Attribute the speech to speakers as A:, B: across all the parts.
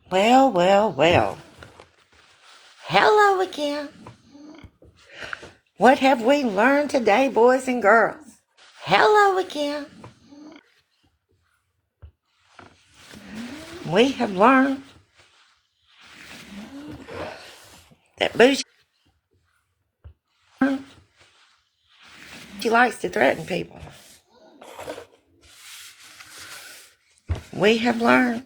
A: Well, well, well. Hello again. What have we learned today, boys and girls? Hello again. We have learned that Boujie likes to threaten people. We have learned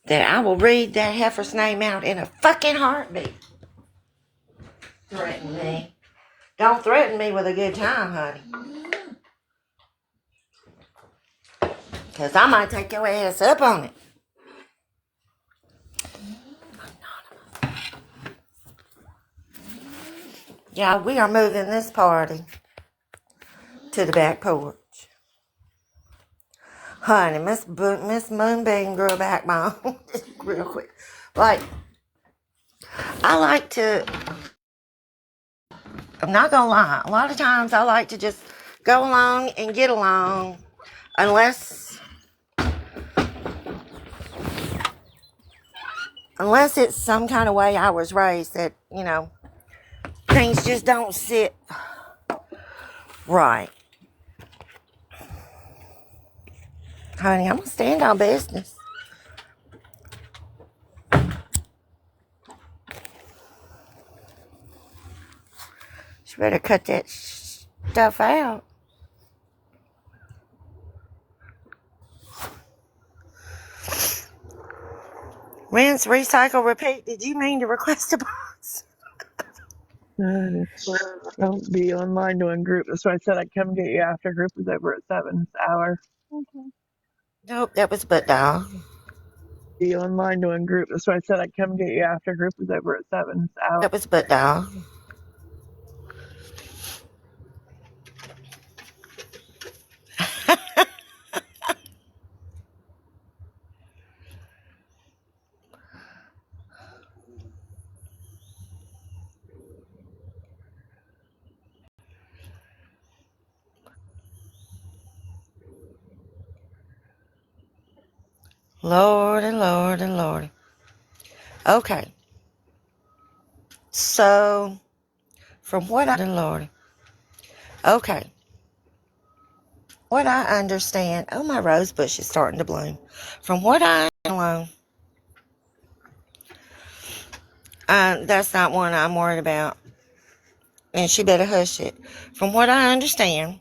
A: that I will read that heifer's name out in a fucking heartbeat. Threaten me. Don't threaten me with a good time, honey. Because I might take your ass up on it. Yeah, we are moving this party to the back porch. Honey, Miss Moonbeam grew a backbone real quick. Like, I like to, I'm not gonna lie, a lot of times I like to just go along and get along unless it's some kind of way I was raised that, things just don't sit right. Honey, I'm gonna stand on business. You better cut that stuff out. Rinse, recycle, repeat. Did you mean to request a box?
B: Don't be online doing group. That's why I said I'd come get you after group was over at 7 this hour.
A: Okay. Nope, that was butt dial.
B: Be online doing group. That's why I said I'd come get you after group was over at 7 this hour.
A: That was butt dial. Lordy, Lordy, Lordy. Okay. So, from what I... Lordy. Okay. What I understand... Oh, my rose bush is starting to bloom. From what I... alone. That's not one I'm worried about. And she better hush it. From what I understand...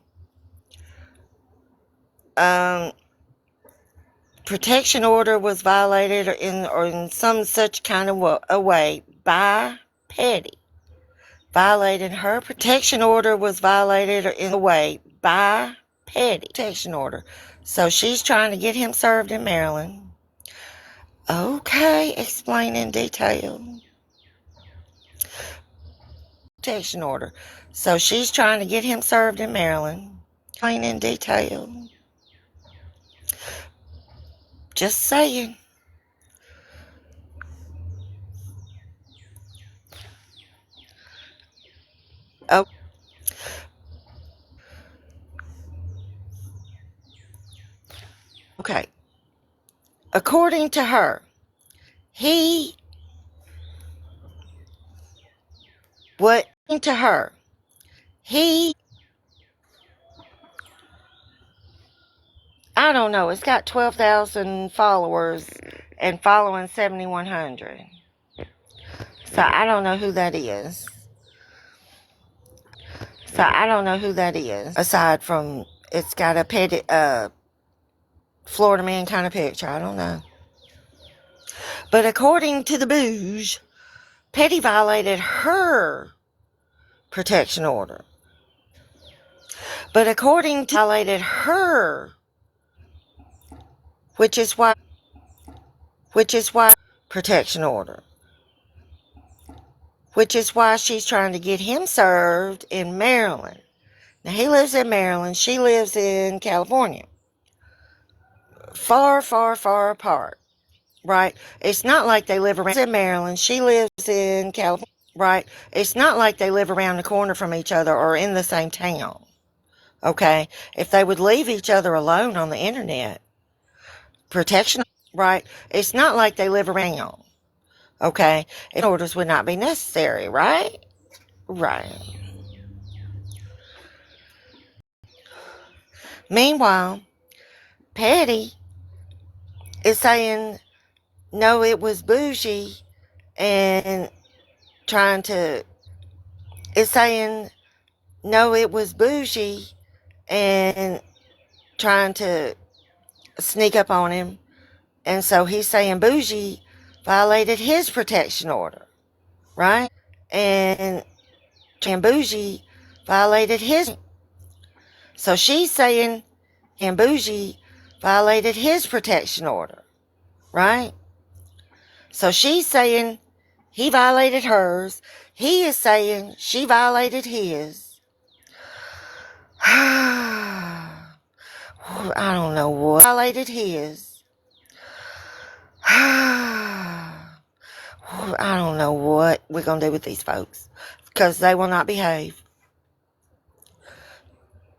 A: protection order was violated or in some such kind of a way by Petty. Violated her protection order was violated in a way by Petty. Protection order. So she's trying to get him served in Maryland. Okay, explain in detail. Protection order. So she's trying to get him served in Maryland. Explain in detail. Just saying. Oh. Okay. According to her, to her, I don't know, it's got 12,000 followers and following 7,100. So I don't know who that is. Aside from it's got a Petty, Florida man kind of picture. I don't know. But according to the Boujie, Petty violated her protection order. But according to violated her, which is why protection order. Which is why she's trying to get him served in Maryland. Now, he lives in Maryland. She lives in California. Far, far, far apart. Right? It's not like they live around in Maryland. She lives in California. Right? It's not like they live around the corner from each other or in the same town. Okay? If they would leave each other alone on the internet, protection. right? It's not like they live around, okay? Orders would not be necessary, right? Right. Meanwhile, Patty is saying, no, it was Boujie, and trying to, is saying, no, it was Boujie, and trying to sneak up on him. And so he's saying Boujie violated his protection order, right? And Boujie violated his. So she's saying and Boujie violated his protection order, right? So she's saying he violated hers. He is saying she violated his. I don't know what. Violated his. I don't know what we're going to do with these folks because they will not behave.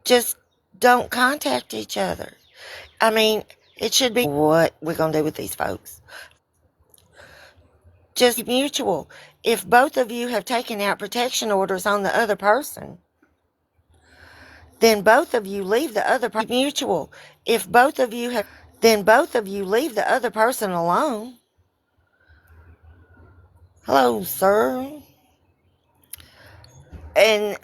A: Just don't contact each other. I mean, it should be what we're going to do with these folks. Just mutual. If both of you have taken out protection orders on the other person, then both of you leave the other person mutual. If both of you have, then both of you leave the other person alone. Hello, sir. And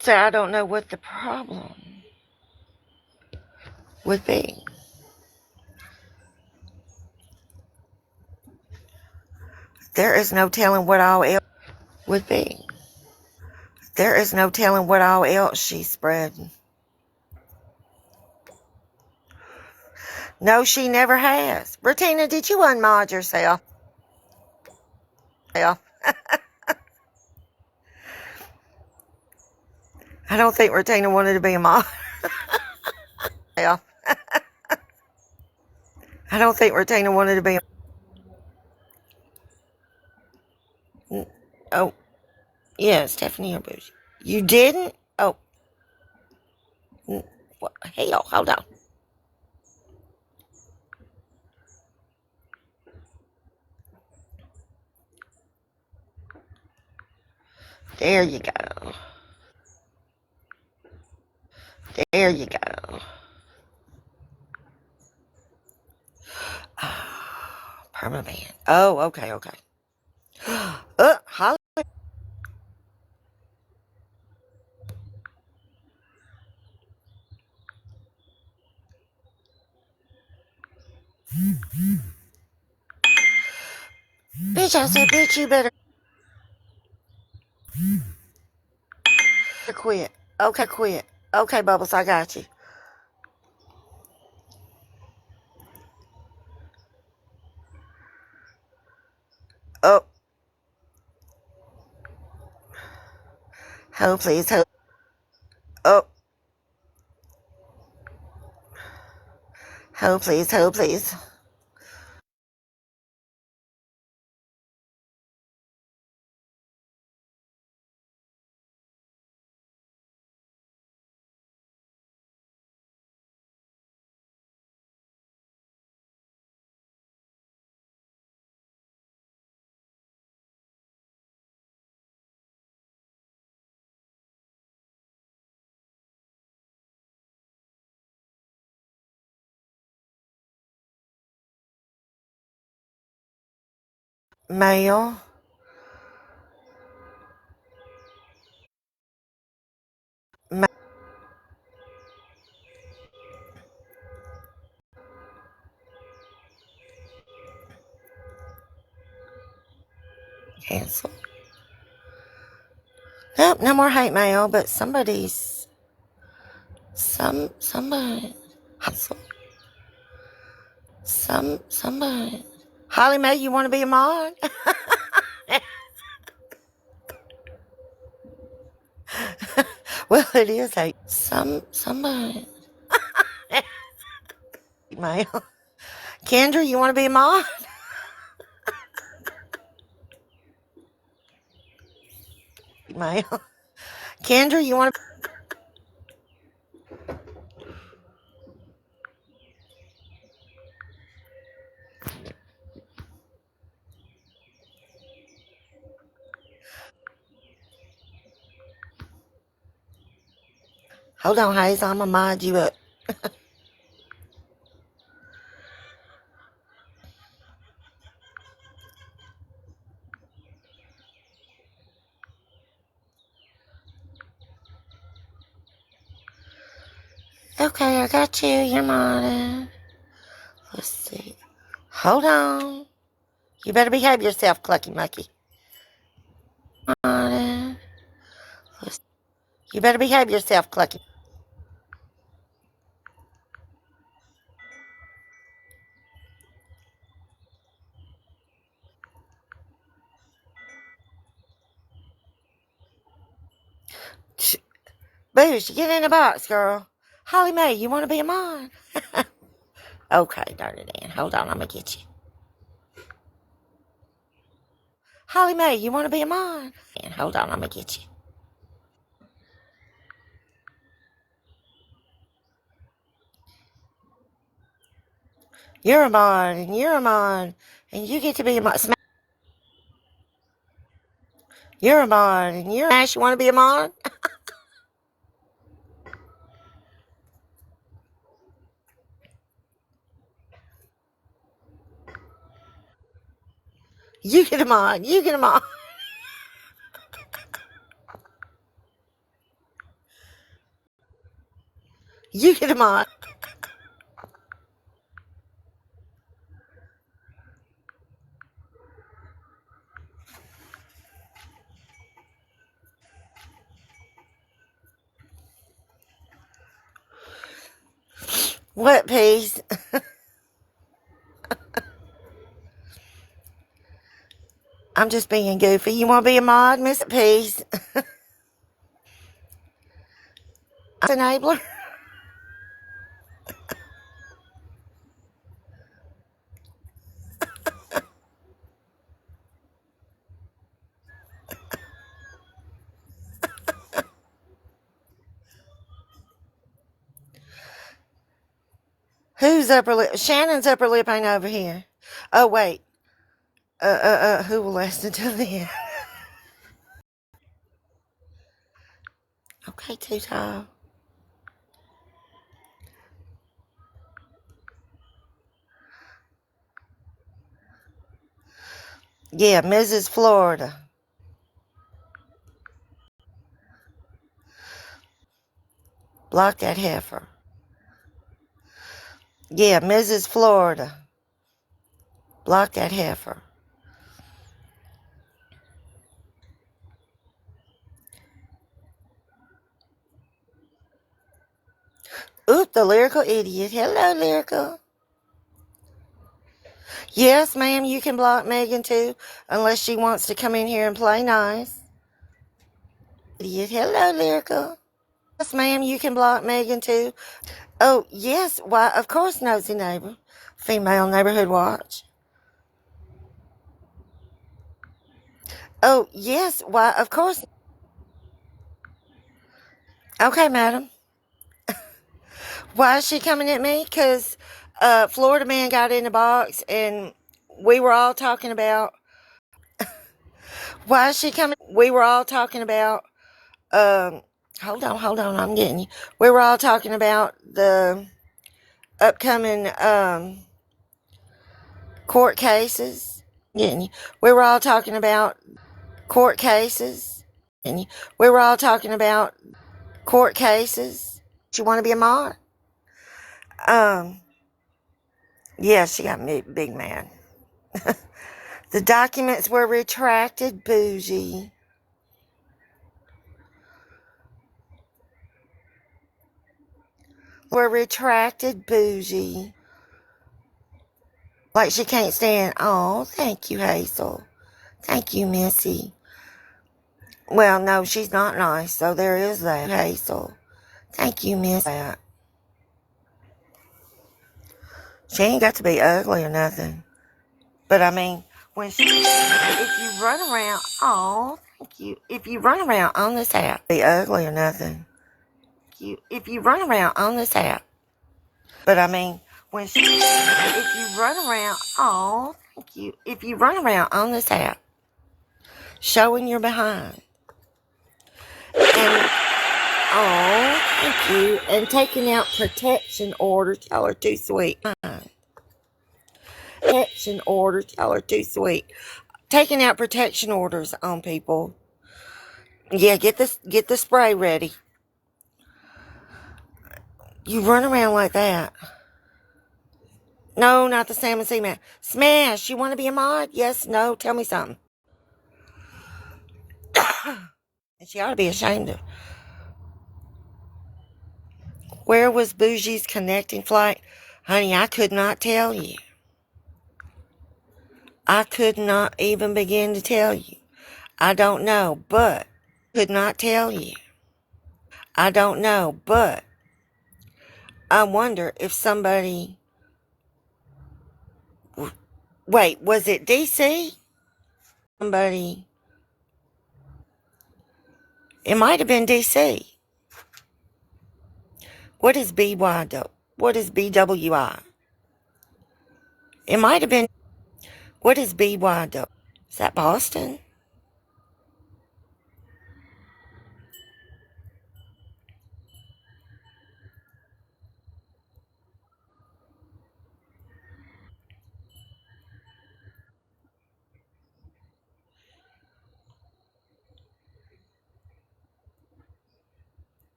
A: so I don't know what the problem would be. There is no telling what all else would be. There is no telling what all else she's spreading. No, she never has. Bertina, did you unmod yourself? I don't think Bertina wanted to be a mod. I don't think Bertina wanted to be a... Oh, yeah, Stephanie or Boujie. You didn't? Oh, what? Hell, hold on. There you go. There you go. Oh, permaban. Oh, okay, okay. Holly. Bitch, I said, bitch, you better quit. Okay, quit. Okay, Bubbles, I got you. Oh, ho, please, ho. Oh, ho, please, ho, please. Mail. Cancel. Nope, no more hate mail, but somebody's... Somebody... Cancel. Somebody... Holly Mae, you want to be a mod? Well, it is hate. Somebody... Mail. Kendra, you want to be a mod? Mail. Kendra, you want to... Hold on, Hazel. I'm going to mod you up. Okay, I got you. You're modded. Let's see. Hold on. You better behave yourself, Clucky Mucky. Modded. You better behave yourself, Clucky. Boosh, get in the box, girl. Holly Mae, you want to be a mod? Okay, Dirty Dan. Hold on, I'm going to get you. Holly Mae, you want to be a mod? Hold on, I'm going to get you. You're a mod, and you're a mod, and you get to be a mod. You're a mod, and you're Smash. You want to be a mod? You get a mod. You get a mod. You get a mod. What piece? I'm just being goofy. You want to be a mod, Miss Peace? Enabler? Whose upper lip? Shannon's upper lip ain't over here. Oh, wait. Who will last until then? Okay, too tall. Yeah, Mrs. Florida. Block that heifer. Yeah, Mrs. Florida. Block that heifer. Oop, the lyrical idiot. Hello, lyrical. Yes, ma'am, you can block Megan too, unless she wants to come in here and play nice. Idiot. Hello, lyrical. Yes, ma'am, you can block Megan too. Oh, yes, why, of course, nosy neighbor. Female neighborhood watch. Oh, yes, why, of course. Okay, madam. Why is she coming at me? Because Florida man got in the box and we were all talking about. Why is she coming? We were all talking about. Hold on, I'm getting you. We were all talking about the upcoming court cases. Getting you. We were all talking about court cases. Getting you. We were all talking about court cases. You want to be a mod? Yeah, she got me big mad. The documents were retracted, Boujie. Were retracted, Boujie. Like she can't stand. Oh, thank you, Hazel. Thank you, Missy. Well, no, she's not nice, so there is that, Hazel. Thank you, Miss. She ain't got to be ugly or nothing. But I mean, when she, if you run around, oh, thank you. If you run around on this app, be ugly or nothing. If you run around on this app. But I mean, when she, if you run around, oh, thank you. If you run around on this app, showing your behind. And, oh, Thank you. And taking out protection orders. Y'all are too sweet. Protection orders. Y'all are too sweet. Taking out protection orders on people. Yeah, get the spray ready. You run around like that. No, not the Salmon Sea Man. Smash, you want to be a mod? Yes, no, tell me something. And she ought to be ashamed of. Where was Bougie's connecting flight? Honey, I could not tell you. I could not even begin to tell you. I don't know, but could not tell you. I don't know, but I wonder if somebody. Wait, was it DC? Somebody. It might have been DC. What is BY? What is BWI? It might have been. What is BY? Is that Boston?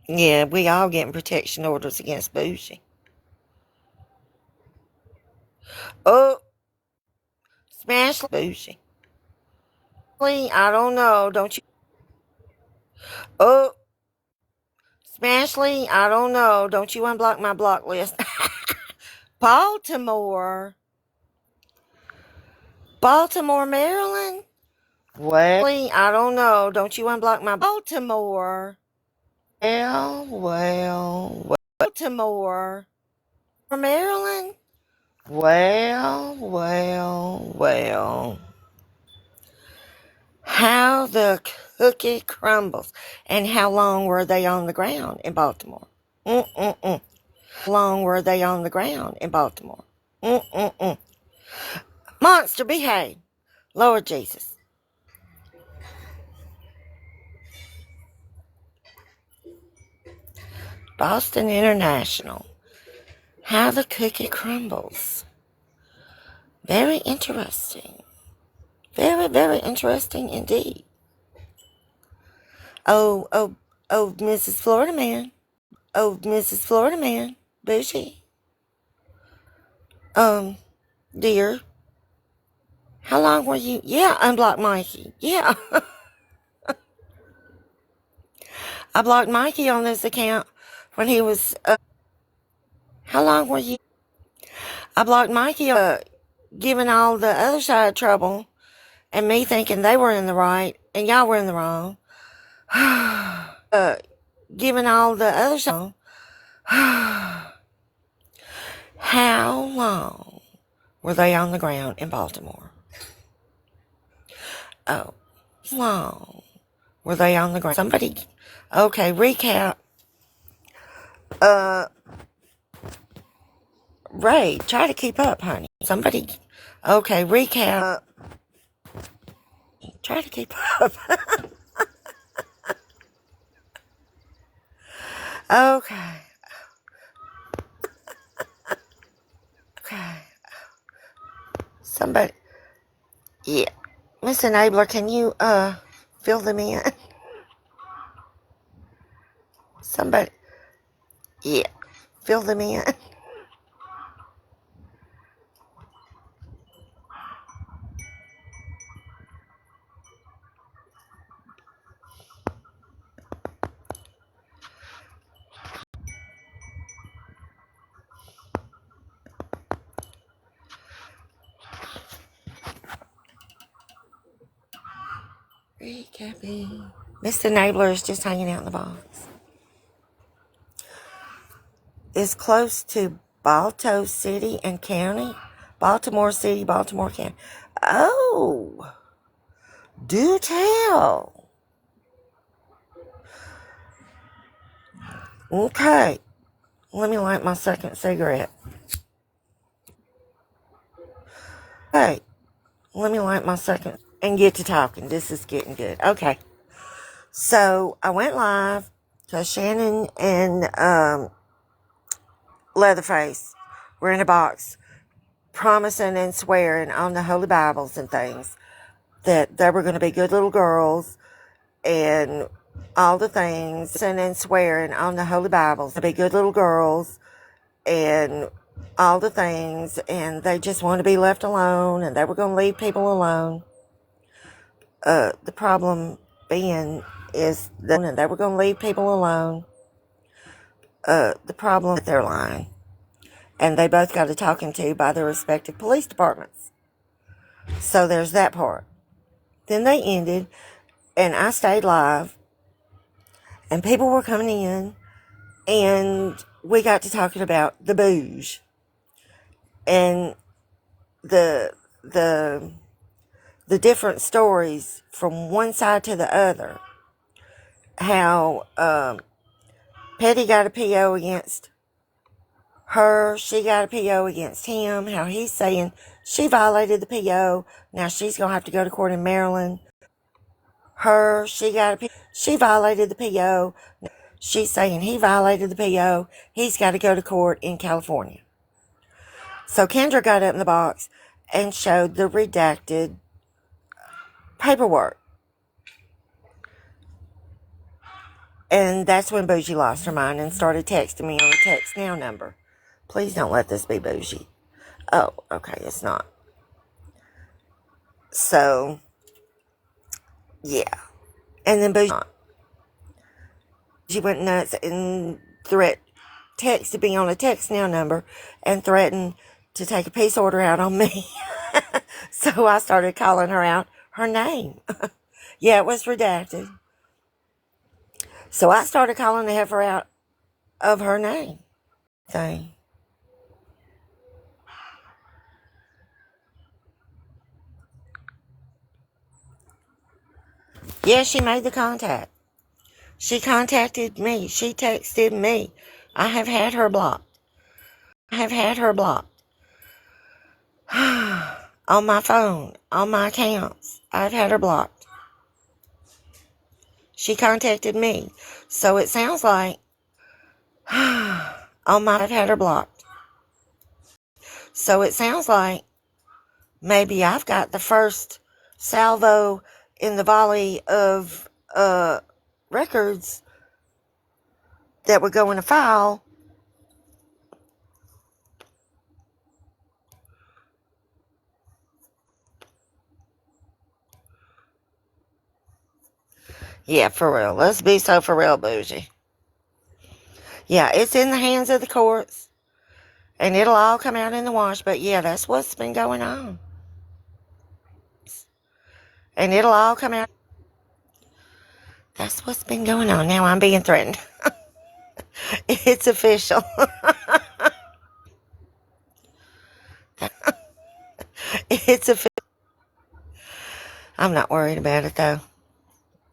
A: Yeah, we all getting protection orders against Boujie. Oh, smash Boujie. I don't know. Don't you? Oh, Smashley, I don't know. Don't you unblock my block list? Baltimore, Maryland. Well, I don't know. Don't you unblock my Baltimore? Well. Baltimore, Maryland. Well. How the cookie crumbles. And how long were they on the ground in Baltimore? Mm-mm-mm. Long were they on the ground in Baltimore? Mm-mm-mm. Monster, behave. Lord Jesus. Boston International. How the cookie crumbles. Very interesting. Very, very interesting indeed. Oh, Mrs. Florida Man. Oh, Mrs. Florida Man. Boujie. Dear. How long were you? Yeah, unblock Mikey. Yeah. I blocked Mikey on this account when he was, how long were you? I blocked Mikey, giving all the other side trouble and me thinking they were in the right and y'all were in the wrong. Giving all the other side. How long were they on the ground in Baltimore? Oh, long were they on the ground? Somebody, okay, recap. Ray, try to keep up, honey. Somebody, okay, recap. Try to keep up. Okay. Okay. Somebody, yeah. Miss Enabler, can you, fill them in? Somebody, yeah. Fill them in. Recapping. Miss Enabler is just hanging out in the box. Is close to Balto City and County. Baltimore City, Baltimore County. Oh, do tell. Okay. Let me light my second cigarette. Okay. Let me light my second. and get to talking. This is getting good. Okay. So I went live because Shannon and Leatherface were in a box promising and swearing on the Holy Bibles and things that they were going to be good little girls and all the things, and swearing on the Holy Bibles to be good little girls and all the things, and they just wanted to be left alone, and they were going to leave people alone. The problem being is that they were going to leave people alone. The problem is that they're lying, and they both got a talking to by their respective police departments. So there's that part. Then they ended, and I stayed live, and people were coming in, and we got to talking about the Boujie and the different stories from one side to the other. How Petty got a PO against her, she got a PO against him. How he's saying she violated the PO. Now she's gonna have to go to court in Maryland. She violated the PO. She's saying he violated the PO. He's got to go to court in California. So Kendra got up in the box and showed the redacted paperwork. And that's when Boujie lost her mind and started texting me on the text now number. Please don't let this be Boujie. Oh, okay, it's not. So, yeah. And then Boujie went nuts and texted me on a text now number and threatened to take a peace order out on me. So I started calling her out her name. Yeah, it was redacted. So I started calling the heifer out of her name. Thing. Yeah, she made the contact. She contacted me. She texted me. I have had her blocked. On my phone, on my accounts. I've had her blocked. She contacted me. So it sounds like I've had her blocked. So it sounds like maybe I've got the first salvo in the volley of records that would go in a file. Yeah, for real. Let's be so for real, Boujie. Yeah, it's in the hands of the courts, and it'll all come out in the wash. But yeah, that's what's been going on. And it'll all come out. That's what's been going on. Now I'm being threatened. It's official. It's official. I'm not worried about it, though,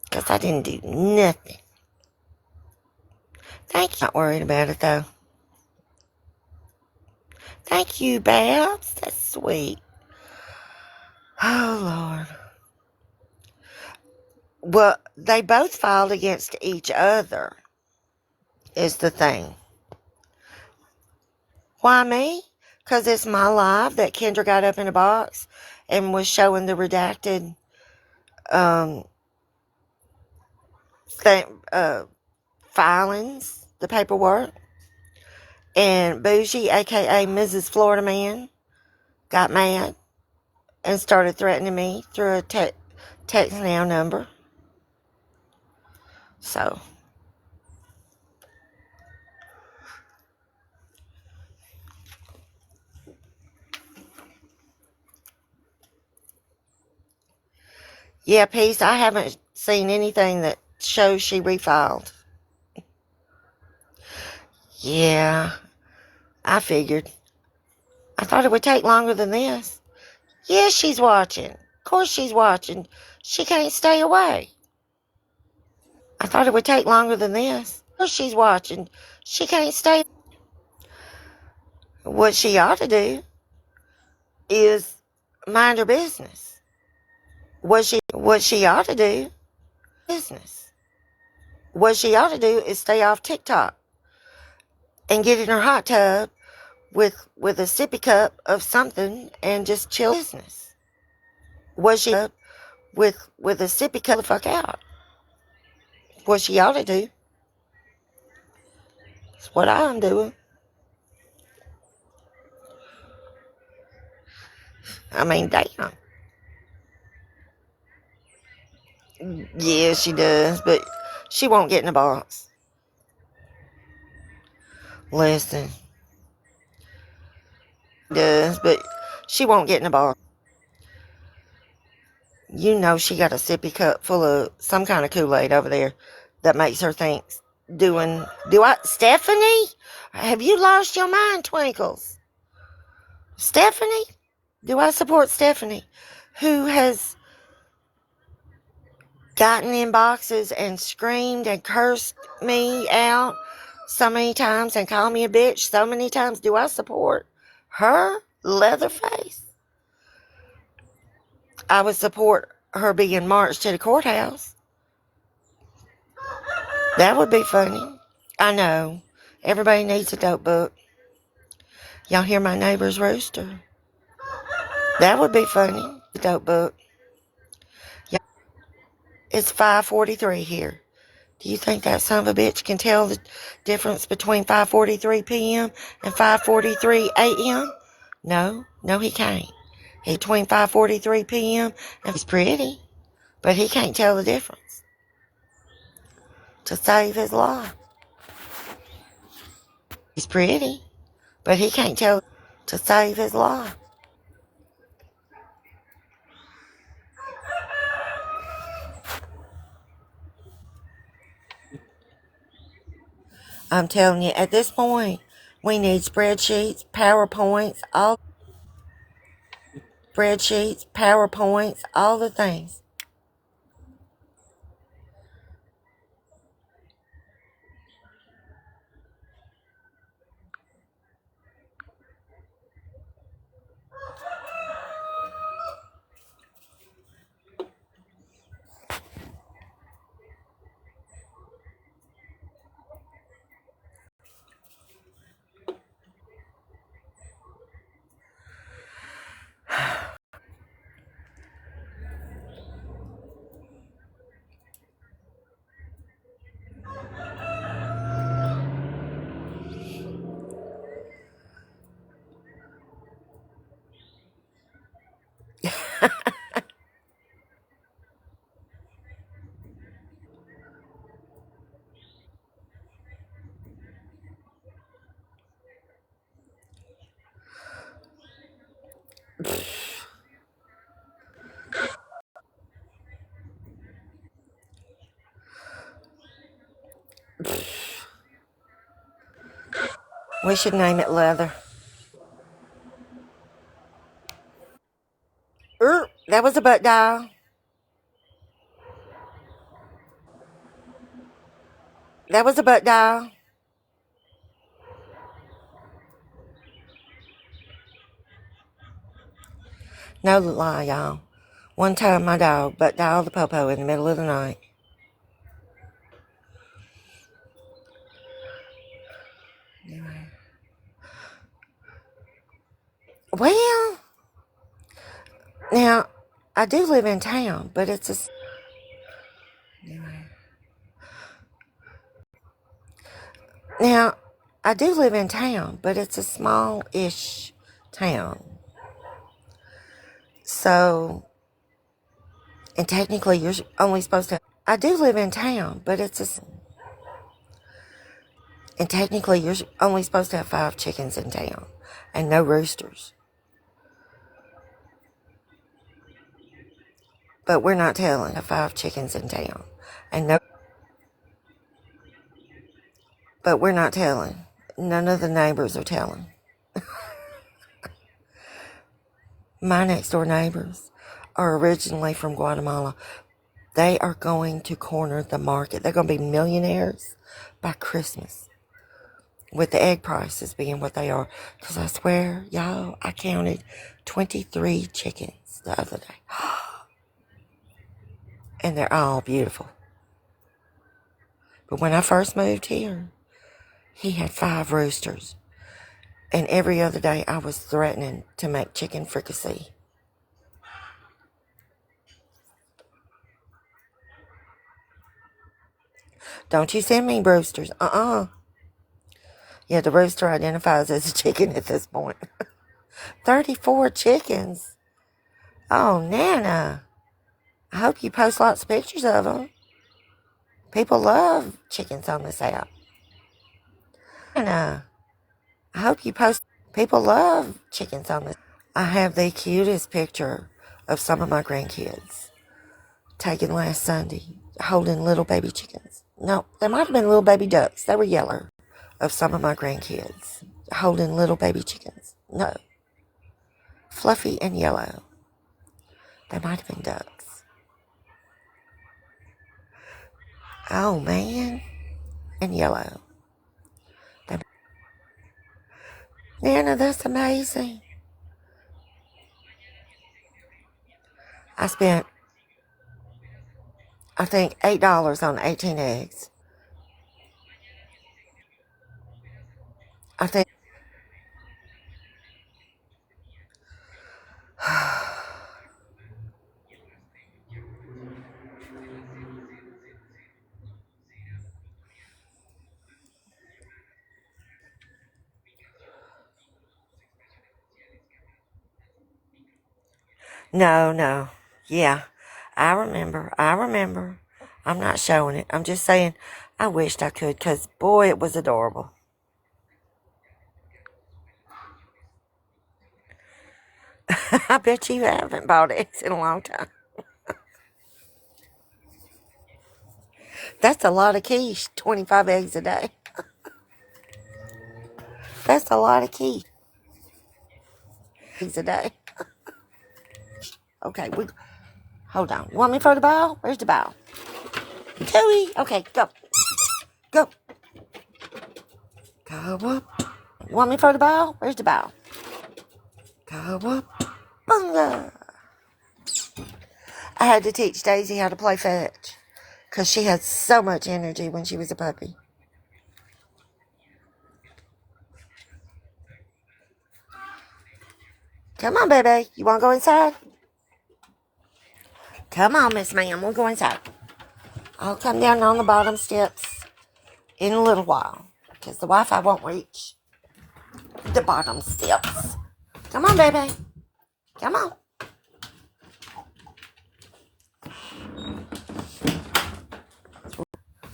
A: because I didn't do nothing. Thank you. Not worried about it, though. Thank you, Babs. That's sweet. Oh, Lord. Well, they both filed against each other, is the thing. Why me? Because it's my live that Kendra got up in a box and was showing the redacted filings, the paperwork. And Boujie, a.k.a. Mrs. Florida Man, got mad and started threatening me through a text now number. So, yeah, Peace, I haven't seen anything that shows she refiled. Yeah, I figured. I thought it would take longer than this. Yeah, she's watching. Of course she's watching. She can't stay away. I thought it would take longer than this. Of course she's watching. She can't stay. What she ought to do is mind her business. What she ought to do, business. What she ought to do is stay off TikTok and get in her hot tub with a sippy cup of something and just chill business. What she with a sippy cup the fuck out. What she ought to do is what I'm doing. I mean, damn. Yeah, she does, but she won't get in the box. Listen, does, but she won't get in the box. You know she got a sippy cup full of some kind of Kool-Aid over there that makes her think Stephanie? Have you lost your mind, Twinkles? Stephanie? Do I support Stephanie, who has gotten in boxes and screamed and cursed me out so many times and called me a bitch so many times? Do I support her, Leatherface? I would support her being marched to the courthouse. That would be funny. I know. Everybody needs a dope book. Y'all hear my neighbor's rooster? That would be funny. A dope book. It's 5:43 here. Do you think that son of a bitch can tell the difference between 5:43 p.m. and 5:43 a.m.? No, he can't. He's between 5:43 p.m. and he's pretty, but he can't tell the difference to save his life. He's pretty, but he can't tell to save his life. I'm telling you, at this point, we need spreadsheets, PowerPoints, all the things. We should name it Leather. That was a butt dial. That was a butt dial. No lie, y'all. One time my dog butt dialed the popo in the middle of the night. Well, now, I do live in town, but it's a... Now, I do live in town, but it's a small-ish town. So, and technically you're only supposed to... I do live in town, but it's a... And technically you're only supposed to have 5 chickens in town and no roosters. But we're not telling 5 chickens in town and no... But we're not telling. None of the neighbors are telling. My next door neighbors are originally from Guatemala. They are going to corner the market. They're going to be millionaires by Christmas with the egg prices being what they are. Because I swear, y'all, I counted 23 chickens the other day. and they're all beautiful. But when I first moved here, he had 5 roosters. And every other day I was threatening to make chicken fricassee. Don't you send me roosters. Yeah, the rooster identifies as a chicken at this point. 34 chickens. Oh, Nana. I hope you post lots of pictures of them. People love chickens on this app. Nana. I hope you post. People love chickens on this. I have the cutest picture of some of my grandkids taken last Sunday holding little baby chickens. No, they might have been little baby ducks. They were yellow. Of some of my grandkids holding little baby chickens. No, fluffy and yellow. They might have been ducks. Oh, man. And yellow. Nana, that's amazing. I spent, I think, $8 on 18 eggs. I think. No. Yeah, I remember. I'm not showing it. I'm just saying I wished I could because, boy, it was adorable. I bet you haven't bought eggs in a long time. That's a lot of quiche, 25 eggs a day. That's a lot of quiche. Eggs a day. Okay, hold on. You want me to throw the ball? Where's the ball? Tui. Okay, go. Go. Go up. You want me to throw the ball? Where's the ball? Go up. Bunga. I had to teach Daisy how to play fetch because she had so much energy when she was a puppy. Come on, baby. You want to go inside? Come on, Miss Ma'am. We'll go inside. I'll come down on the bottom steps in a little while because the Wi-Fi won't reach the bottom steps. Come on, baby. Come on.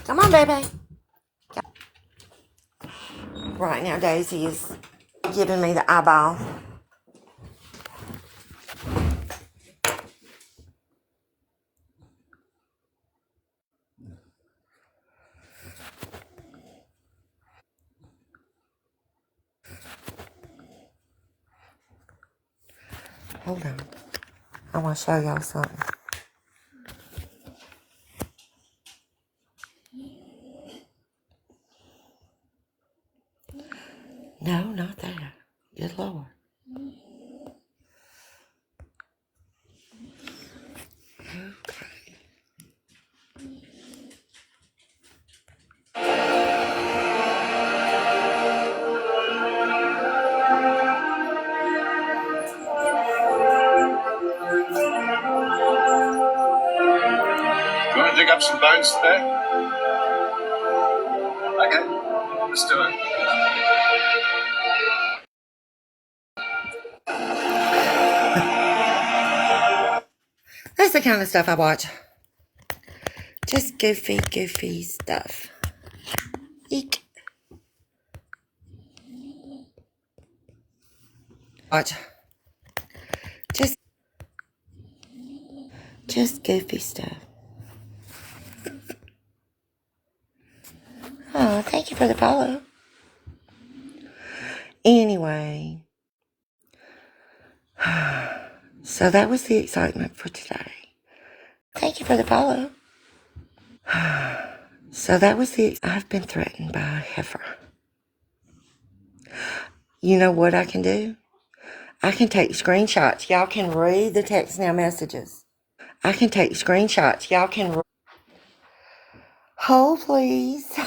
A: Come on, baby. Right now, Daisy is giving me the eyeball. Hold on. I want to show y'all something. No, not that. Good Lord.
C: You want to dig up some bones today? Okay, let's do it.
A: That's the kind of stuff I watch. Just goofy stuff. Eek. Watch. Just goofy stuff. Oh, thank you for the follow. Anyway. So that was the excitement for today. Thank you for the follow. So that was I've been threatened by a heifer. You know what I can do? I can take screenshots. Y'all can read the text now messages. I can take screenshots. Y'all can hold, please.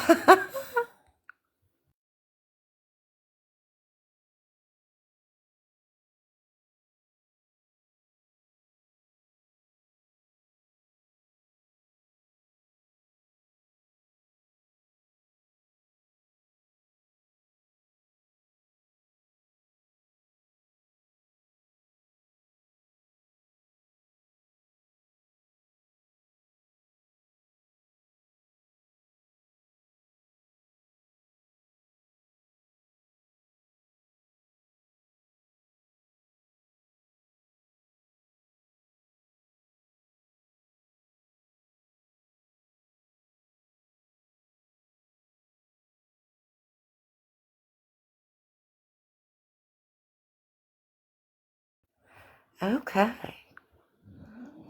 A: Okay.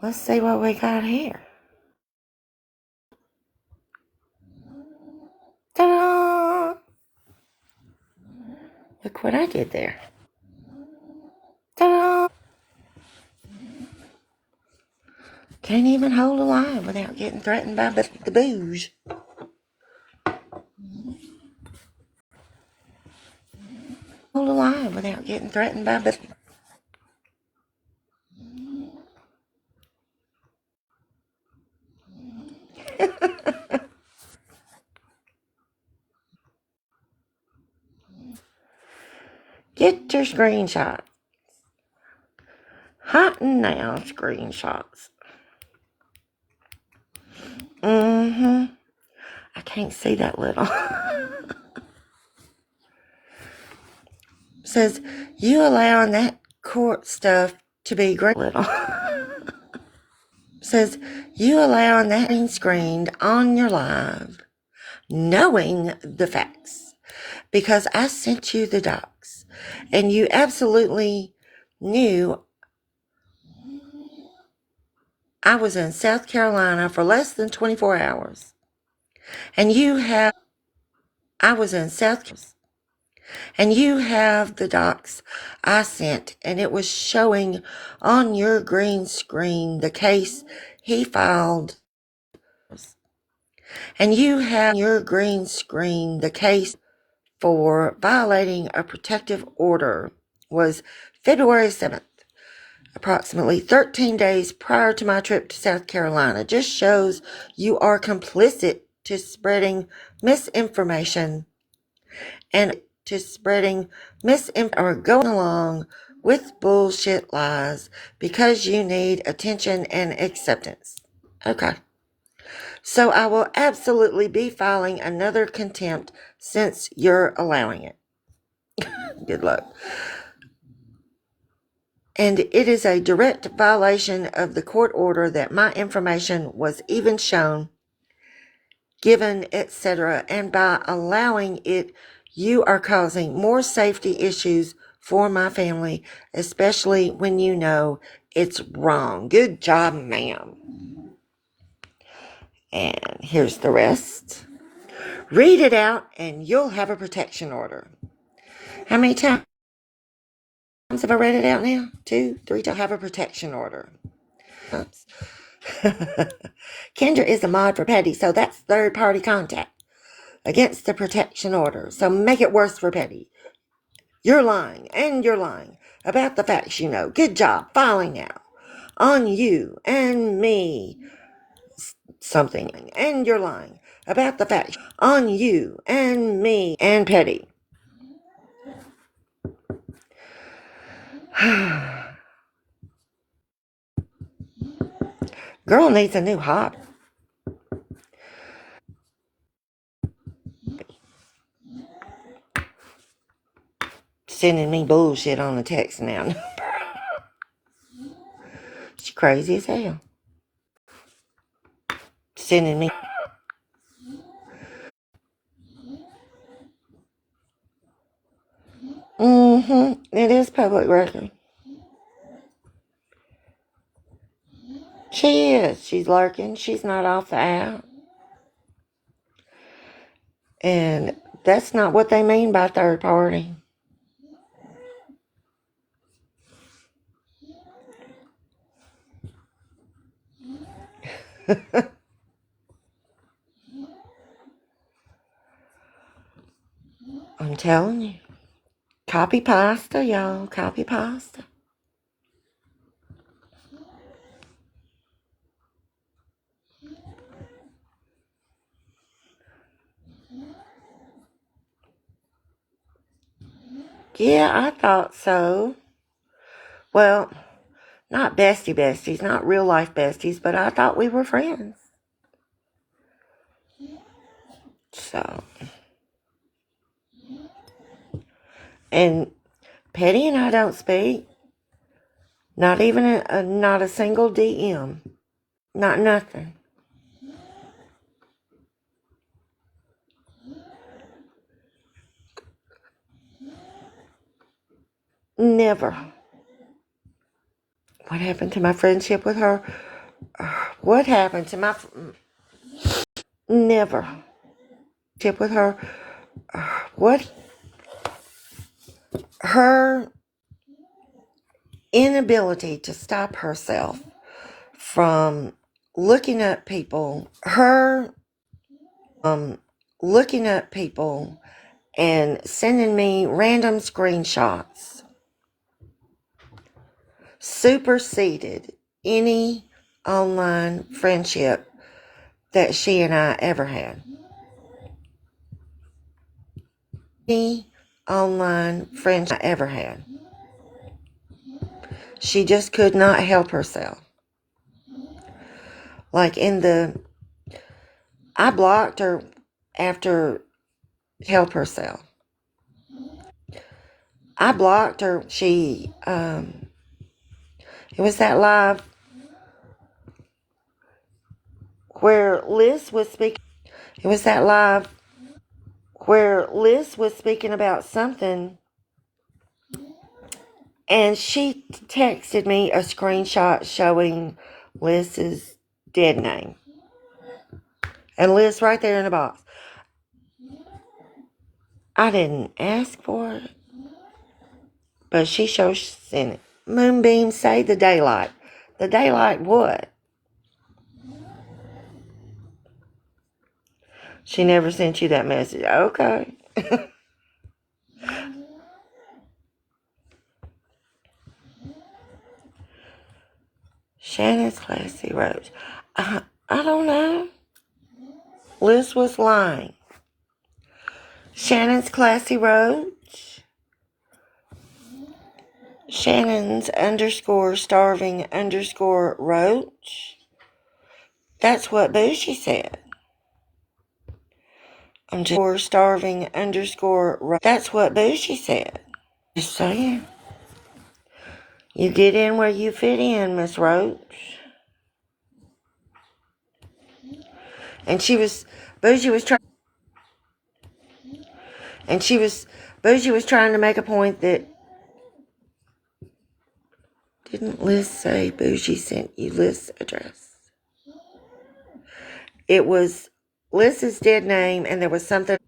A: Let's see what we got here. Ta-da! Look what I did there. Ta-da! Can't even hold a line without getting threatened by the Boujie. Hold a line without getting threatened by the... Get your screenshot. Hot and now screenshots. Mm-hmm. I can't see that little. Says, you allowing that court stuff to be great. Little. Says, you allowing that being screened on your live, knowing the facts. Because I sent you the docs. And you absolutely knew I was in South Carolina for less than 24 hours. And I was in South Carolina. And you have the docs I sent, and it was showing on your green screen the case he filed. And you have on your green screen the case for violating a protective order was February 7th, approximately 13 days prior to my trip to South Carolina. Just shows you are complicit to spreading misinformation and or going along with bullshit lies because you need attention and acceptance. Okay. So I will absolutely be filing another contempt since you're allowing it. Good luck. And it is a direct violation of the court order that my information was even shown, given, etc. And by allowing it, you are causing more safety issues for my family, especially when you know it's wrong. Good job, ma'am. And here's the rest. Read it out and you'll have a protection order. How many times have I read it out now? 2, 3 to have a protection order. Kendra is a mod for Petty, so that's third party contact against the protection order. So make it worse for Petty. You're lying, and you're lying about the facts you know. Good job filing now. On you and me. Something. And you're lying about the facts. On you and me and Petty. Girl needs a new hobby. Sending me bullshit on the text now. She crazy as hell. Sending me. It is public record. She is. She's lurking. She's not off the app. And that's not what they mean by third party. I'm telling you. Copy pasta, y'all. Copy pasta. Yeah, I thought so. Well, not besties, not real life besties, but I thought we were friends. So, and Petty and I don't speak. Not even not a single DM. Not nothing. Never. What happened to my friendship with her? What happened to my... Never. Friendship with her? What? Her inability to stop herself from looking at people, looking at people and sending me random screenshots superseded any online friendship that she and I ever had. Any online friendship I ever had. She just could not help herself. Like I blocked her after help herself. I blocked her. It was that live where Liz was speaking. It was that live where Liz was speaking about something, and she texted me a screenshot showing Liz's dead name. And Liz right there in the box. I didn't ask for it, but she sure sent it. Moonbeam say the daylight. The daylight what? She never sent you that message. Okay. Shannon's classy rose. I don't know. Liz was lying. Shannon's classy roach. Shannon's underscore starving underscore roach. That's what Boujie said. I'm just starving underscore roach. That's what Boujie said. Just saying. You get in where you fit in, Miss Roach. And Boujie was trying to make a point that, didn't Liz say Boujie sent you Liz's address? It was Liz's dead name, and there was something,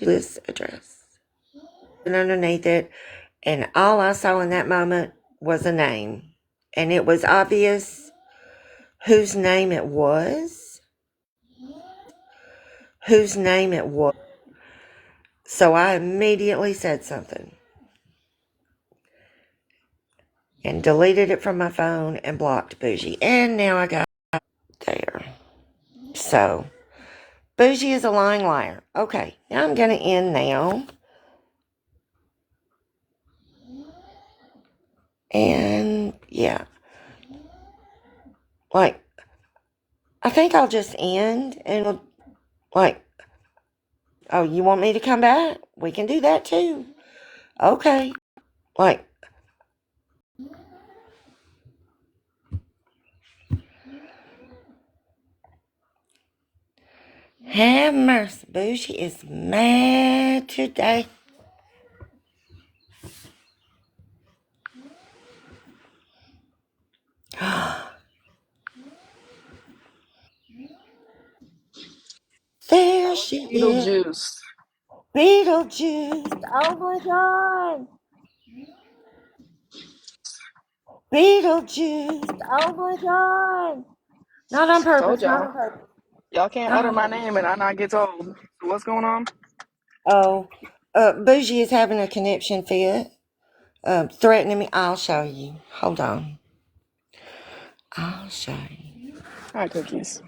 A: Liz's address. And underneath it, and all I saw in that moment was a name. And it was obvious whose name it was. So I immediately said something and deleted it from my phone and blocked Boujie. And now I got there. So, Boujie is a lying liar. Okay, now I'm going to end now. And, yeah. Like, I think I'll just end and, like, oh, you want me to come back? We can do that too. Okay. Like, have mercy. Boujie is mad today. There she is.
B: Beetlejuice.
A: Beetlejuice. Oh my God. Beetlejuice. Oh my God. Not on purpose.
D: Told
A: Not
D: y'all.
A: on purpose.
D: Y'all can't
A: Not
D: utter
A: on
D: my
A: purpose.
D: name and I not get told. So what's going on?
A: Oh, Boujie is having a conniption fit. Threatening me. I'll show you. Hold on. I'll show you.
D: Hi, cookies.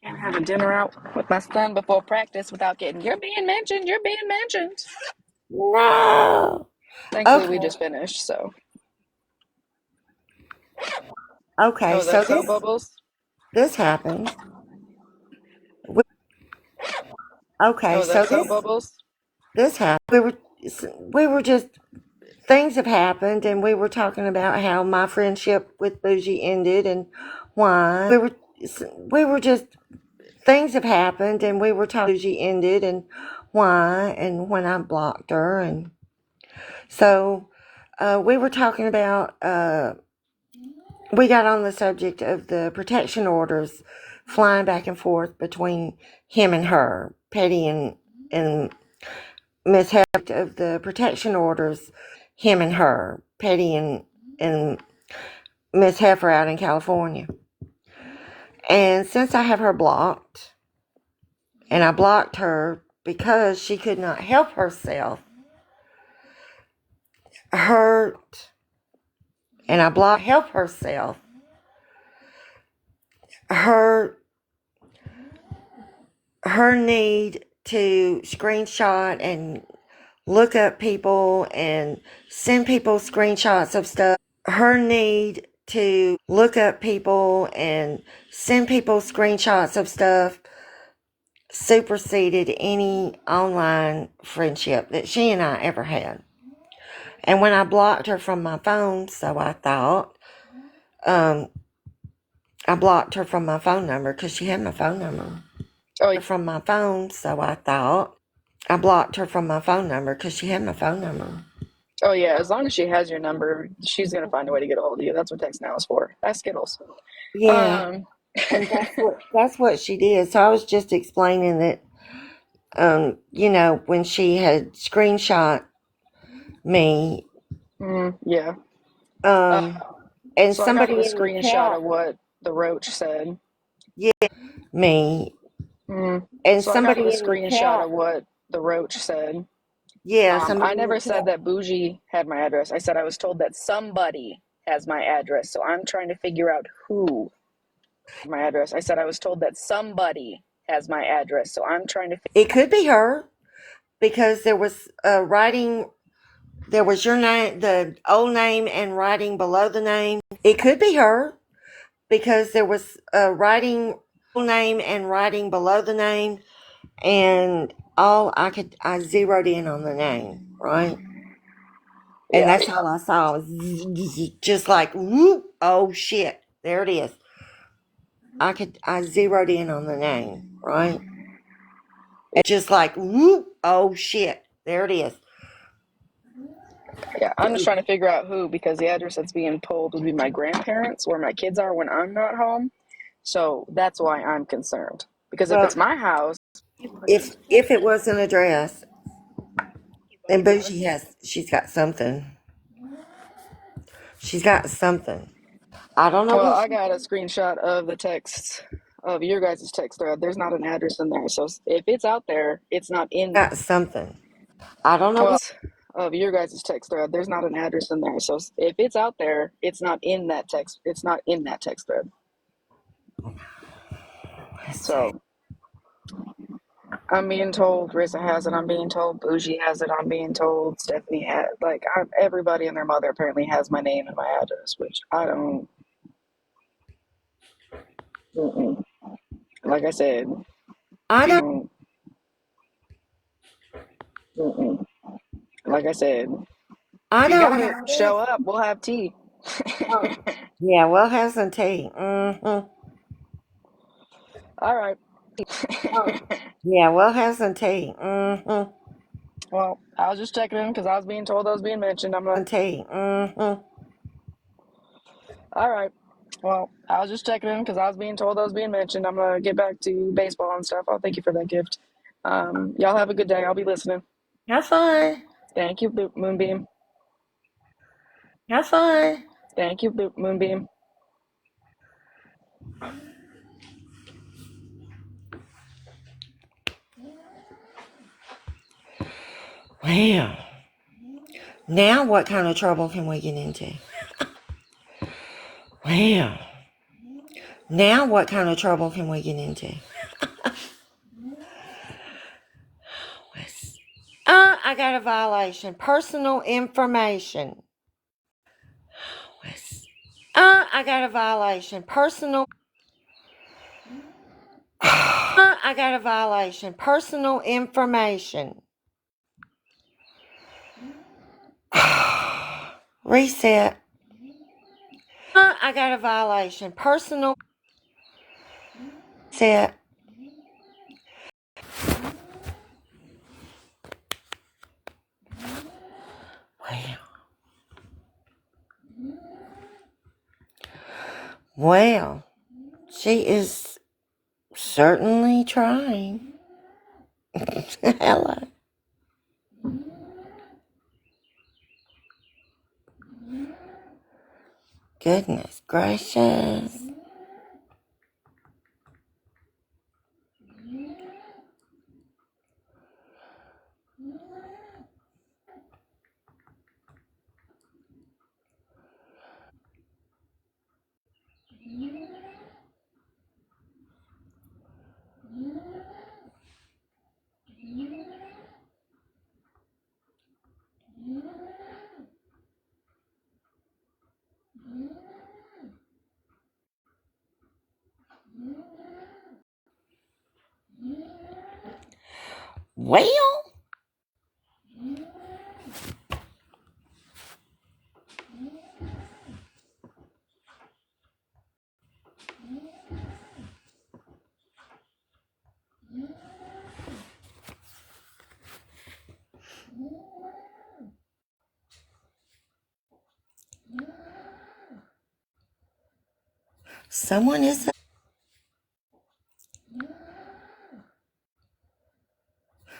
D: Can't have a dinner out with my son before practice without getting, you're being mentioned, you're being mentioned.
A: No.
D: Thankfully, we
A: Okay.
D: just finished, so.
A: Okay.
D: Oh,
A: So
D: that's so bubbles?
A: this happened. We, okay.
D: Oh,
A: So
D: that's so bubbles?
A: this happened. We were just things have happened, and we were talking about how my friendship with Boujie ended and why. We were just things have happened, and we were talking Boujie ended and why, and when I blocked her, and so we were talking about. We got on the subject of the protection orders flying back and forth between him and her, Petty and Miss Heft of the protection orders, him and her, Petty and Miss Heifer out in California. And since I have her blocked, and I blocked her because she could not help herself, hurt, and I blocked her her need to screenshot and look up people and send people screenshots of stuff. Her need to look up people and send people screenshots of stuff superseded any online friendship that she and I ever had. And when I blocked her from my phone, so I thought, I blocked her from my phone number because she had my phone number.
D: Oh,
A: From my phone, so I thought, I blocked her from my phone number because she had my phone number.
D: oh yeah, as long as she has your number, she's going to find a way to get a hold of you. That's what text now is for. That's Skittles.
A: Yeah,
D: Um,
A: and that's what she did. So I was just explaining that, when she had screenshot me,
D: yeah.
A: um, and
D: So I got the
A: somebody in the
D: screenshot
A: chat,
D: of what the roach said.
A: yeah, me,
D: Mm.
A: and
D: So I got the
A: somebody in the
D: screenshot
A: chat,
D: of what the roach said.
A: yeah,
D: I
A: somebody in the
D: never said
A: chat.
D: that Boujie had my address. I said I was told that somebody has my address. So I'm trying to figure out who my address. I said I was told that somebody has my address. So I'm trying to.
A: It could be her because there was writing. There was your name, the old name, and writing below the name. It could be her because there was writing name and writing below the name, and I zeroed in on the name, right? And
D: Yeah,
A: that's all I saw was just like whoop, oh shit, there it is. I zeroed in on the name, right? Just like whoop, oh shit, there it is.
D: yeah. I'm just trying to figure out who because the address that's being told would be my grandparents, where my kids are when I'm not home. So that's why I'm concerned. Because if
A: Well,
D: it's my house,
A: if it was an address, then she's got something. She's got something. I don't know
D: well,
A: what
D: I
A: she's
D: got a screenshot of the text of your guys' text thread. There's not an address in there. So if it's out there, it's not in.
A: got something. I don't know
D: Well,
A: what.
D: of your guys' text thread, there's not an address in there. So if it's out there, it's not in that text. It's not in that text thread.
A: Let's see.
D: So I'm being told Rissa has it. I'm being told Boujie has it. I'm being told Stephanie has. Like everybody and their mother apparently has my name and my address, which I don't. Mm-mm. Like I said,
A: I don't.
D: don't. Mm-mm. Like I said,
A: I
D: if you
A: don't
D: gotta
A: have
D: show
A: it.
D: up, we'll have tea.
A: Yeah, we'll have some tea. Mm-hmm.
D: All right.
A: Yeah, we'll have some tea. Mm-hmm.
D: Well, I was just checking in because I was being told I was being mentioned. I'm gonna.
A: Some tea. Mm-hmm.
D: All right. Well, I was just checking in because I was being told I was being mentioned. I'm gonna get back to baseball and stuff. I'll thank you for that gift. Y'all have a good day. I'll be listening.
A: Have fun.
D: Thank you, Moonbeam.
A: Have fun.
D: Thank you, Moonbeam.
A: Well, now what kind of trouble can we get into? Well, now what kind of trouble can we get into? I got a violation. Personal information. I got a violation. I got a violation. Personal information. Reset. I got a violation. Personal. Set. Well, she is certainly trying. Hello. Goodness gracious. Well,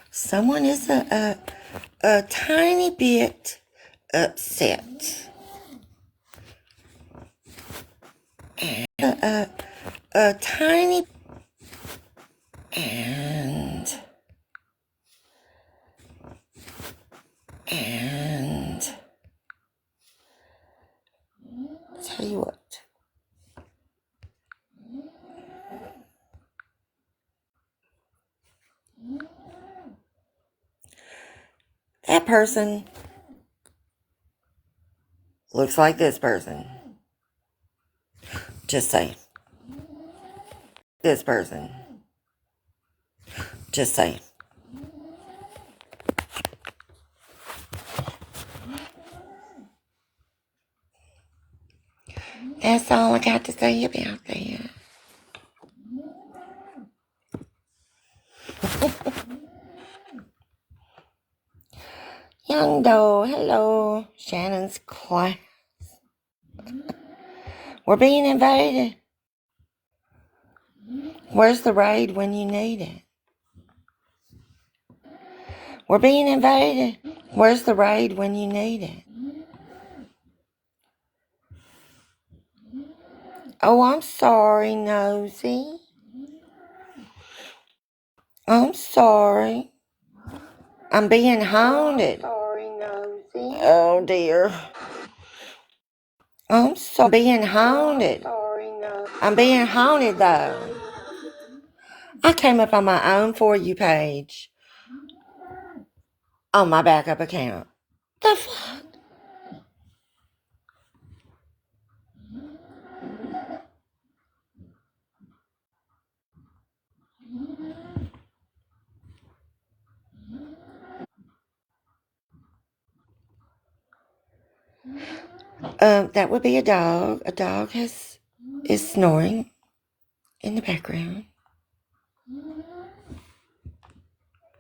A: someone is a tiny bit upset. A tiny and tell you what. That person looks like this person. Just say. This person. Just say. That's all I got to say about that. Young doe, hello. Shannon's class. We're being invaded. Where's the raid when you need it? We're being invaded. Where's the raid when you need it? Oh, I'm sorry, Nosy. I'm sorry. I'm being haunted. Sorry, Nosy. Oh, dear. I'm sorry. Being haunted. I'm being haunted, though. I came up on my own For You page on my backup account. The fuck? That would be a dog. A dog is snoring in the background.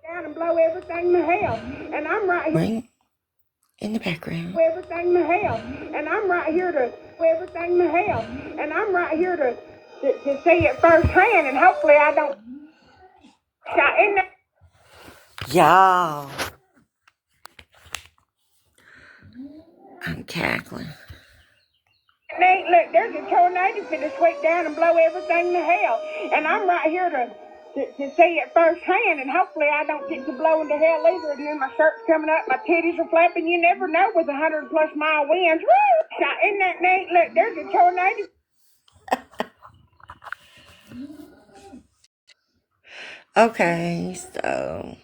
E: Down and blow everything to hell, and I'm right here.
A: In the background.
E: Everything to hell, and I'm right here to everything to hell, and I'm right here to see it firsthand, and hopefully I don't shot in there.
A: Y'all. I'm cackling.
E: Look, there's a tornado finna sweep down and blow everything to hell. And I'm right here to see it firsthand, and hopefully I don't get to blow into hell either. And then my shirt's coming up, my titties are flapping. You never know with 100+ mile winds. Woo! Isn't that neat? Look, there's a tornado.
A: Okay, so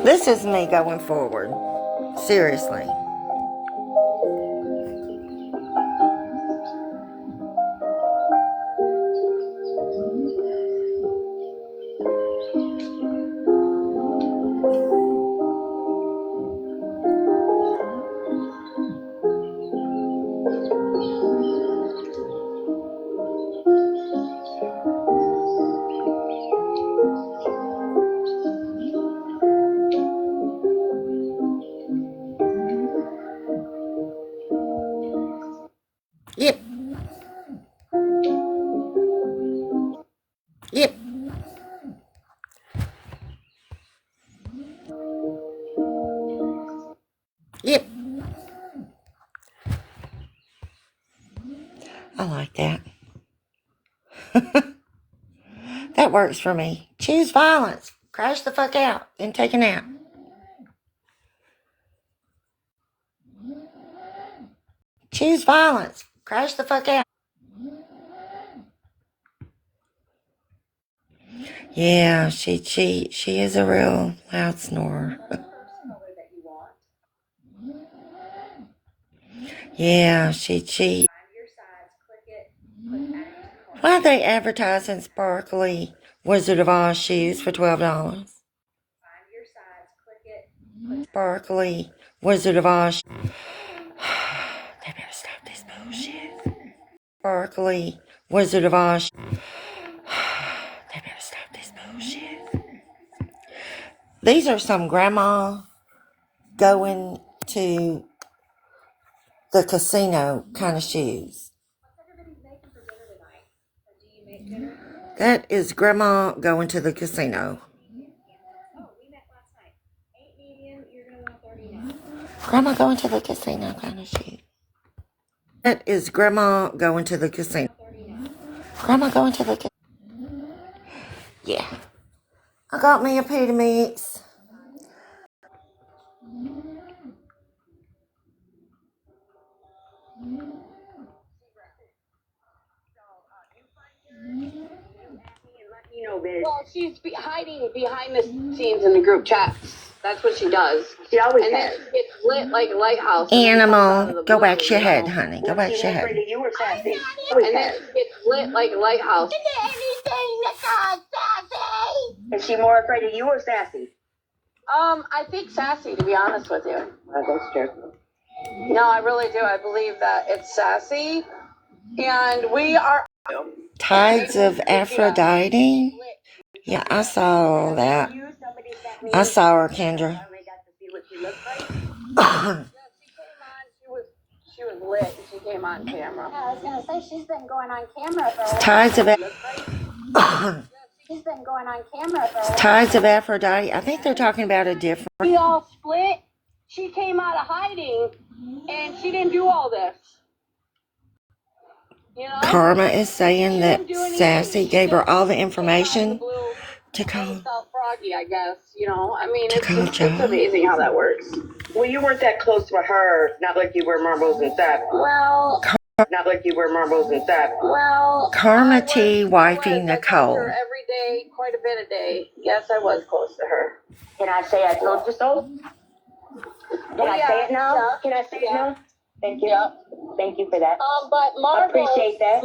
A: this is me going forward. Seriously. Yep. Yep. Yep. I like that. That works for me. Choose violence. Crash the fuck out. Then take a nap. Choose violence. Crash the fuck out. Yeah, she is a real loud snorer. Yeah, she. Why are they advertising sparkly Wizard of Oz shoes for $12? Sparkly Wizard of Oz. They better stop this bullshit. Sparkly Wizard of Oz. They better stop this bullshit. These are some grandma going to the casino kind of shoes. That is grandma going to the casino. Grandma going to the casino kind of shoes. That is grandma going to the casino. Grandma going to the casino. Yeah. I got me a pita mix.
F: Well, she's hiding behind the scenes in the group chats. That's what she does. She always and has. Then she gets lit like a lighthouse.
A: Animal, go wax your head, honey. Go wax your head.
F: You were sassy. And then she gets lit like a lighthouse.
G: Anything that got sassy.
F: Is she more afraid of you or sassy? I think sassy, to be honest with you. That's true. No, I really do. I believe that it's sassy, and we are.
A: Tides of Aphrodite? Yeah, I saw that. I saw her, Kendra.
F: She was lit. She came on camera.
G: Yeah, I was gonna say she's been going on camera for.
A: Tides of
G: She's been going on camera for.
A: Tides of Aphrodite. I think they're talking about a different.
F: We all split. She came out of hiding, and she didn't do all this. You know?
A: Karma is saying that Sassy gave her all the information to call.
F: Froggy, I guess. You know, I mean,
A: it's
F: amazing how that works.
H: Well, you weren't that close with her. Not like you were Marbles and Sappy.
F: Well,
H: not like you were Marbles and Sappy.
F: Well,
A: Karma T wifey Nicole.
F: Every day, quite a bit a day. Yes, I was close to her.
H: Can I say I told you so? Can I say it now?
F: Yeah.
H: Can I say it now? Thank you.
F: Yeah.
H: Thank you for that.
F: But Marbles,
H: I appreciate that.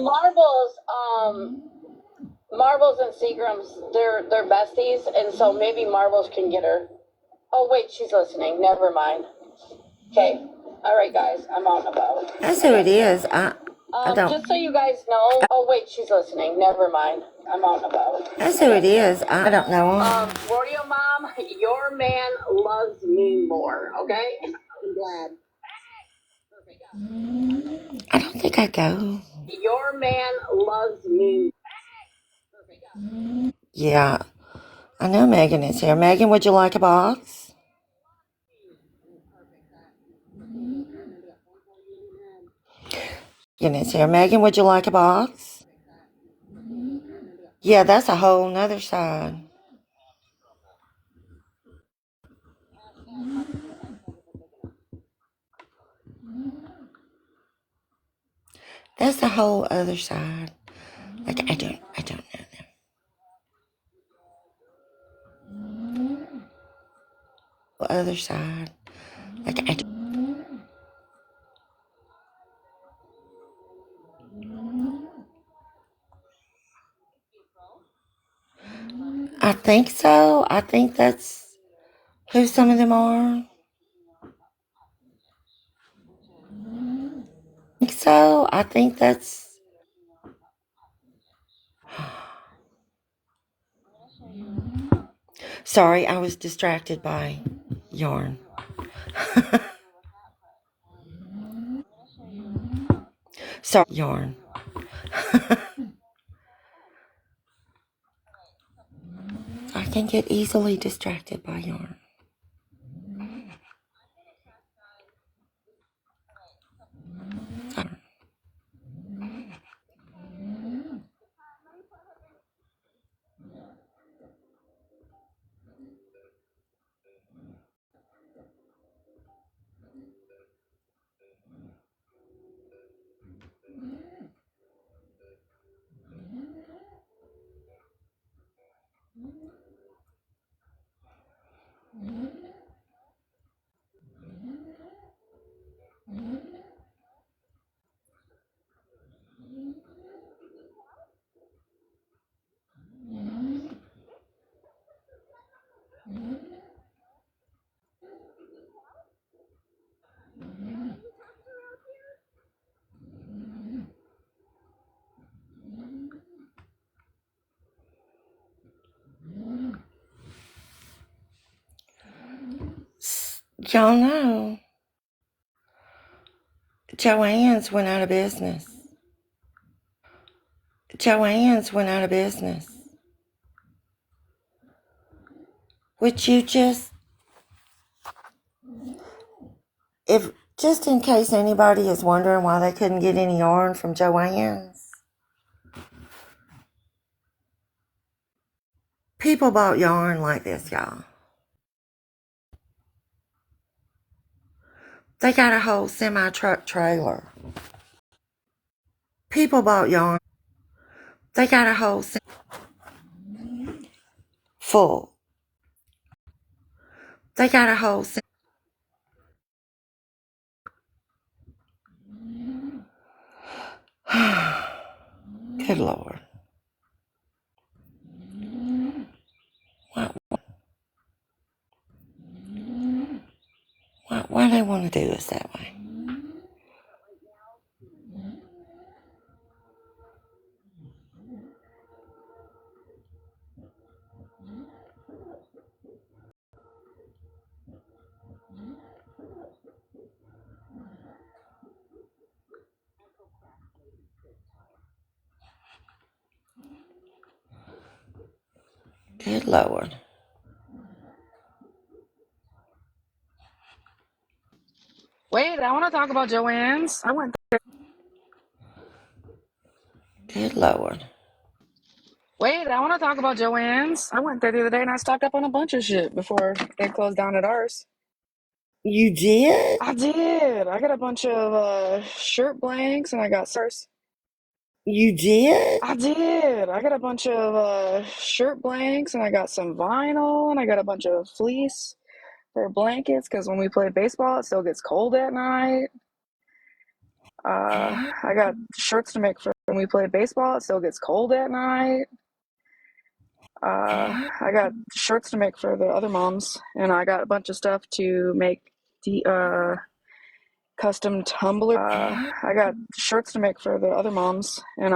F: Marbles and Seagram's, they're besties, and so maybe Marbles can get her. Oh wait, she's listening. Never mind. Okay. All right, guys, I'm out and about.
A: That's who it is. I don't.
F: Just so you guys know. Oh wait, she's listening. Never mind. I'm out and about.
A: That's who it is. I don't know.
F: Rodeo Mom, your man loves me more. Okay. I'm glad.
A: I don't think I go.
F: Your man loves me.
A: Yeah. I know Megan is here. Megan, would you like a box? Goodness here. Megan, would you like a box? Yeah, that's a whole nother side. That's a whole other side. Like, I don't know them. Other side. Like, I think so. I think that's who some of them are. I think that's. Sorry, I was distracted by yarn. Sorry, yarn. I can get easily distracted by yarn. Y'all know Joann's went out of business. Joann's went out of business. Which you just, if just in case anybody is wondering why they couldn't get any yarn from Joann's, people bought yarn like this, y'all. They got a whole semi-truck trailer. People bought yarn. They got a whole full. They got a whole. Good Lord. Why they want to do us that way? Good Lord.
D: Wait, I want to talk about Joann's. I went.
A: Good Lord.
D: Wait, I want to talk about Joann's. I went there the other day and I stocked up on a bunch of shit before they closed down at ours.
A: You did?
D: I did. I got a bunch of shirt blanks and I got stars.
A: You did?
D: I did. I got a bunch of shirt blanks and I got some vinyl and I got a bunch of fleece for blankets because when we play baseball, it still gets cold at night. I got shirts to make for when we play baseball, it still gets cold at night. I got shirts to make for the other moms, and I got a bunch of stuff to make the custom tumblers. I got shirts to make for the other moms, and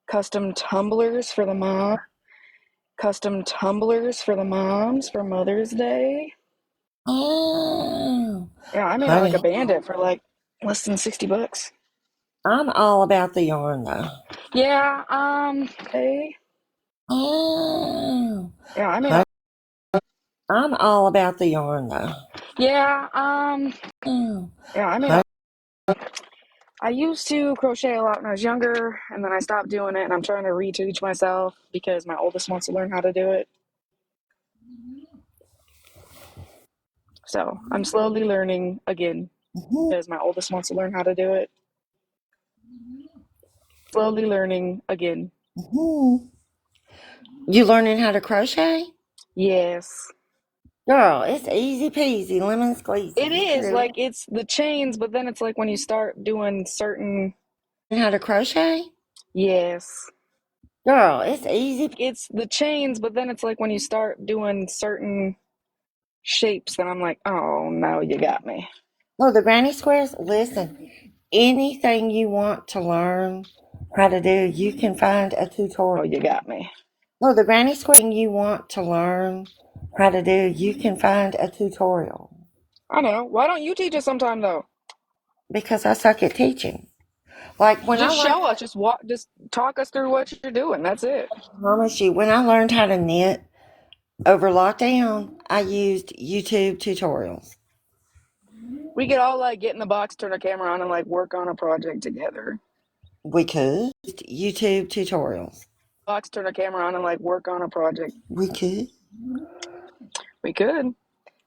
D: custom tumblers for the mom. Custom tumblers for the moms for Mother's Day.
A: Oh.
D: Yeah, I made it like a bandit for like less than $60.
A: I'm all about the yarn though.
D: Yeah, hey.
A: Oh.
D: Yeah, I made it.
A: I'm all about the yarn though.
D: Yeah,
A: Oh.
D: yeah, I made it. I used to crochet a lot when I was younger, and then I stopped doing it, and I'm trying to reteach myself because my oldest wants to learn how to do it. So I'm slowly learning again because my oldest wants to learn how to do it. Slowly learning again.
A: You learning how to crochet?
D: Yes.
A: Girl, it's easy peasy, lemon squeezy.
D: It is. Like, it's the chains, but then it's like when you start doing certain...
A: How to crochet?
D: Yes.
A: Girl, it's easy.
D: It's the chains, but then it's like when you start doing certain shapes, then I'm like, oh, no, you got me.
A: Oh, the granny squares? Listen, anything you want to learn how to do, you can find a tutorial.
D: Oh, you got me.
A: Oh, the granny square you want to learn how to do, you can find a tutorial.
D: I know. Why don't you teach us sometime, though?
A: Because I suck at teaching. Like when
D: just
A: I learned,
D: show us. Just talk us through what you're doing. That's it.
A: I promise you, when I learned how to knit over lockdown, I used YouTube tutorials.
D: We could all like get in the box, turn our camera on, and like work on a project together.
A: We could YouTube tutorials.
D: Box, turn our camera on, and like work on a project.
A: We could.
D: We could.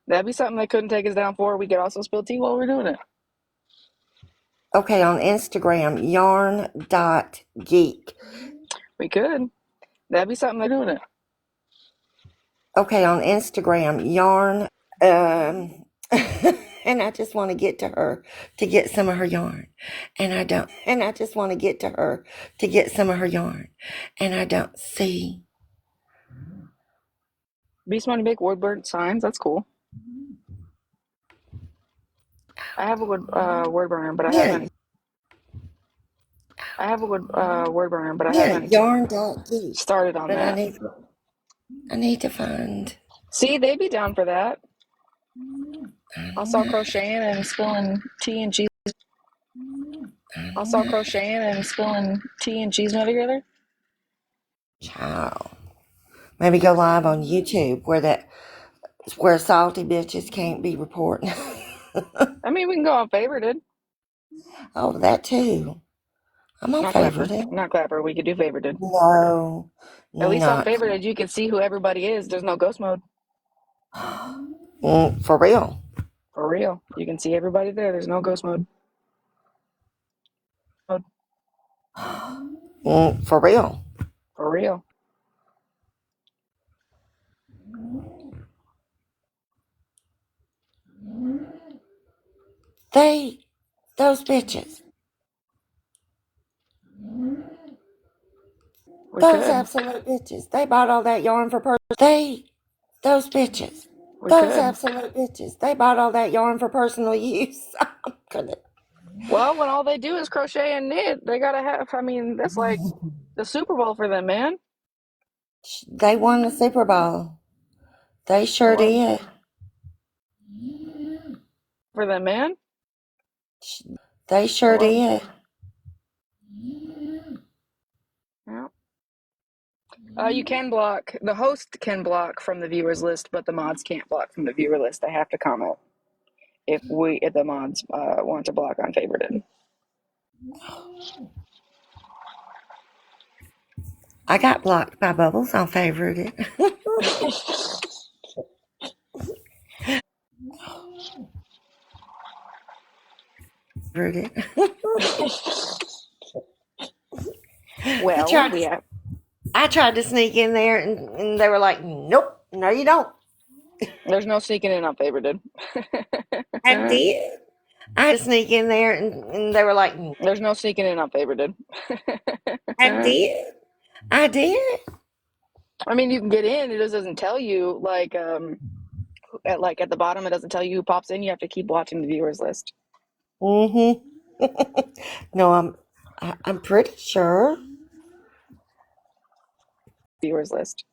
D: That'd be something they couldn't take us down for. We could also spill tea while we're doing it.
A: Okay, on Instagram, yarn.geek.
D: We could. That'd be something they're doing it.
A: Okay, on Instagram, yarn. And I just want to get to her to get some of her yarn. And I don't. And I just want to get to her to get some of her yarn. And I don't see.
D: Beast Money make word burn signs. That's cool. I have a good word burner, but I haven't. I have a good word burner, but I haven't
A: yarn.geek.
D: started on
A: But
D: that.
A: I need to find.
D: See, they'd be down for that. I'll start crocheting and spilling tea and cheese. I'll start crocheting and spilling tea and cheese nut together.
A: Ciao. Maybe go live on YouTube where salty bitches can't be reporting.
D: I mean, we can go on favorited.
A: Oh, that too. I'm on favorited.
D: Not clapper. We could do favorited.
A: No.
D: At least on favorited, you can see who everybody is. There's no ghost mode.
A: For real.
D: For real. You can see everybody there. There's no ghost mode.
A: For real.
D: For real.
A: Those bitches. Those absolute bitches. They bought all that yarn for those bitches. Those absolute bitches. They bought all that yarn for personal use. I'm gonna.
D: Well, when all they do is crochet and knit, they gotta have. I mean, that's like the Super Bowl for them, man.
A: They won the Super Bowl. They sure did.
D: For them, man.
A: They sure did.
D: Yeah. You can block. The host can block from the viewers list, but the mods can't block from the viewer list. They have to comment if the mods want to block on favorited.
A: I got blocked by Bubbles on favorited.
D: Well,
A: I tried to sneak in there, and they were like, "Nope, no, you don't."
D: There's no sneaking in on favorited.
A: I did. I had to sneak in there, and they were like,
D: "There's no sneaking in on favorited."
A: I did. I did.
D: I mean, you can get in. It just doesn't tell you like at the bottom. It doesn't tell you who pops in. You have to keep watching the viewers list.
A: No, I'm pretty sure.
D: Viewers list.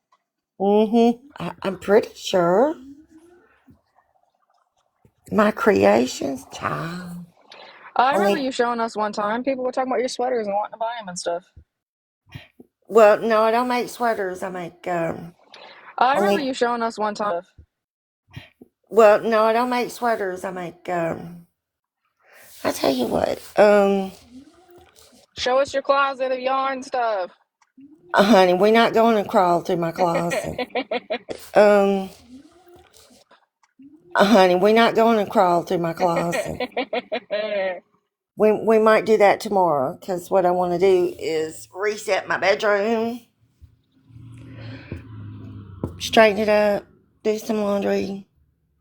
A: I'm pretty sure. My creations, child.
D: I remember you showing us one time. People were talking about your sweaters and wanting to buy them and stuff.
A: Well, no, I don't make sweaters. I make.
D: I remember you showing us one time.
A: Well, no, I don't make sweaters. I make. I tell you what.
D: Show us your closet of yarn stuff.
A: Honey, we're not going to crawl through my closet. Honey, we're not going to crawl through my closet. We might do that tomorrow, because what I want to do is reset my bedroom, straighten it up, do some laundry.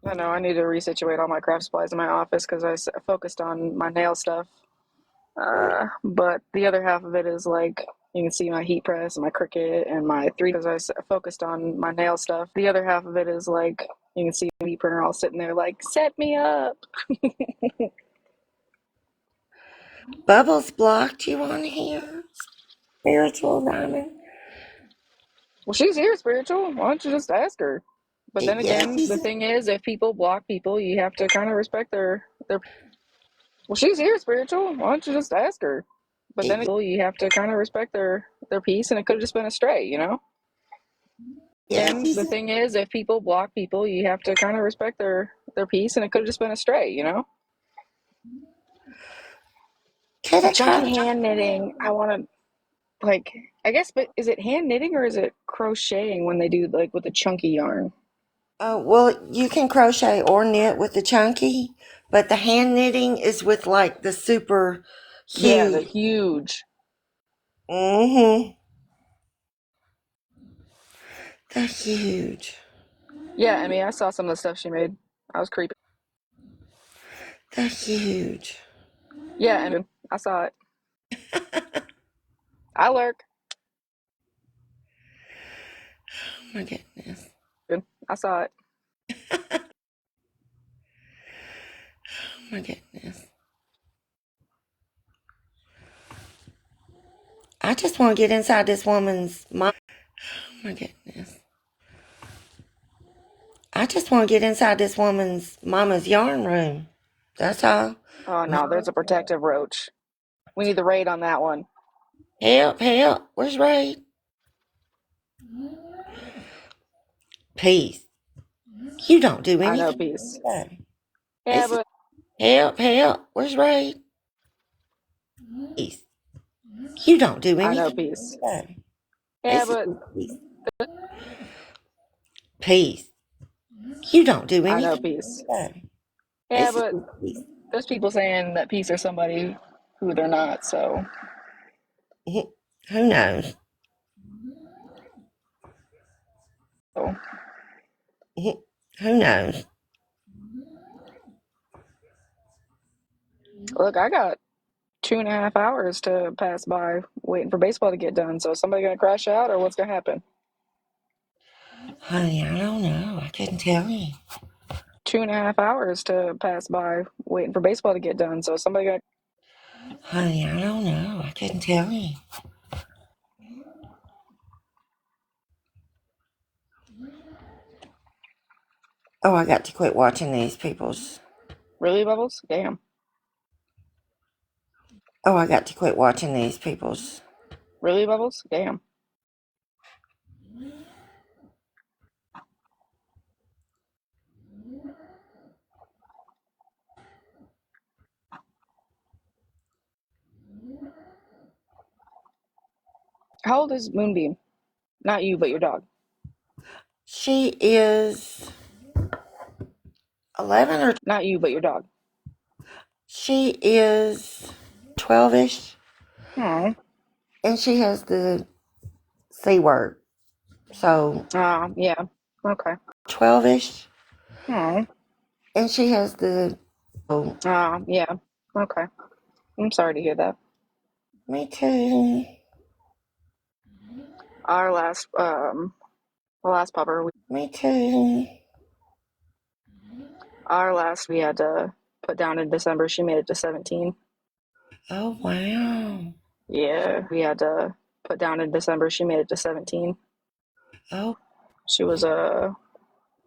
D: I know, I need to resituate all my craft supplies in my office because I focused on my nail stuff. But the other half of it is like, you can see my heat press and my Cricut and my three, because I focused on my nail stuff. The other half of it is like, you can see my heat printer all sitting there like, set me up.
A: Bubbles blocked you on here, Spiritual Diamond.
D: Well, she's here, Spiritual. Why don't you just ask her? But then again,
A: Yes.
D: the thing is, if people block people, you have to kind of respect their. Well, she's here, Spiritual. Why don't you just ask her? But then you have to kind of respect their peace, and it could have just been a stray, you know. And the thing is, if people block people, you have to kind of respect their peace, and it could have just been a stray, you know. Chunky hand knitting. I want to, like, I guess, but is it hand knitting or is it crocheting when they do like with the chunky yarn?
A: Well, you can crochet or knit with the chunky, but the hand knitting is with like the super huge.
D: Yeah, the huge.
A: Mm-hmm. The huge.
D: Yeah, I mean, I saw some of the stuff she made. I was creepy.
A: The huge.
D: Yeah, I mean, I saw it. I lurk.
A: Oh my goodness.
D: I saw it.
A: Oh my goodness. I just want to get inside this woman's mind. Oh my goodness. I just want to get inside this woman's mama's yarn room. That's all.
D: Oh no, there's a protective roach. We need the raid on that one.
A: Help, help. Where's Raid? Peace. You don't do anything.
D: I know, peace.
A: Yeah, but help, help. Where's Raid? Peace. You don't do anything.
D: I know, peace.
A: Yeah, but peace. You don't do anything.
D: I know, peace. Yeah, but there's people saying that peace are somebody who they're not, so.
A: Who knows?
D: So.
A: Who knows?
D: Look, I got 2.5 hours to pass by waiting for baseball to get done. So is somebody going to crash out or what's going to happen?
A: Honey, I don't know. I couldn't tell you.
D: 2.5 hours to pass by waiting for baseball to get done. So is somebody going to...
A: Honey, I don't know. I couldn't tell you. Oh, I got to quit watching these people's.
D: Really, Bubbles? Damn.
A: Oh, I got to quit watching these people's.
D: Really, Bubbles? Damn. How old is Moonbeam? Not you, but your dog.
A: She is 11 or...
D: Not you, but your dog.
A: She is 12-ish.
D: Aww.
A: And she has the C word. So...
D: yeah. Okay.
A: 12-ish.
D: Aww.
A: And she has the...
D: yeah. Okay. I'm sorry to hear that.
A: Me too.
D: Our last pupper.
A: Me too.
D: Our last we had to put down in December. She made it to 17.
A: Oh, wow.
D: Yeah, we had to put down in December. She made it to 17.
A: Oh.
D: She was that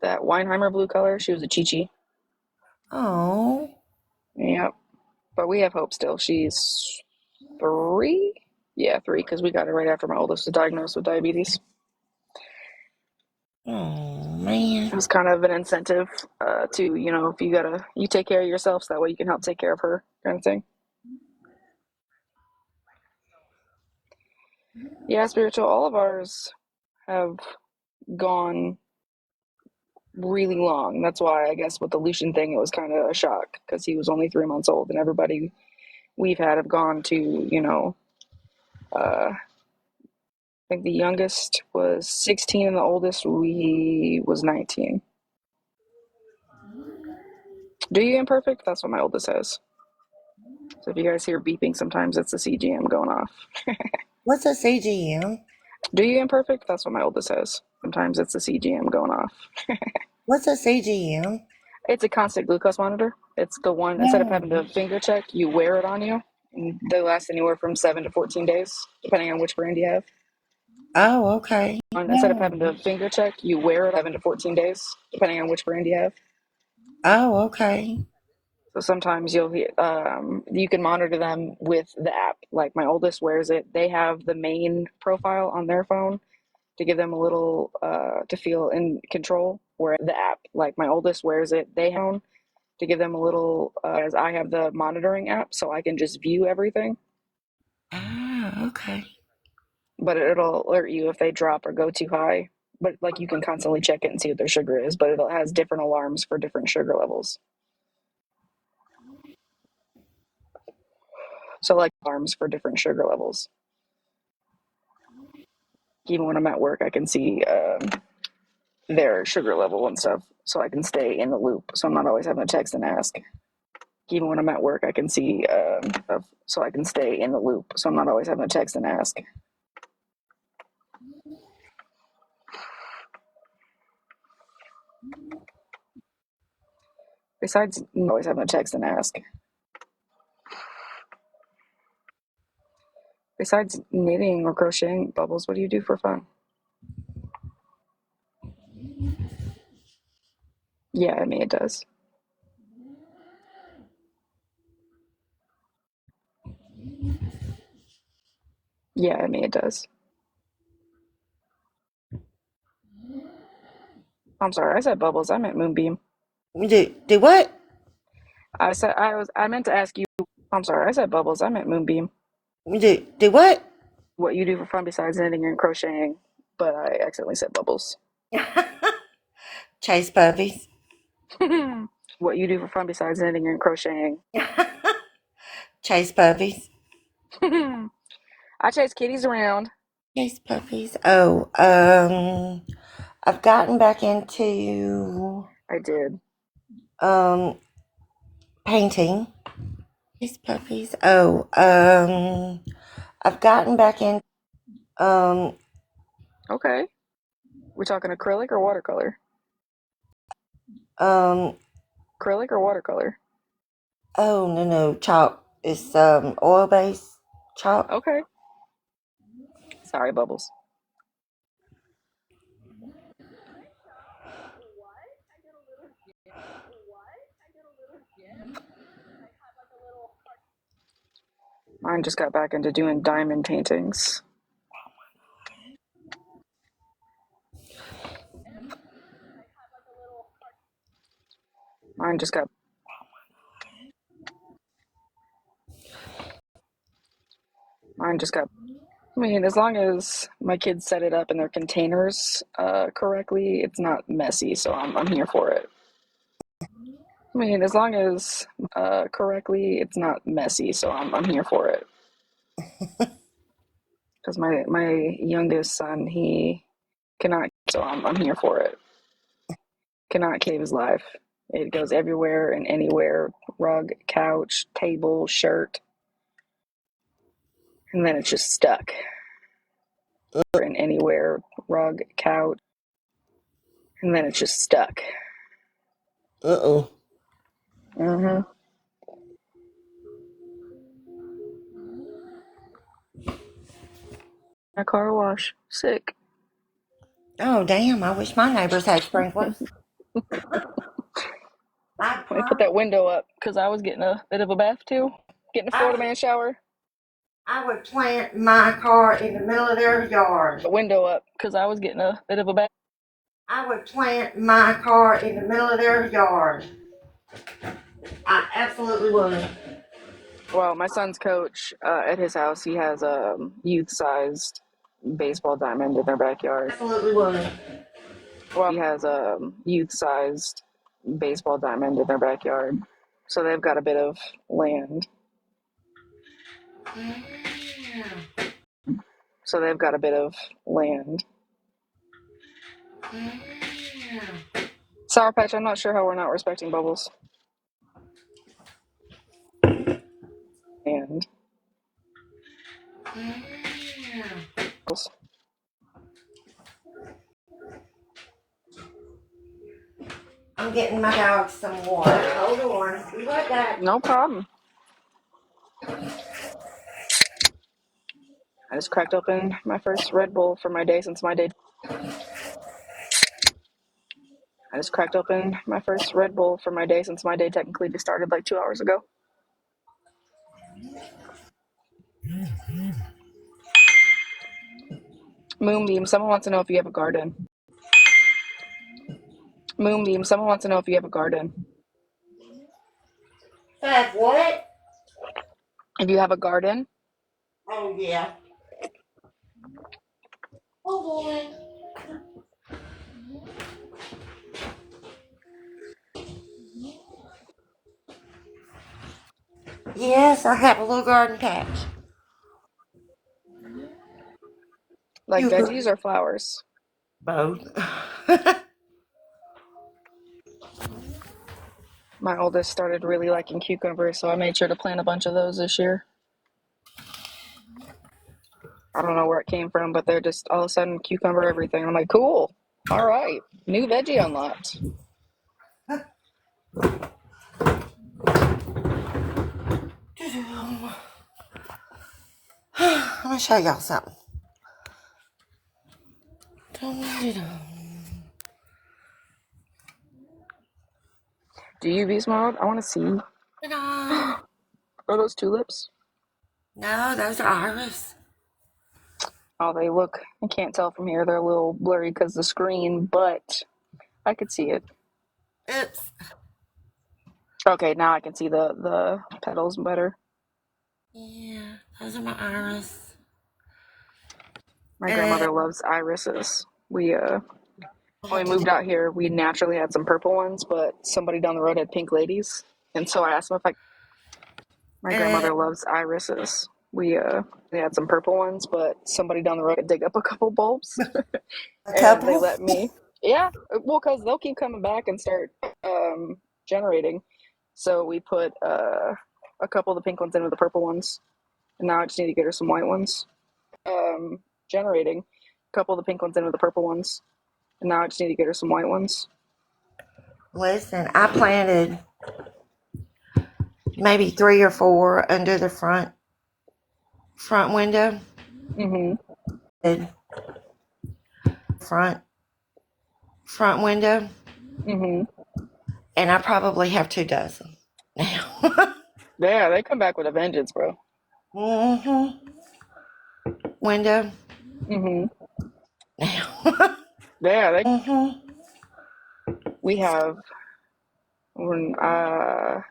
D: Weinheimer blue color. She was a Chi-Chi.
A: Oh.
D: Yep. But we have hope still. She's 3? Yeah, 3, because we got her right after my oldest was diagnosed with diabetes.
A: Oh, man.
D: It was kind of an incentive to, if you take care of yourself so that way you can help take care of her kind of thing. Yeah, spiritual. All of ours have gone really long. That's why I guess with the Lucian thing, it was kind of a shock because he was only 3 months old, and everybody we've had have gone to, I think the youngest was 16 and the oldest was 19. Do you imperfect? That's what my oldest says. So if you guys hear beeping, sometimes it's the CGM going off.
A: What's a CGM?
D: Do you imperfect? That's what my oldest says. Sometimes it's the CGM going off.
A: What's a CGM?
D: It's a constant glucose monitor. It's the one, instead of having to finger check, you wear it on you. And they last anywhere from 7 to 14 days, depending on which brand you have.
A: Oh, okay.
D: Instead of having to finger check, you wear it 7 to 14 days, depending on which brand you have.
A: Oh, okay.
D: So sometimes you can monitor them with the app. Like my oldest wears it. They have the main profile on their phone to give them a little to feel in control. Where the app, like my oldest wears it, they have to give them a little. As I have the monitoring app, so I can just view everything.
A: Ah, okay.
D: But it'll alert you if they drop or go too high. But like you can constantly check it and see what their sugar is. But it has different alarms for different sugar levels. So like alarms for different sugar levels. Even when I'm at work, I can see their sugar level and stuff, so I can stay in the loop. So I'm not always having to text and ask. Even when I'm at work, I can see so I can stay in the loop. So I'm not always having to text and ask. Besides, always having to text and ask. Besides knitting or crocheting, Bubbles, what do you do for fun? Yeah, I mean it does. Yeah, I mean it does. I'm sorry, I said Bubbles. I meant Moonbeam.
A: Do what?
D: I meant to ask you. I'm sorry, I said Bubbles. I meant Moonbeam.
A: Do what?
D: What you do for fun besides knitting and crocheting, but I accidentally said Bubbles.
A: Chase puppies.
D: What you do for fun besides knitting and crocheting.
A: Chase puppies.
D: I chase kitties around.
A: Chase puppies. Oh, I've gotten back into
D: I did.
A: Painting. Chase puppies. Oh, I've gotten back in
D: Okay. We talking acrylic or watercolor? Acrylic or watercolor?
A: oh no, chalk. It's oil based chalk.
D: Okay. Sorry, Bubbles. Mine just got back into doing diamond paintings. Mine just got. I mean, as long as my kids set it up in their containers correctly, it's not messy, so I'm here for it. I mean, as long as correctly, it's not messy, so I'm here for it. Because my youngest son, he cannot, so I'm here for it. Cannot cave his life. It goes everywhere and anywhere: rug, couch, table, shirt, and then it's just stuck. And anywhere, rug, couch, and then it's just stuck.
A: Uh-oh.
D: Mm-hmm. A car wash. Sick.
A: Oh damn! I wish my neighbors had sprinklers.
D: Let me put that window up because I was getting a bit of a bath too. Getting a Florida man shower.
A: I would plant my car in the middle of their yard.
D: The window up because I was getting a bit of a bath.
A: I would plant my car in the middle of their yard. I absolutely would.
D: Well, my son's coach at his house, he has a youth-sized baseball diamond in their backyard.
A: Absolutely would.
D: Well, he has a youth-sized baseball diamond in their backyard, so they've got a bit of land. So they've got a bit of land. Sour Patch, I'm not sure how we're not respecting Bubbles. And
A: I'm getting my dog some water. Hold on. Be right back.
D: no problem. I just cracked open my first Red Bull for my day since my day. Technically just started like 2 hours ago. Moonbeam, someone wants to know if you have a garden. Moonbeam, someone wants to know if you have a garden.
A: Have what?
D: If you have a garden?
A: Oh, yeah. Oh, boy. Yes, I have a little garden patch.
D: Like
A: You
D: veggies or flowers?
A: both.
D: My oldest started really liking cucumbers, so I made sure to plant a bunch of those this year. I don't know where it came from, but they're just all of a sudden cucumber everything. I'm like, cool. All right. New veggie unlocked.
A: Let me show y'all something.
D: Do you use mode? I want to see. Are those tulips?
A: No, those are iris.
D: Oh, they look, I can't tell from here. They're a little blurry because of the screen, but I could see it.
A: Oops.
D: Okay, now I can see the petals better.
A: Yeah, those are my iris.
D: My grandmother loves irises. When we moved out here, we naturally had some purple ones, but somebody down the road had pink ladies. And so I asked them if I. My grandmother loves irises. We had some purple ones, but somebody down the road could dig up a couple bulbs.
A: A
D: And they
A: couple?
D: let me. Yeah, well, because they'll keep coming back and start generating. So we put a couple of the pink ones in with the purple ones. And now I just need to get her some white ones. Generating. A couple of the pink ones in with the purple ones. And now I just need to get her some white ones.
A: Listen, I planted maybe 3 or 4 under the front window.
D: Mm-hmm.
A: Front window.
D: Mm-hmm.
A: And I probably have 2 dozen now.
D: Yeah, they come back with a vengeance, bro.
A: Mm-hmm. Window.
D: Mm-hmm.
A: Now.
D: Yeah,
A: Mm-hmm.
D: we have when because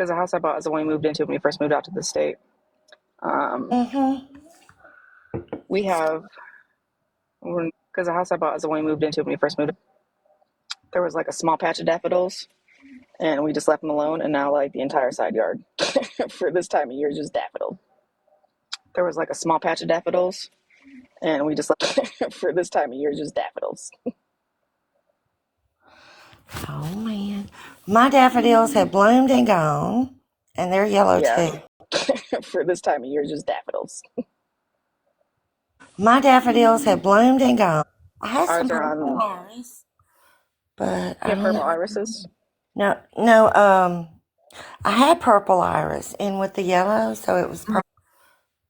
D: the house I bought is the one we moved into when we first moved out to the state.
A: Mm-hmm.
D: We have because the house I bought is the one we moved into when we first moved. There was like a small patch of daffodils, and we just left them alone. And now, like the entire side yard for this time of year is just daffodil. There was like a small patch of daffodils, and we just left for this time of year is just daffodils.
A: Oh, man. My daffodils have bloomed and gone, and they're yellow, too.
D: For this time of year is just daffodils.
A: My daffodils have bloomed and gone. I had some
D: Ours are
A: purple
D: on.
A: iris, but I
D: You have
A: don't
D: purple
A: know.
D: irises?
A: No, I had purple iris in with the yellow, so it was purple.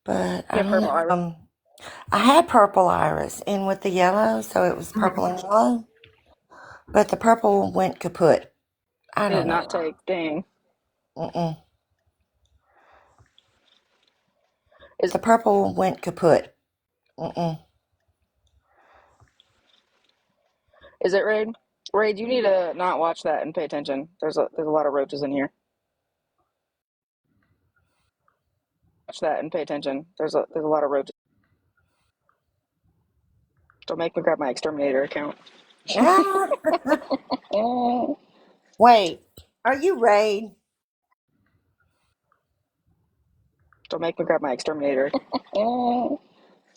A: But I don't know. I had purple iris in with the yellow, so it was purple and yellow. But the purple went kaput. I
D: It
A: don't
D: did
A: know.
D: not take. Dang.
A: Mm-mm. The purple went kaput. Mm-mm.
D: Is it Raid? Raid, you need to not watch that and pay attention. There's a lot of roaches in here. Watch that and pay attention. There's a lot of roaches. Don't make me grab my exterminator account.
A: Wait, are you Raid?
D: Don't make me grab my exterminator.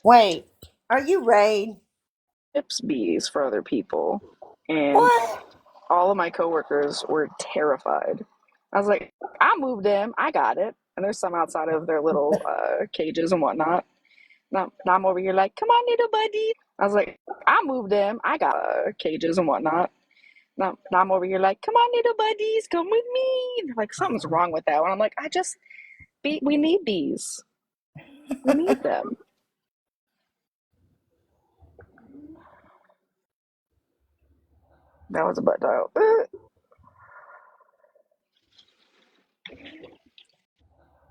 A: Wait, are you Raid?
D: Tips bees for other people, and
A: What?
D: all of my coworkers were terrified. I was like, I moved them, I got it, and there's some outside of their little cages and whatnot. Now I'm over here like, come on, little buddy. I was like, I moved them, I got cages and whatnot. Now I'm over here like, come on, little buddies, come with me. And they're like, something's wrong with that one. I'm like, we need these. We need them. That was a butt dial.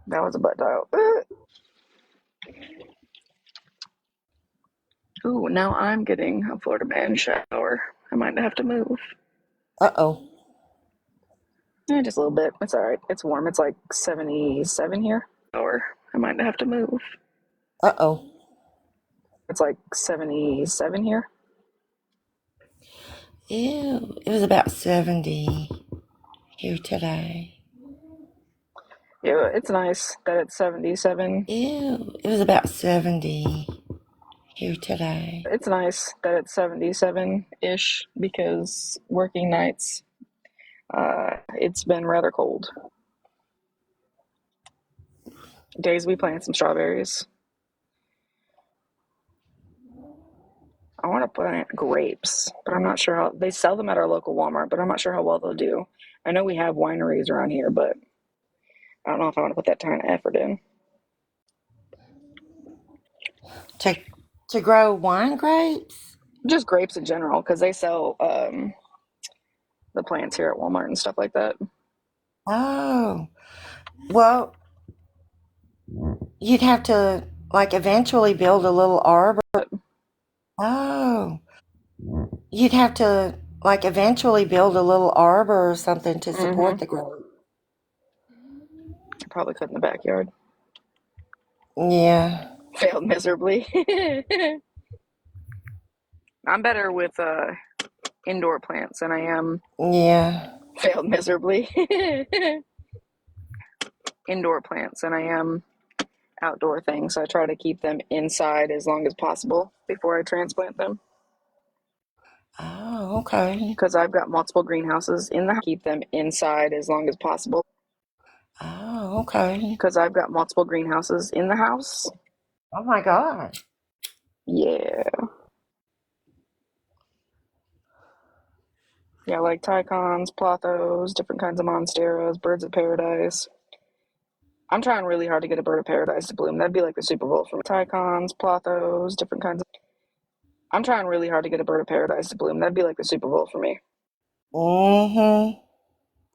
D: That was a butt dial. Ooh, now I'm getting a Florida man shower. I might have to move.
A: Uh-oh.
D: Just a little bit. It's all right. It's warm. It's like 77 here. Or I might have to move.
A: Uh-oh.
D: It's like 77 here.
A: Ew, it was about 70 here today.
D: Yeah, it's nice that it's 77.
A: Ew, it was about 70 here today.
D: It's nice that it's 77-ish because working nights, it's been rather cold. Days we plant some strawberries. I want to plant grapes, but I'm not sure how they sell them at our local Walmart, but I'm not sure how well they'll do. I know we have wineries around here, but I don't know if I want to put that kind of effort in.
A: To grow wine grapes?
D: Just grapes in general, because they sell the plants here at Walmart and stuff like that.
A: Oh. Well, you'd have to, like, eventually build a little arbor. Oh. You'd have to, like, eventually build a little arbor or something to support the growth.
D: I probably could in the backyard.
A: Yeah.
D: Failed miserably. I'm better with indoor plants than I am.
A: Yeah.
D: Failed miserably. Indoor plants than I am outdoor things. So I try to keep them inside as long as possible before I transplant them.
A: Oh, okay.
D: Because I've got multiple greenhouses in the house. Keep them inside as long as possible.
A: Oh, okay.
D: Because I've got multiple greenhouses in the house.
A: Oh my God.
D: Yeah. Yeah, like Tycons, Plothos, different kinds of Monsteras, birds of paradise. I'm trying really hard to get a bird of paradise to bloom. That'd be like the Super Bowl for me. Tycons, Plothos, different kinds of... I'm trying really hard to get a bird of paradise to bloom. That'd be like the Super Bowl for me.
A: Mm-hmm.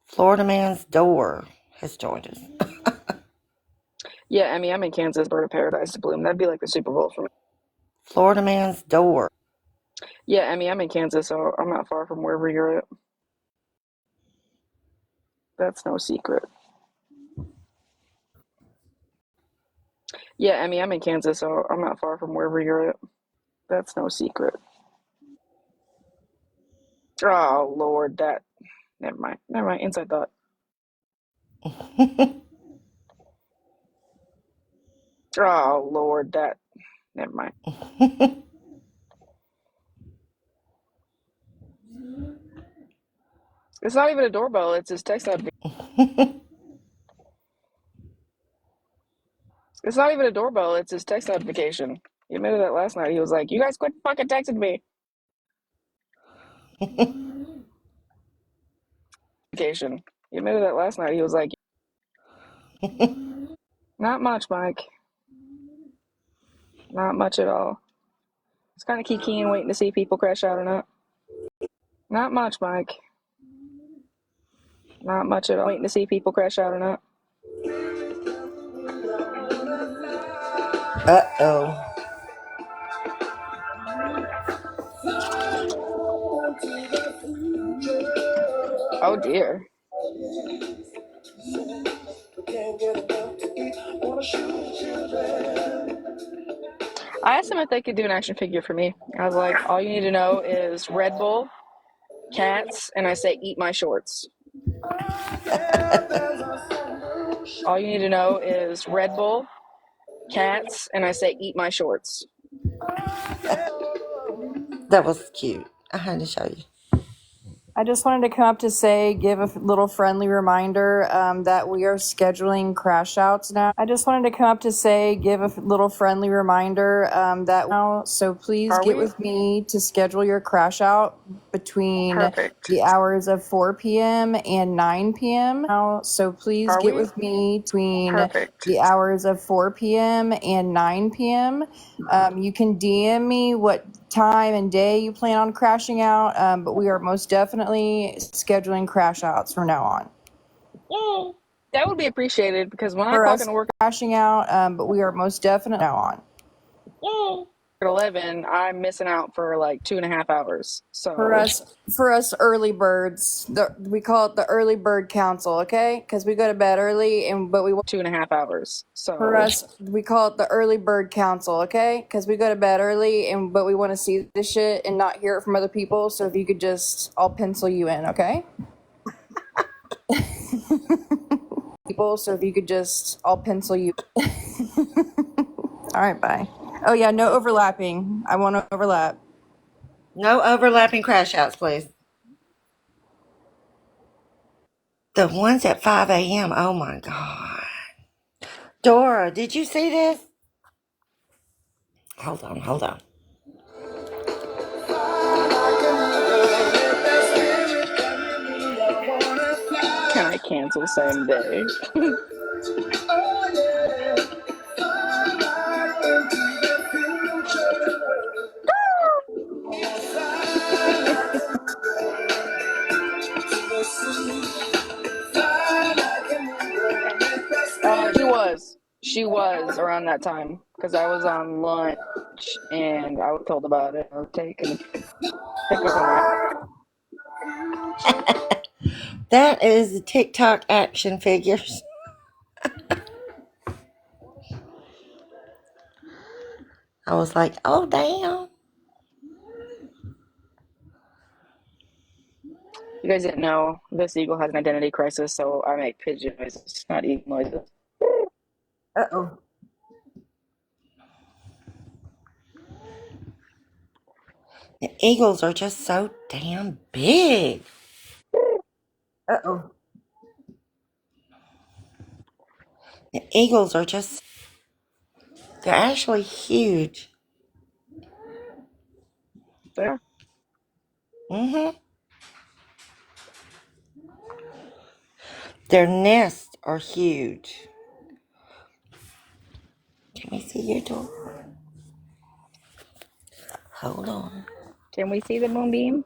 A: Florida Man's Door has joined us.
D: Yeah, Emmy, I'm in Kansas. Bird of paradise to bloom. That'd be like the Super Bowl for me.
A: Florida Man's Door.
D: Yeah, Emmy, I'm in Kansas, so I'm not far from wherever you're at. That's no secret. Yeah, Emmy, I'm in Kansas, so I'm not far from wherever you're at. That's no secret. Oh, Lord, that... Never mind. Inside thought. Oh, Lord, that... Never mind. It's not even a doorbell. It's his text notification. It's not even a doorbell. It's his text notification. He admitted that last night. He was like, you guys quit fucking texting me. He admitted that last night. He was like, not much, Mike. Not much at all. It's kind of kikiing, waiting to see people crash out or not. Not much, Mike. Not much at all. Waiting to see people crash out or not.
A: Uh-oh.
D: Oh, dear. I asked them if they could do an action figure for me. I was like, all you need to know is Red Bull, cats, and I say, eat my shorts. All you need to know is Red Bull, cats, and I say, eat my shorts.
A: That was cute. I had to show you.
I: I just wanted to come up to say, give a little friendly reminder that we are scheduling crash outs now. So please
D: Are
I: get
D: we?
I: with me to schedule your crash out between
D: Perfect.
I: the hours of 4 p.m. and 9 p.m. So please
D: Are
I: get
D: we?
I: with me between
D: Perfect.
I: the hours of 4 p.m. and 9 p.m. You can DM me what time and day you plan on crashing out, but we are most definitely scheduling crash outs from now on.
A: Yay.
D: That would be appreciated because when I
I: For
D: clock
I: us
D: into work
I: crashing out, but we are most definitely now on.
A: Yay.
D: at 11, I'm missing out for like 2.5 hours.
I: For
D: So
I: us early birds, we call it the early bird council, okay? Because we go to bed early, but we
D: 2.5 hours.
I: for
D: So
I: us we call it the early bird council, okay? Because we go to bed early, but we want to see this shit and not hear it from other people. So if you could just, I'll pencil you in, okay? So if you could just, I'll pencil you. All right, bye. Oh yeah, no overlapping. I won't overlap.
A: No overlapping crash outs, please. The ones at 5 a.m. Oh my God. Dora, did you see this? Hold on, hold on.
D: can I cancel same day? She was around that time because I was on lunch and I was told about it. I was taking a picture of my.
A: That is the TikTok action figures. I was like, oh, damn.
D: You guys didn't know this eagle has an identity crisis, so I make pigeon noises, not eagle noises.
A: Uh-oh. The eagles are just so damn big. Uh-oh. The eagles are just, they're actually huge.
D: There.
A: Mm-hmm. Their nests are huge. Can we see your door? Hold on.
D: Can we see the moonbeam?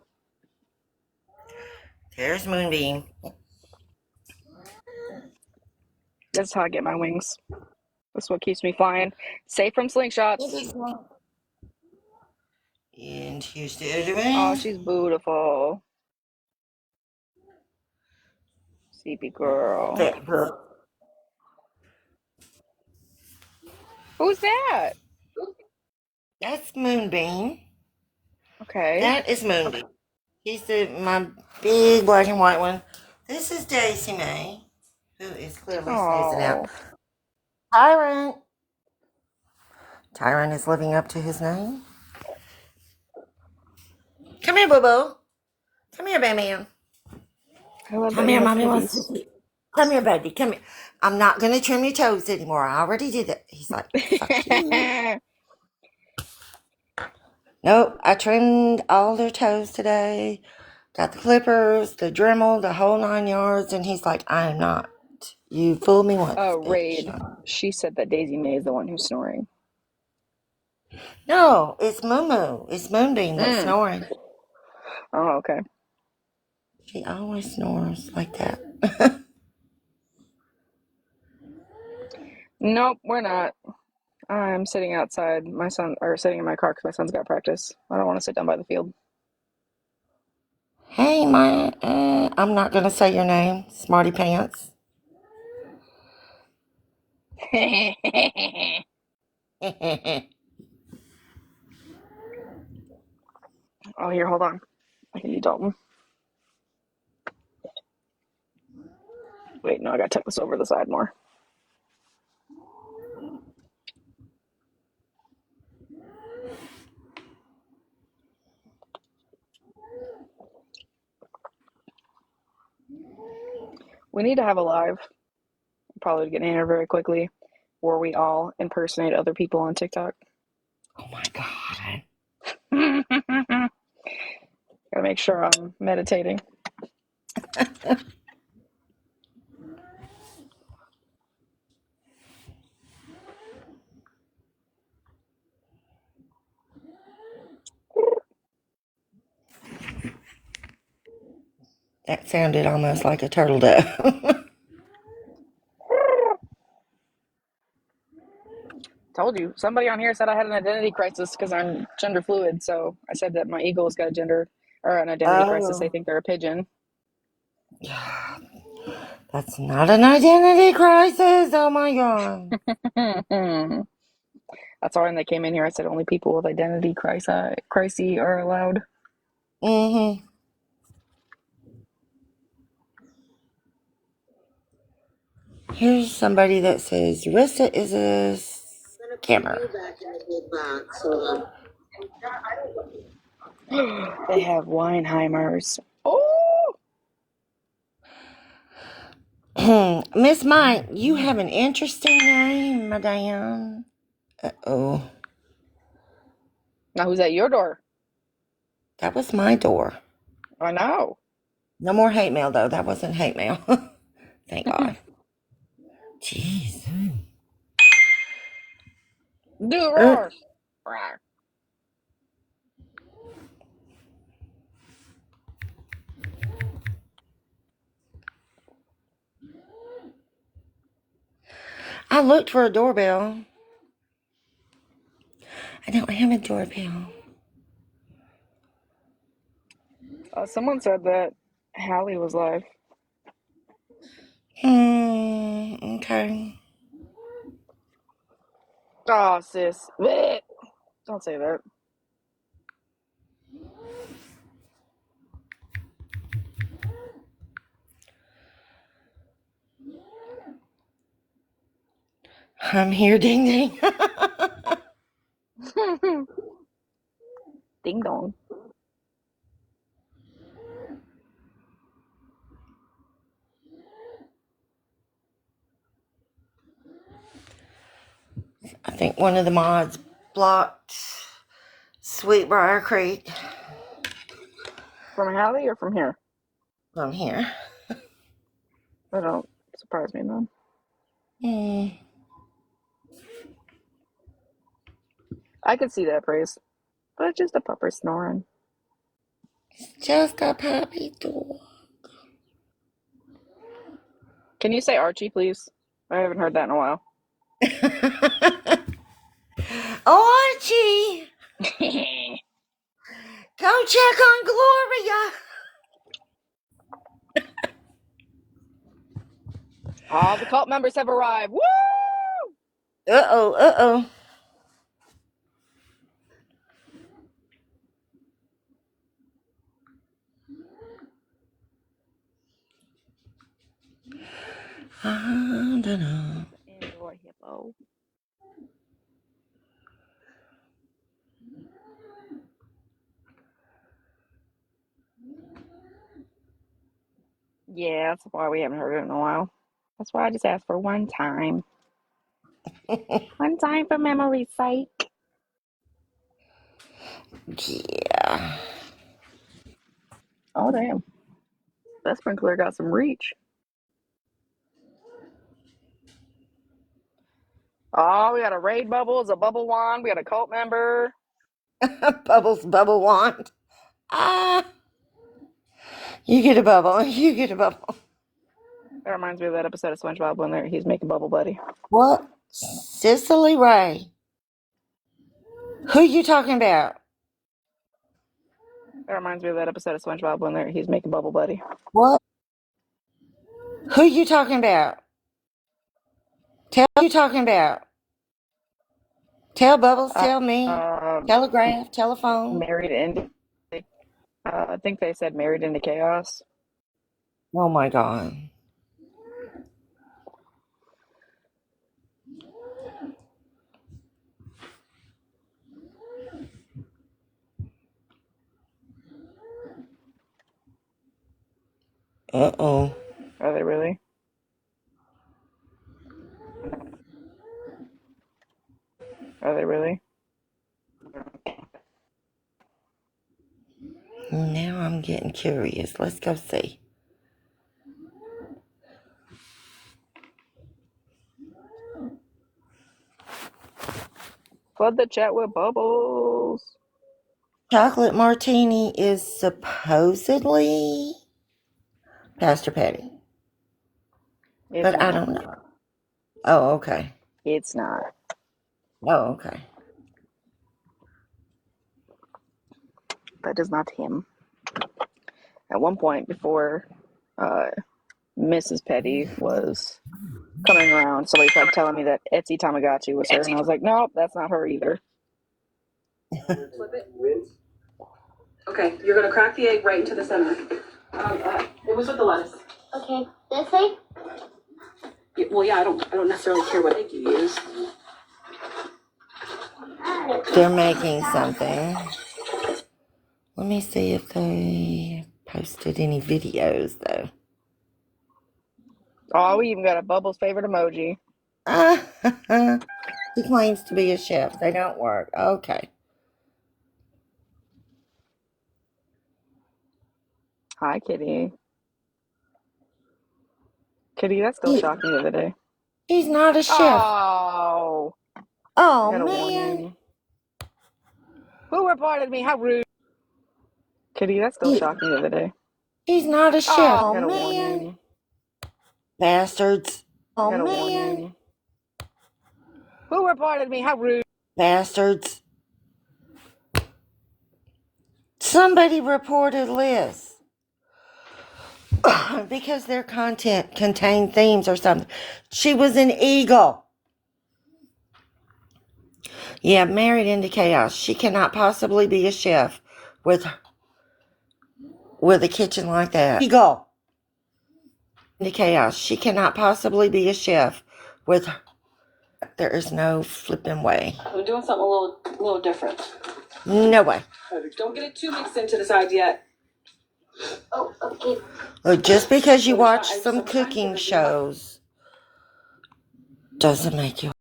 A: There's Moonbeam.
D: That's how I get my wings. That's what keeps me flying. Safe from slingshots.
A: And here's the other
D: Oh,
A: one.
D: she's beautiful. Sleepy girl.
A: That book.
D: Who's that?
A: That's Moonbeam.
D: Okay.
A: That is Moonbeam. He's my big black and white one. This is Daisy May, who is clearly sneezing out.
D: Oh.
A: Tyrant. Tyrant is living up to his name. Come here, Boo-Boo. Come here, baby.
D: I love
A: Come
D: that you
A: here,
D: have
A: Mommy wants to
D: kitties.
A: see. Come here, baby. Come here. I'm not going to trim your toes anymore. I already did it. He's like, fuck you. Nope, I trimmed all their toes today. Got the clippers, the Dremel, the whole 9 yards. And he's like, I am not. You fooled me once,
D: Oh,
A: bitch.
D: Raid. She said that Daisy May is the one who's snoring.
A: No, it's Moo. It's Moonbeam that's snoring.
D: Oh, okay.
A: She always snores like that.
D: Nope, we're not. I'm sitting outside sitting in my car because my son's got practice. I don't want to sit down by the field.
A: Hey, I'm not going to say your name, Smarty Pants.
D: Oh, here, hold on. I can do Dalton. Wait, no, I gotta tuck this over the side more. We need to have a live, probably getting in here very quickly, where we all impersonate other people on TikTok.
A: Oh my God.
D: Gotta make sure I'm meditating.
A: That sounded almost like a turtle dove.
D: Told you. Somebody on here said I had an identity crisis because I'm gender fluid. So I said that my eagle's got a gender or an identity crisis. They think they're a pigeon.
A: That's not an identity crisis. Oh my God.
D: That's why when they came in here, I said only people with identity crises are allowed.
A: Mm-hmm. Here's somebody that says Rissa is a scammer.
D: They have Weinheimers. Oh!
A: Miss Mike, you have an interesting name, madame. Uh-oh.
D: Now who's at your door?
A: That was my door.
D: I know.
A: No more hate mail, though. That wasn't hate mail. Thank God. Jeez.
D: Do roar.
A: I looked for a doorbell. I don't have a doorbell.
D: Someone said that Hallie was live.
A: Okay.
D: Oh, sis. Blech. Don't say that.
A: I'm here, ding ding.
D: Ding dong.
A: I think one of the mods blocked Sweetbriar Creek.
D: From Hallie or from here?
A: From here.
D: That don't surprise me none. I could see that phrase. But it's just a pupper snoring.
A: Just a puppy dog.
D: Can you say Archie, please? I haven't heard that in a while.
A: Archie! Go check on Gloria!
D: All the cult members have arrived. Woo!
A: Uh-oh, uh-oh. I don't know.
D: Indoor hippo. Yeah, that's why we haven't heard it in a while. That's why I just asked for one time. One time for memory's sake.
A: Yeah.
D: Oh, damn. That sprinkler got some reach. Oh, we got a raid bubbles, a bubble wand, we got a cult member.
A: Bubbles bubble wand. Ah. You get a bubble. You get a bubble.
D: That reminds me of that episode of SpongeBob when he's making Bubble Buddy.
A: What? Cicely Ray. Who you talking about?
D: That reminds me of that episode of SpongeBob when he's making Bubble Buddy.
A: What? Who you talking about? Tell you talking about. Tell Bubbles, tell me. Telegraph, telephone.
D: Married Indy. I think they said Married into Chaos.
A: Oh my God. Uh-oh.
D: Are they really? Are they really?
A: Now I'm getting curious. Let's go see.
D: Flood the chat with bubbles.
A: Chocolate martini is supposedly Pastor Patty.
D: It's
A: But I
D: not.
A: don't know. Oh, okay.
D: It's not.
A: Oh, okay.
D: That is not him. At one point before Mrs. Petty was coming around, somebody tried telling me that Etsy Tamagotchi was her, and I was like, nope, that's not her either.
F: Flip it. Okay, you're gonna crack the egg right into the center. It was with the lettuce.
G: Okay, this way?
F: Well, yeah, I don't necessarily care what egg you use.
A: They're making something. Let me see if they posted any videos, though.
D: Oh, we even got a Bubbles favorite emoji.
A: He claims to be a chef. They don't work. Okay.
D: Hi, Kitty. Kitty, that still shocked me the other day.
A: He's not a chef.
D: Oh.
A: Oh,
D: I gotta warn
A: man.
D: you. Who reported me? How rude. Kitty, that still shocked me the other day.
A: He's not a chef.
D: I gotta warn you.
A: Bastards.
D: I gotta warn you. Who reported me? How rude.
A: Bastards. Somebody reported Liz. Because their content contained themes or something. She was an eagle. Yeah, Married into Chaos. She cannot possibly be a chef with a kitchen like that. Eagle. Into Chaos. She cannot possibly be a chef with. There is no flipping way.
F: We're doing something a little different.
A: No way.
F: Don't get it too mixed into the side yet.
G: Oh, okay.
A: Look, just because you watch some cooking shows doesn't make you.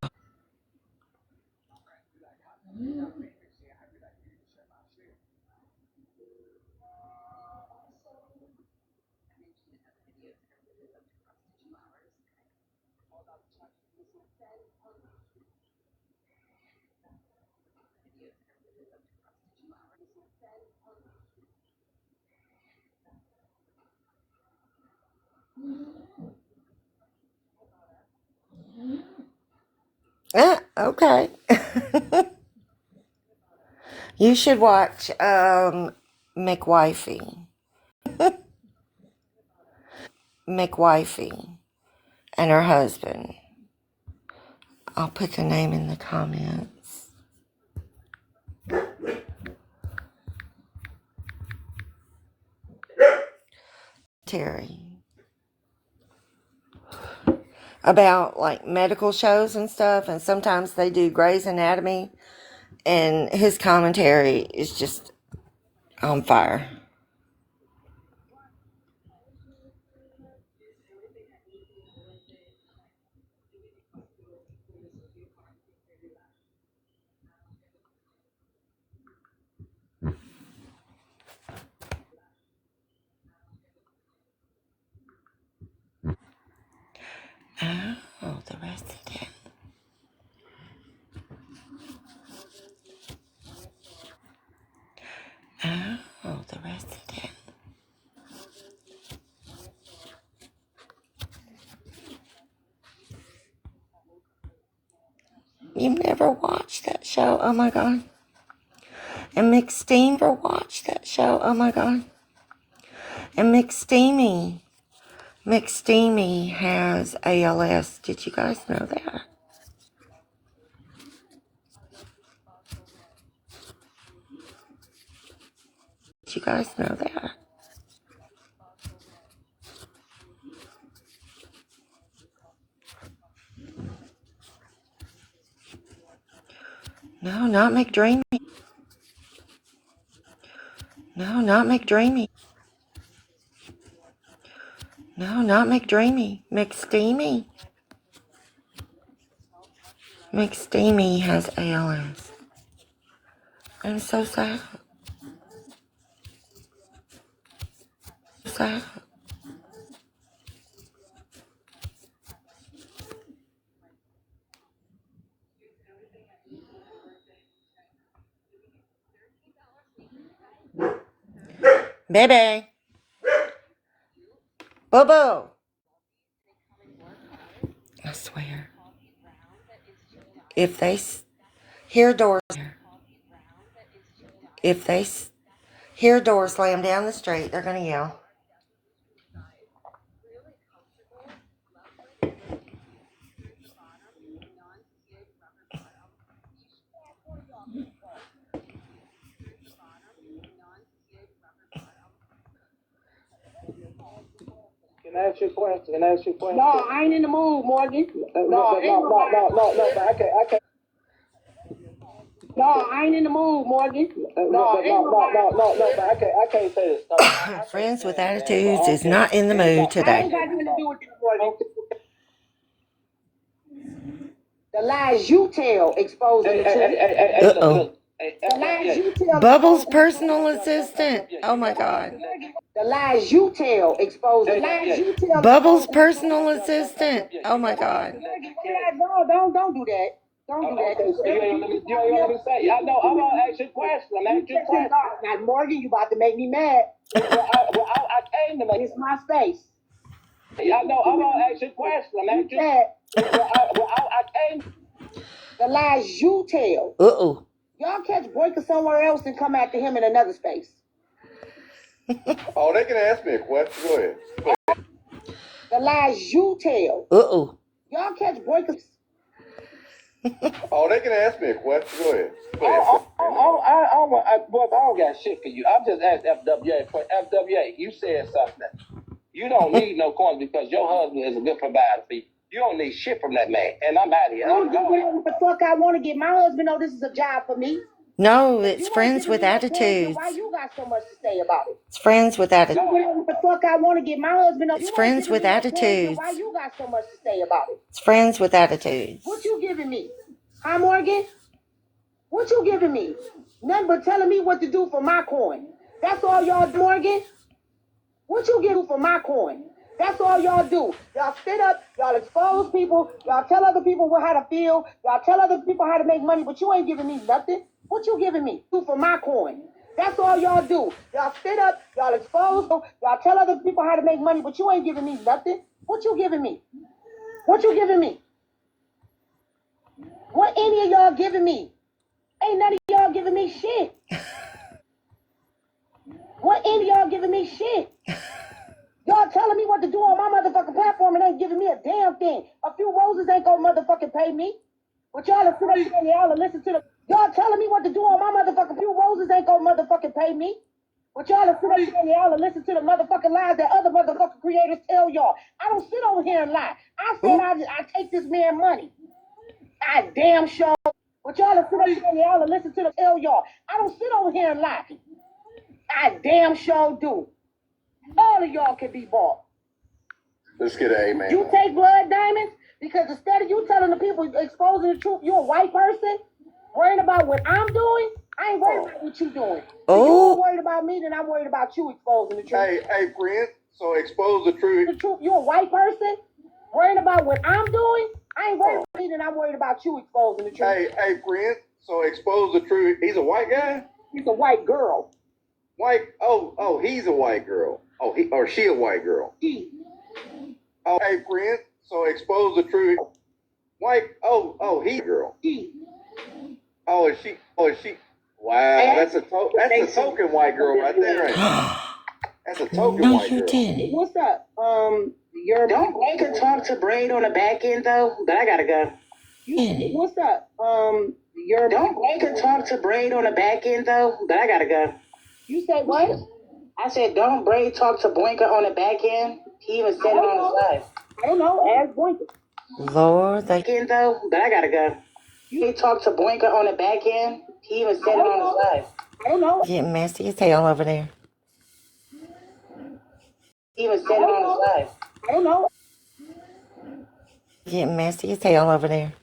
A: Okay. You should watch McWifey. McWifey and her husband. I'll put the name in the comments. Terry. About like medical shows and stuff, and sometimes they do Grey's Anatomy, and his commentary is just on fire. Oh, the rest of that. Oh, the rest of that. You've never watched that show? Oh my God. And McSteam never watched that show? Oh my God. And McSteamy has ALS. Did you guys know that? You guys know that. No, not McDreamy. No, not McDreamy. No, not McDreamy. McSteamy. McSteamy has ALS. I'm so sad. Sad. Baby. Boo-boo. I swear. If they hear doors, if they hear a door slam down the street, they're going to yell.
J: Can I ask you a question?
E: No, I ain't in the mood, Morgan.
J: No, I can't.
E: No, I ain't in the mood, Morgan.
J: I can't say this.
A: Friends with attitudes is not in the mood
E: I ain't
A: today.
E: got nothing to do with this, Morgan. The lies you tell exposing the truth.
A: Uh-oh.
E: The lies you tell.
A: Bubbles' personal assistant. Oh my God.
E: The lies you tell exposing. The lies you tell.
A: Bubbles' personal assistant. Oh my God.
E: No, don't do that. Don't do that.
J: You ain't let me say. I know. I'm gonna ask you a question.
E: Now, Morgan, you about to make me mad.
J: I came to make.
E: It's my space.
J: I know. I'm gonna ask you a question.
E: I came. The lies you tell.
A: Uh-oh.
E: Y'all catch Boyka somewhere else and come after him in another space.
C: Oh, they can ask me a question. Go ahead.
E: The lies you tell.
A: Uh-oh.
E: Y'all catch Boyka.
C: Oh, they can ask me a question. Go ahead.
J: I don't got shit for you. I'm just asking FWA. FWA, you said something. You don't need no coins because your husband is a good provider for you. You don't need shit from that man. And I'm out of here.
E: I'm doing whatever the fuck I want to get. My husband know this is a job for me.
A: No, it's friends with attitudes.
E: Why you got so much to say about it?
A: It's friends with attitudes.
E: Whatever the fuck I want to get. My husband know.
A: It's friends with attitudes.
E: Why you got so much to say about it?
A: It's friends with attitudes.
E: What you giving me? Huh, Morgan? What you giving me? Nothing but telling me what to do for my coin. That's all y'all do, Morgan. What you give for my coin? That's all y'all do. Y'all sit up, y'all expose people, y'all tell other people how to feel, y'all tell other people how to make money, but you ain't giving me nothing. What you giving me? Do for my coin. That's all y'all do. Y'all sit up, y'all expose, y'all tell other people how to make money, but you ain't giving me nothing. What you giving me? What you giving me? What any of y'all giving me? Ain't none of y'all giving me shit. What any of y'all giving me shit? Y'all telling me what to do on my motherfucking platform and ain't giving me a damn thing. A few roses ain't gonna motherfucking pay me. But y'all are sitting and y'all listen to the... Y'all telling me what to do on my motherfucking... Few roses ain't gonna motherfucking pay me. But y'all are sitting and y'all listen to the motherfucking lies that other motherfucking creators tell y'all. I don't sit over here and lie. I said I take this man money. I damn sure... But y'all are sitting and y'all listen to the... Tell y'all. I don't sit over here and lie. I damn sure do. All of y'all can be bought.
C: Let's get an amen.
E: You take blood diamonds because instead of you telling the people exposing the truth, you're a white person worrying about what I'm doing. I ain't worried about what you doing.
A: Oh.
E: If you ain't worried about me, then I'm worried about you exposing the truth.
C: Hey, friend. So expose the truth.
E: The truth. You're a white person worrying about what I'm doing. I ain't worried about me, then I'm worried about you exposing the truth.
C: Hey, friend. So expose the truth. He's a white guy.
E: He's a white girl.
C: White. Oh, he's a white girl. Oh, he or she a white girl.
E: He.
C: Oh, hey, friend. So expose the truth. White. Oh, he girl.
E: He.
C: Oh, is she? Wow, that's a token white girl right there. Ain't it? That's a token white girl.
A: Didn't.
E: What's up?
H: Don't make her talk to Braid on the back end though. But I gotta go.
E: What's up?
H: Don't make her talk to Braid on the back end though. But I gotta go.
J: You said what? I said, don't Bray talk to Boinker on the back end? He even said it on his live. I don't know. Ask Boinker.
A: Lord, they
J: Again, though, but I gotta go. You talk to Boinker on the back end? He even said it on his live. I don't know.
A: getting messy as hell over there.
J: He even said it on his live. I don't know.
A: Getting messy as hell over there.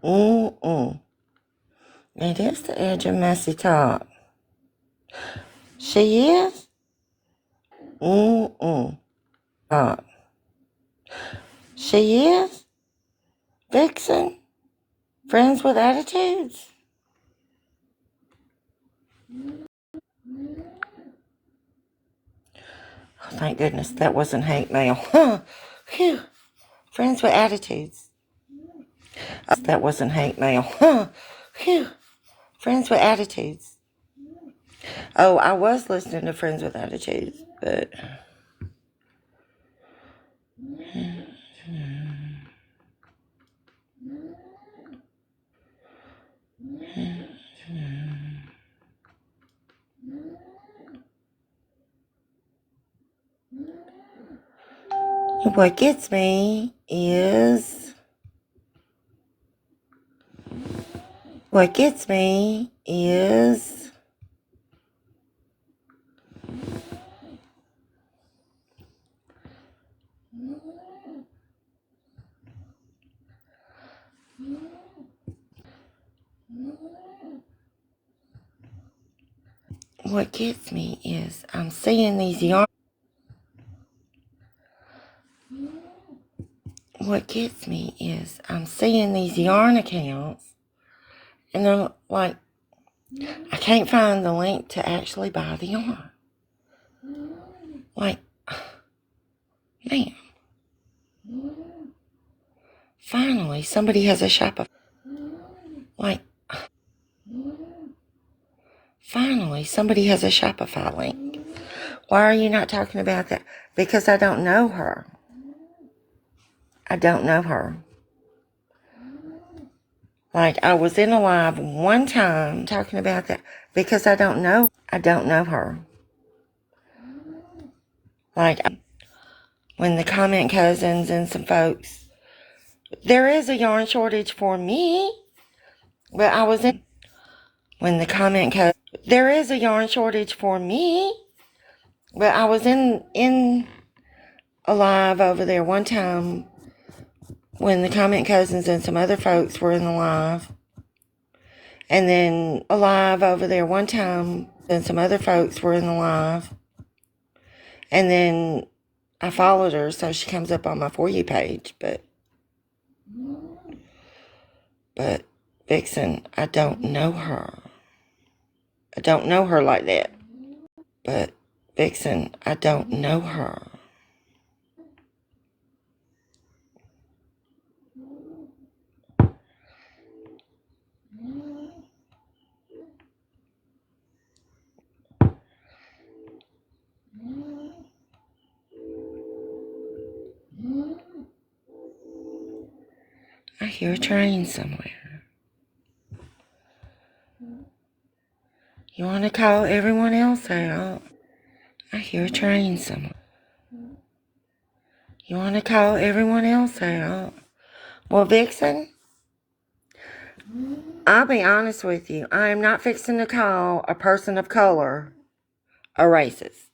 A: Mm-mm. It is the edge of messy talk. She is? Mm-mm. She is? Vixen? Friends with attitudes? Oh, thank goodness that wasn't hate mail. Phew. Friends with attitudes. That wasn't hate mail. Phew. Friends with attitudes. Oh, I was listening to Friends with Attitudes, but what gets me is what gets me is I'm seeing these yarn. What gets me is I'm seeing these yarn accounts, and they're like, I can't find the link to actually buy the yarn. Like, man, finally somebody has a Shopify. Like, finally somebody has a Shopify link. Why are you not talking about that? Because I don't know her. I don't know her. Like, I was in a live one time talking about that because I don't know her. Like, when the comment cousins and some folks, there is a yarn shortage for me, but I was in, when the comment cousins, there is a yarn shortage for me, but I was in a live over there one time when the comment cousins and some other folks were in the live. And then a live over there one time, and some other folks were in the live. And then I followed her, so she comes up on my For You page. But Vixen, I don't know her. I don't know her like that. But Vixen, I don't know her. I hear a train somewhere. You want to call everyone else out? I hear a train somewhere. You want to call everyone else out? Well, Vixen, I'll be honest with you. I am not fixing to call a person of color erases.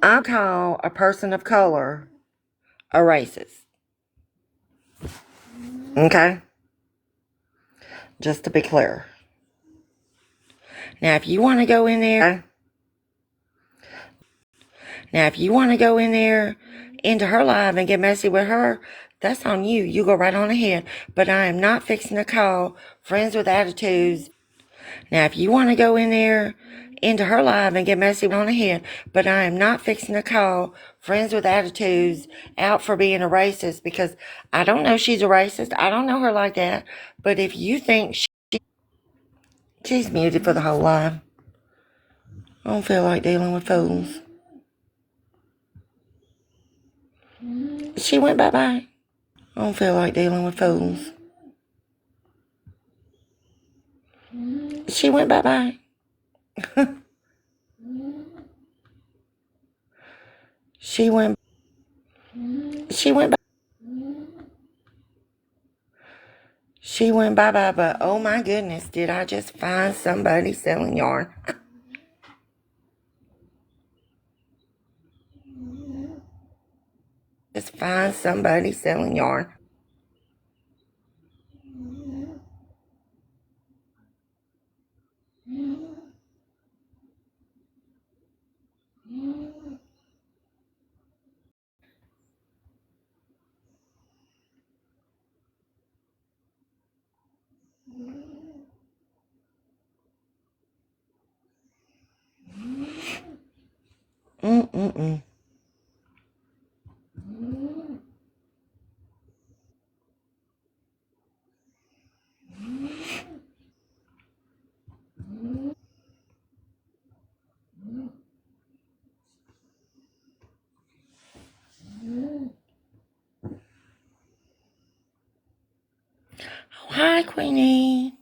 A: I call a person of color erases. Okay? Just to be clear. Now, if you want to go in there, into her live and get messy with her, that's on you. You go right on ahead. But I am not fixing to call friends with attitudes. Now, if you want to go in there into her live and get messy, on ahead. But I am not fixing to call friends with attitudes out for being a racist, because I don't know she's a racist. I don't know her like that. But if you think she's muted for the whole live, I don't feel like dealing with fools. She went bye-bye. I don't feel like dealing with fools. She went bye-bye. She went bye-bye, but oh my goodness, did I just find somebody selling yarn? Just find somebody selling yarn. Mm-mm-mm. Oh, hi, Queenie.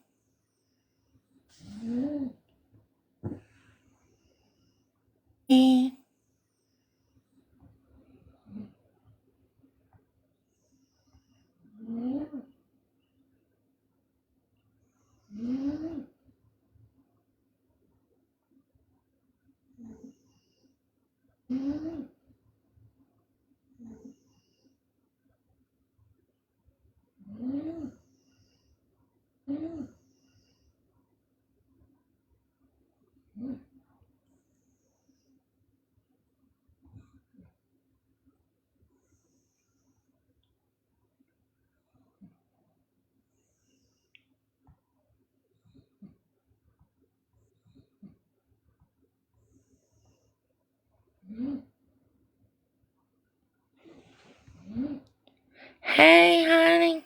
A: Hey, honey.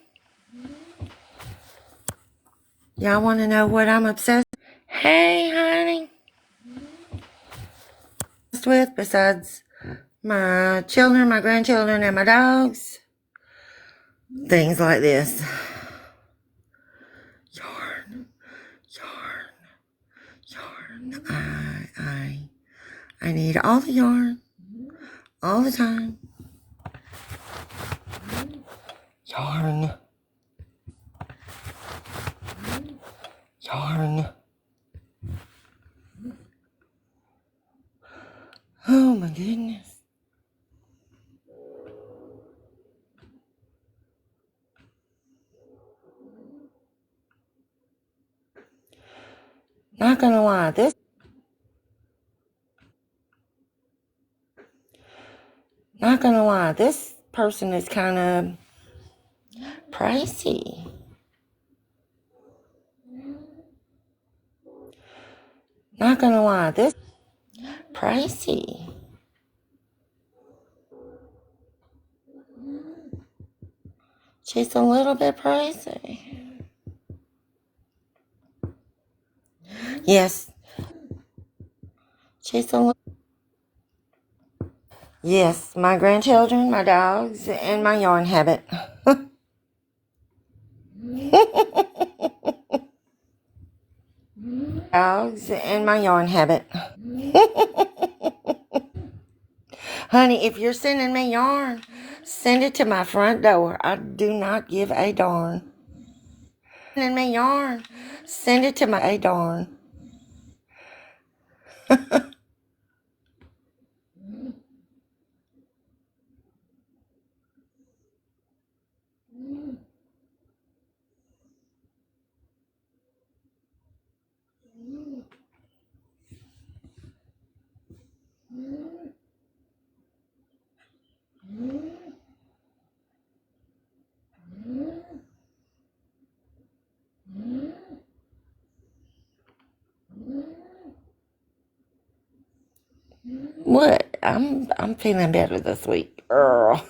A: Y'all want to know what I'm obsessed with? Hey, honey. With, besides my children, my grandchildren, and my dogs? Things like this. Yarn. I need all the yarn. All the time. Yarn. Oh my goodness. Not gonna lie, this person is kind of pricey. Not gonna lie, this pricey. She's a little bit pricey. Yes. Yes, my grandchildren, my dogs, and my yarn habit. Dogs and my yarn habit. Honey, if you're sending me yarn, send it to my front door. I do not give a darn. Sending me yarn, send it to my darn. What? I'm feeling better this week, girl.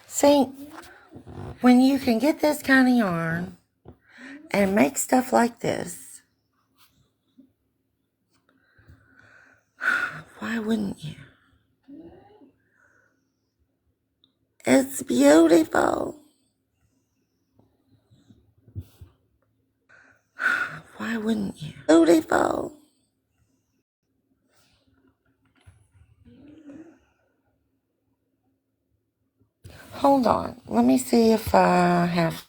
A: See, when you can get this kind of yarn and make stuff like this, why wouldn't you? It's beautiful. Why wouldn't you? Beautiful. Hold on. Let me see if I have.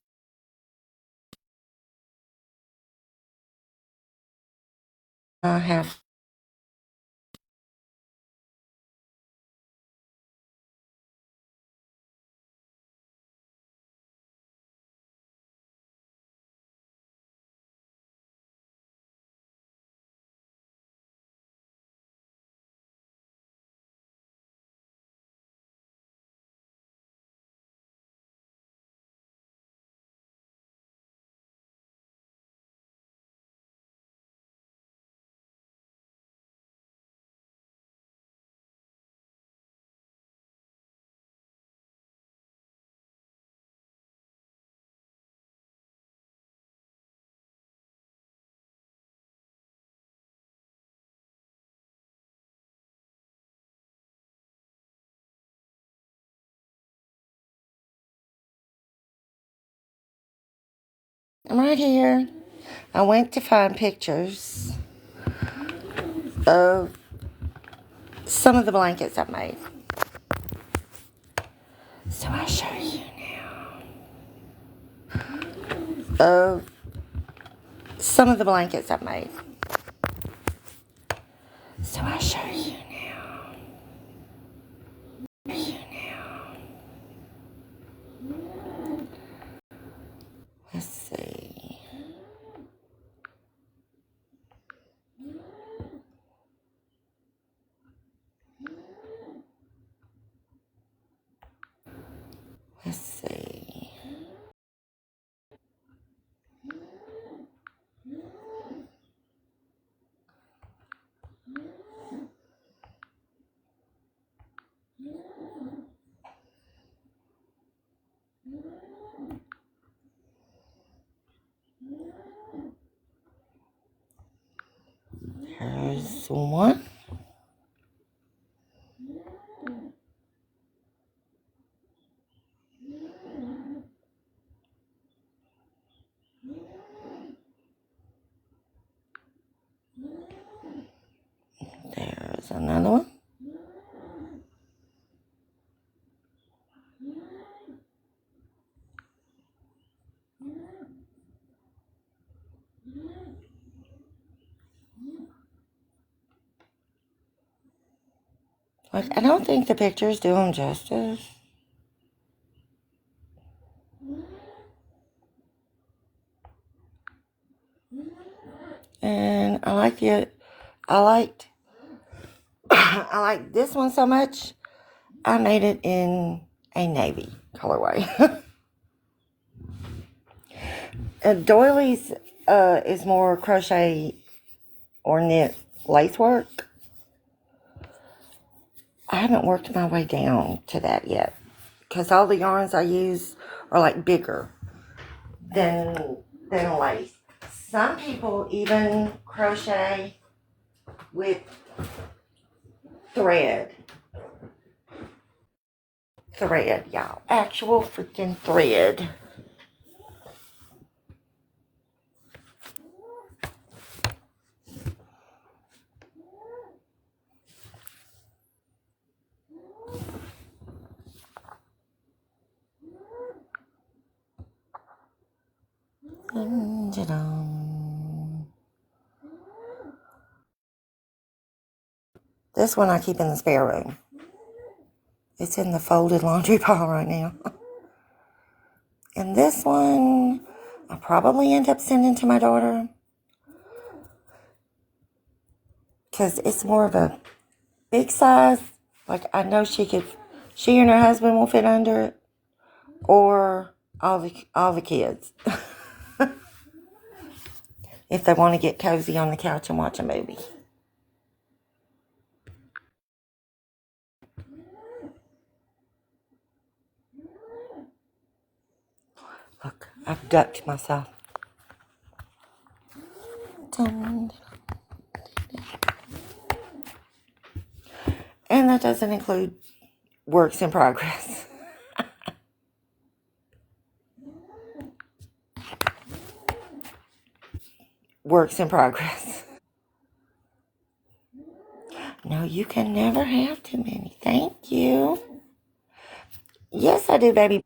A: I'm right here. I went to find pictures of some of the blankets I made. So I'll show you now. Of some of the blankets I made. So I'll show you now. Let's see. Let's see. Here's one. There's another one. Like, I don't think the pictures do them justice. And I liked I like this one so much, I made it in a navy colorway. Doilies is more crochet or knit lace work. I haven't worked my way down to that yet because all the yarns I use are like bigger than lace. Some people even crochet with thread. Thread, y'all. Actual freaking thread. This one I keep in the spare room. It's in the folded laundry pile right now. And this one, I'll probably end up sending to my daughter. Because it's more of a big size. Like, I know she and her husband will fit under it. Or all the kids. If they want to get cozy on the couch and watch a movie. Look, I've ducked myself. And that doesn't include works in progress. Works in progress. No, you can never have too many. Thank you. Yes, I do, baby.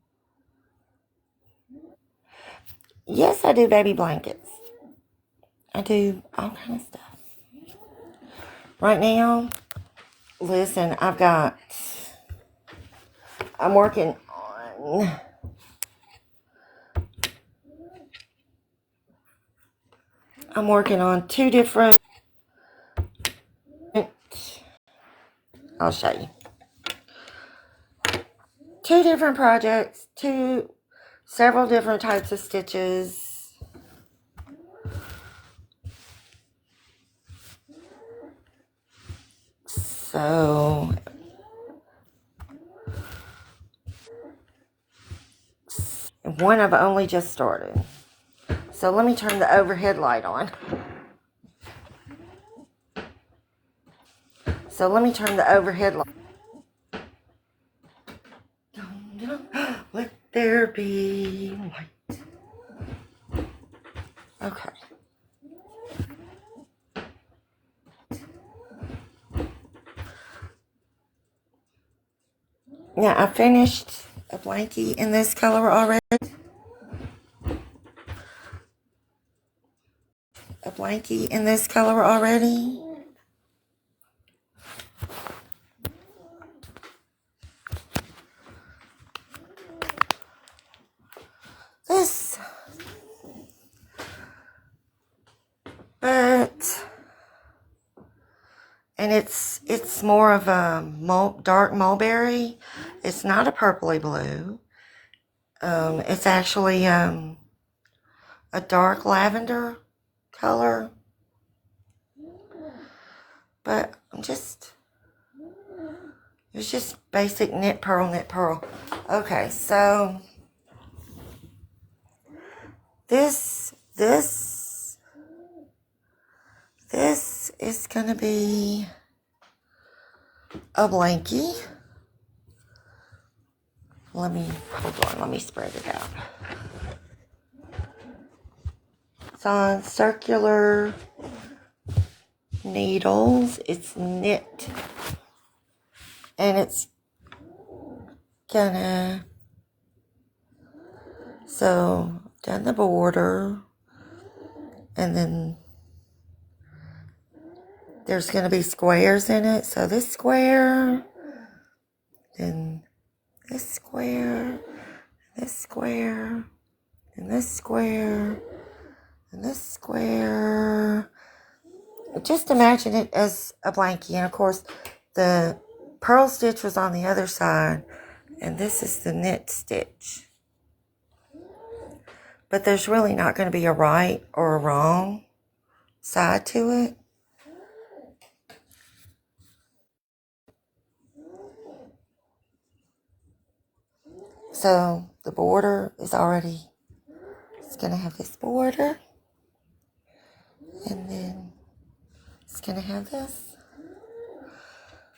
A: Yes, I do, baby blankets. I do all kind of stuff. Right now, listen, I'm working on two different, I'll show you. Two different projects, several different types of stitches. So, one I've only just started. So let me turn the overhead light on. Let there be light. Okay. Now, I finished a blankie in this color already. This, and it's more of a dark mulberry. It's not a purpley blue. It's actually a dark lavender color. But it's just basic knit purl. Okay, so this is gonna be a blankie. Let me spread it out. It's on circular needles. It's knit. And it's gonna, so done the border, and then there's gonna be squares in it. So this square, then this square, this square, and this square, and this square. Just imagine it as a blankie. And of course, the purl stitch was on the other side, and this is the knit stitch. But there's really not going to be a right or a wrong side to it. So the border is already, it's going to have this border. And then it's going to have this.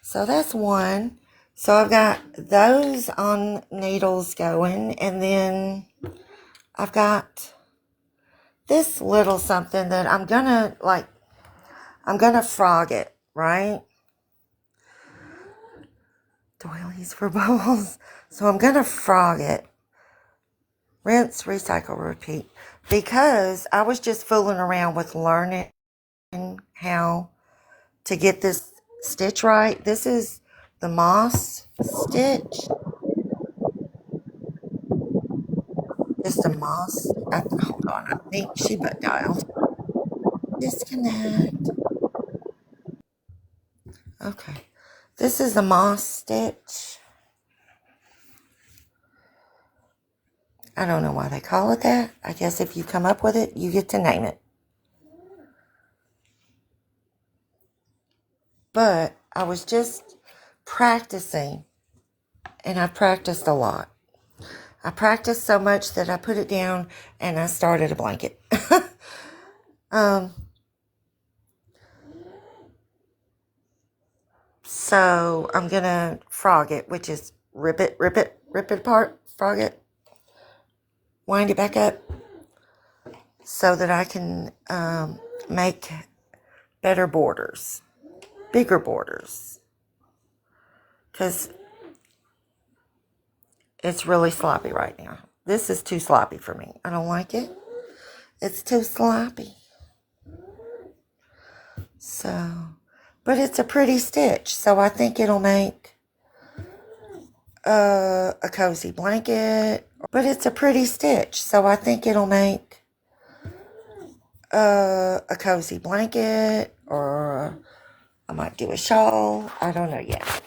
A: So that's one. So I've got those on needles going. And then I've got this little something that I'm going to frog it, right? Doilies for bubbles. So I'm going to frog it. Rinse, recycle, repeat. Because I was just fooling around with learning how to get this stitch right. This is the moss stitch. Just a moss. Hold on. I think she but dialed. Disconnect. Okay. This is the moss stitch. I don't know why they call it that. I guess if you come up with it, you get to name it. But I was just practicing, and I practiced a lot. I practiced so much that I put it down and I started a blanket. So I'm going to frog it, which is rip it apart, frog it, wind it back up so that I can make better borders, bigger borders, because it's really sloppy right now. This is too sloppy for me. I don't like it. It's too sloppy. So, but it's a pretty stitch, so I think it'll make a cozy blanket. But it's a pretty stitch, so I think it'll make a cozy blanket, or I might do a shawl. I don't know yet.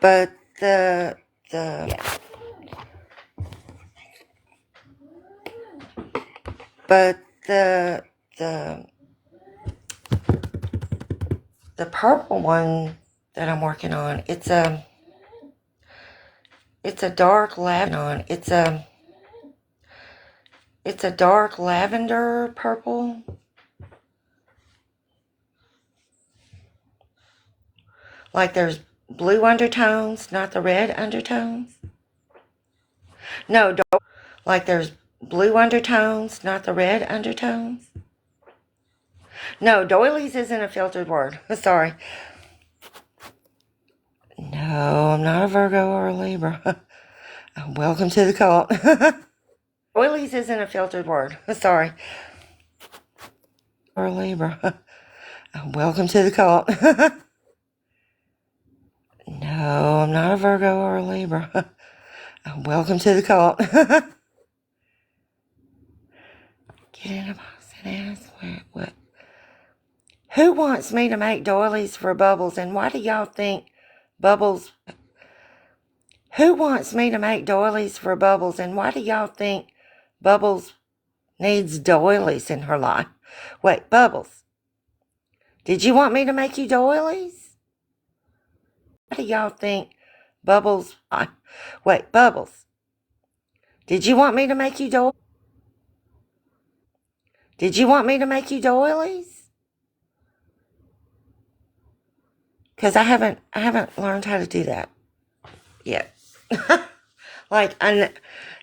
A: But the purple one that I'm working on, it's a dark lavender. It's a dark lavender purple. Like there's blue undertones, not the red undertones. No, like there's blue undertones, not the red undertones. No, doilies isn't a filtered word. Sorry. No, I'm not a Virgo or a Libra. Welcome to the cult. Doilies isn't a filtered word. Sorry. Or a Libra. Welcome to the cult. No, I'm not a Virgo or a Libra. Welcome to the cult. Get in a box and ask what? Who wants me to make doilies for Bubbles, and why do y'all think Bubbles... Who wants me to make doilies for Bubbles, and why do y'all think Bubbles needs doilies in her life? Wait, Bubbles, did you want me to make you doilies? Why do y'all think Bubbles... Wait, Bubbles, did you want me to make you doilies? Did you want me to make you doilies? Because I haven't learned how to do that yet. Like,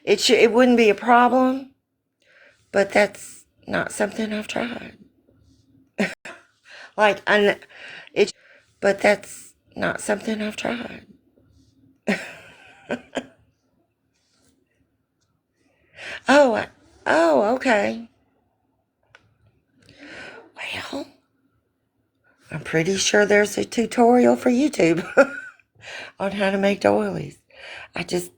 A: it wouldn't be a problem, but that's not something I've tried. Like, but that's not something I've tried. Oh, okay. Well, I'm pretty sure there's a tutorial for YouTube on how to make doilies. I just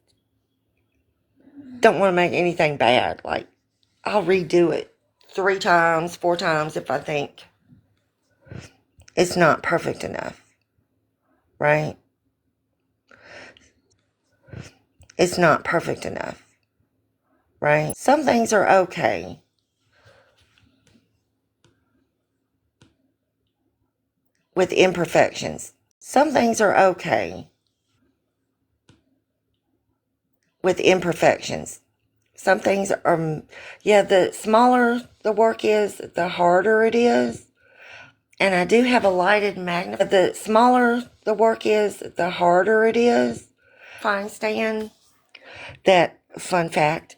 A: don't want to make anything bad. Like, I'll redo it 3 times, 4 times if I think it's not perfect enough, right? It's not perfect enough, right? Some things are okay with imperfections. Some things are okay with imperfections. Some things are, yeah, the smaller the work is, the harder it is. And I do have a lighted magnet. The smaller the work is, the harder it is. Fine stand. That, fun fact.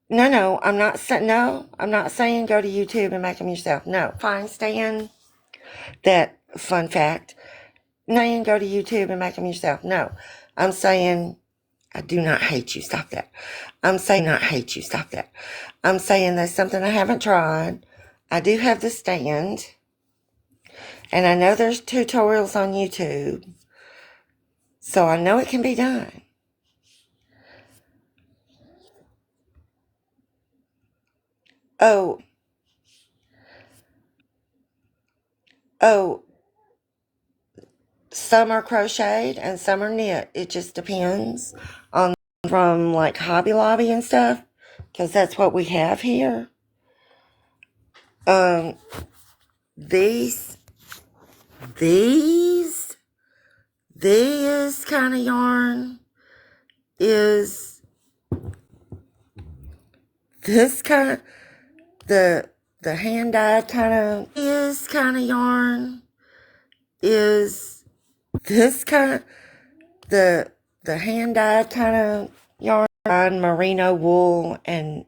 A: No, I'm not saying go to YouTube and make them yourself. No. Fine stand. That, fun fact. No, go to YouTube and make them yourself. No. I'm saying, I do not hate you. Stop that. I'm saying not hate you. Stop that. I'm saying that's something I haven't tried. I do have the stand. And I know there's tutorials on YouTube. So I know it can be done. Oh, some are crocheted and some are knit. It just depends on from like Hobby Lobby and stuff, because that's what we have here. These kind of yarn is this kind of the hand dyed kind of yarn is this kind of the hand dyed kind of yarn, merino wool and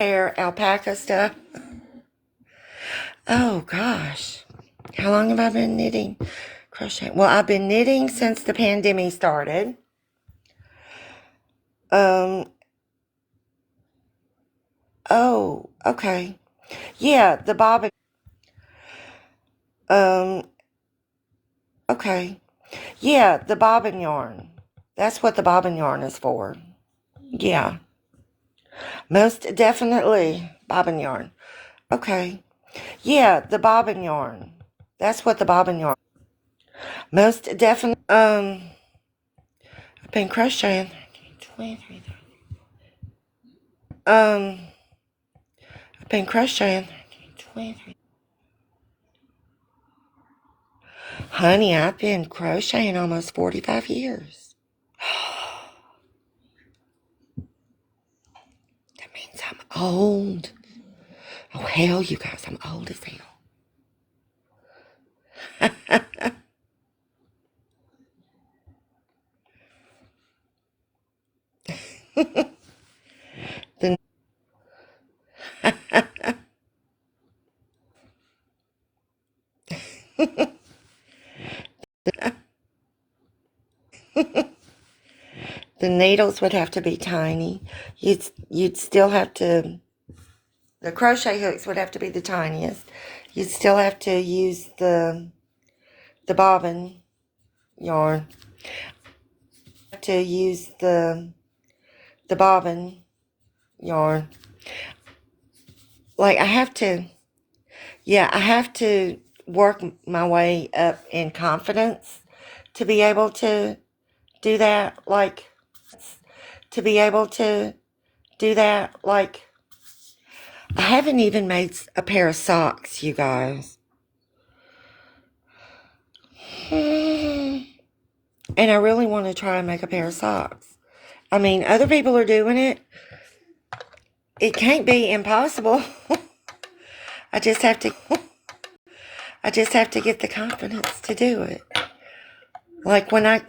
A: hair alpaca stuff. Oh gosh, how long have I been knitting? Crochet. Well, I've been knitting since the pandemic started. Oh, okay. Yeah, the bobbin. Okay. Yeah, the bobbin yarn. That's what the bobbin yarn is for. Yeah. Most definitely bobbin yarn. Okay. Yeah, the bobbin yarn. That's what the bobbin yarn. Most definitely. I've been crocheting. 23. I've been crocheting. 23. Honey, I've been crocheting almost 45 years. That means I'm old. Oh, hell, you guys, I'm old as hell. the, the needles would have to be tiny. You'd still have to, the crochet hooks would have to be the tiniest. You'd still have to use the bobbin yarn. To use the bobbin yarn. Like I have to work my way up in confidence to be able to do that. Like I haven't even made a pair of socks, you guys. And I really want to try and make a pair of socks. I mean, other people are doing it. It can't be impossible. I just have to get the confidence to do it. Like when I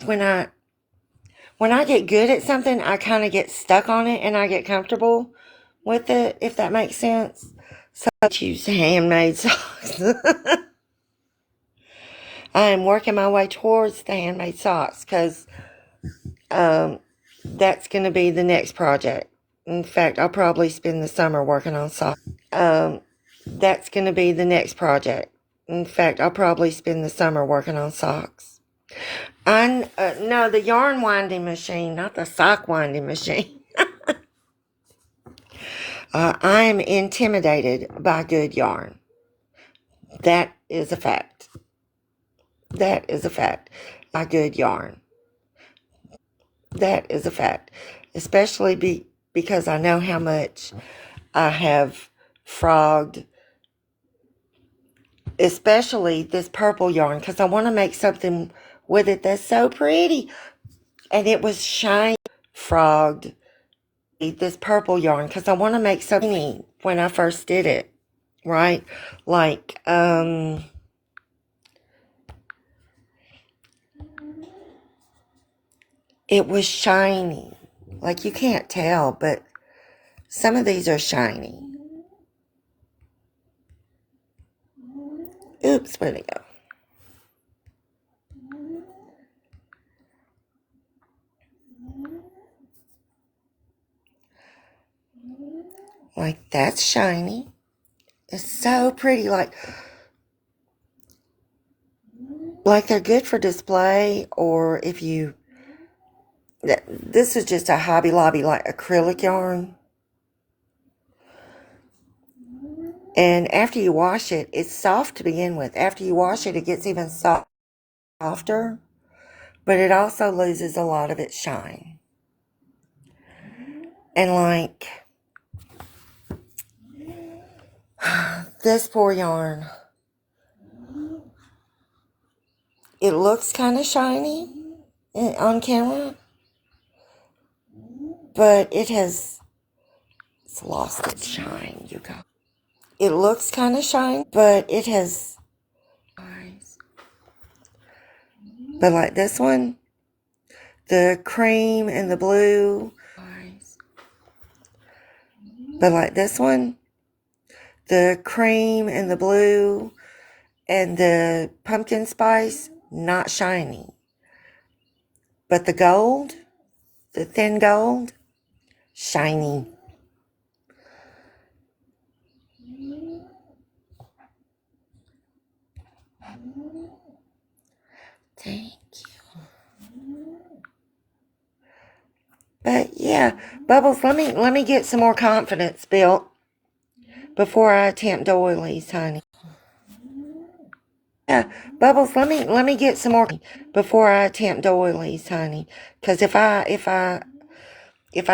A: get good at something, I kind of get stuck on it and I get comfortable with it, if that makes sense. So I choose handmade socks. I am working my way towards the handmade socks because that's going to be the next project. In fact, I'll probably spend the summer working on socks. That's going to be the next project. In fact, I'll probably spend the summer working on socks. No, the yarn winding machine, not the sock winding machine. I am intimidated by good yarn. That is a fact. By good yarn. That is a fact. Especially because I know how much I have frogged, especially this purple yarn, because I want to make something with it that's so pretty. And it was shiny, frogged this purple yarn because I want to make something when I first did it, right? Like, it was shiny. Like, you can't tell, but some of these are shiny. Oops, where'd it go? Like, that's shiny. It's so pretty. Like they're good for display, or if you... This is just a Hobby Lobby, like, acrylic yarn. And after you wash it, it's soft to begin with. After you wash it, it gets even softer. But it also loses a lot of its shine. And, like, this poor yarn, it looks kind of shiny on camera, but it's lost its shine, you guys. It looks kind of shiny, but it has... But like this one, the cream and the blue. But like this one, the cream and the blue and the pumpkin spice, not shiny. But the gold, the thin gold, shiny. Thank you. But yeah, Bubbles, let me get some more confidence built before I attempt doilies, honey. Yeah, Bubbles, let me get some more before I attempt doilies, honey. Because if I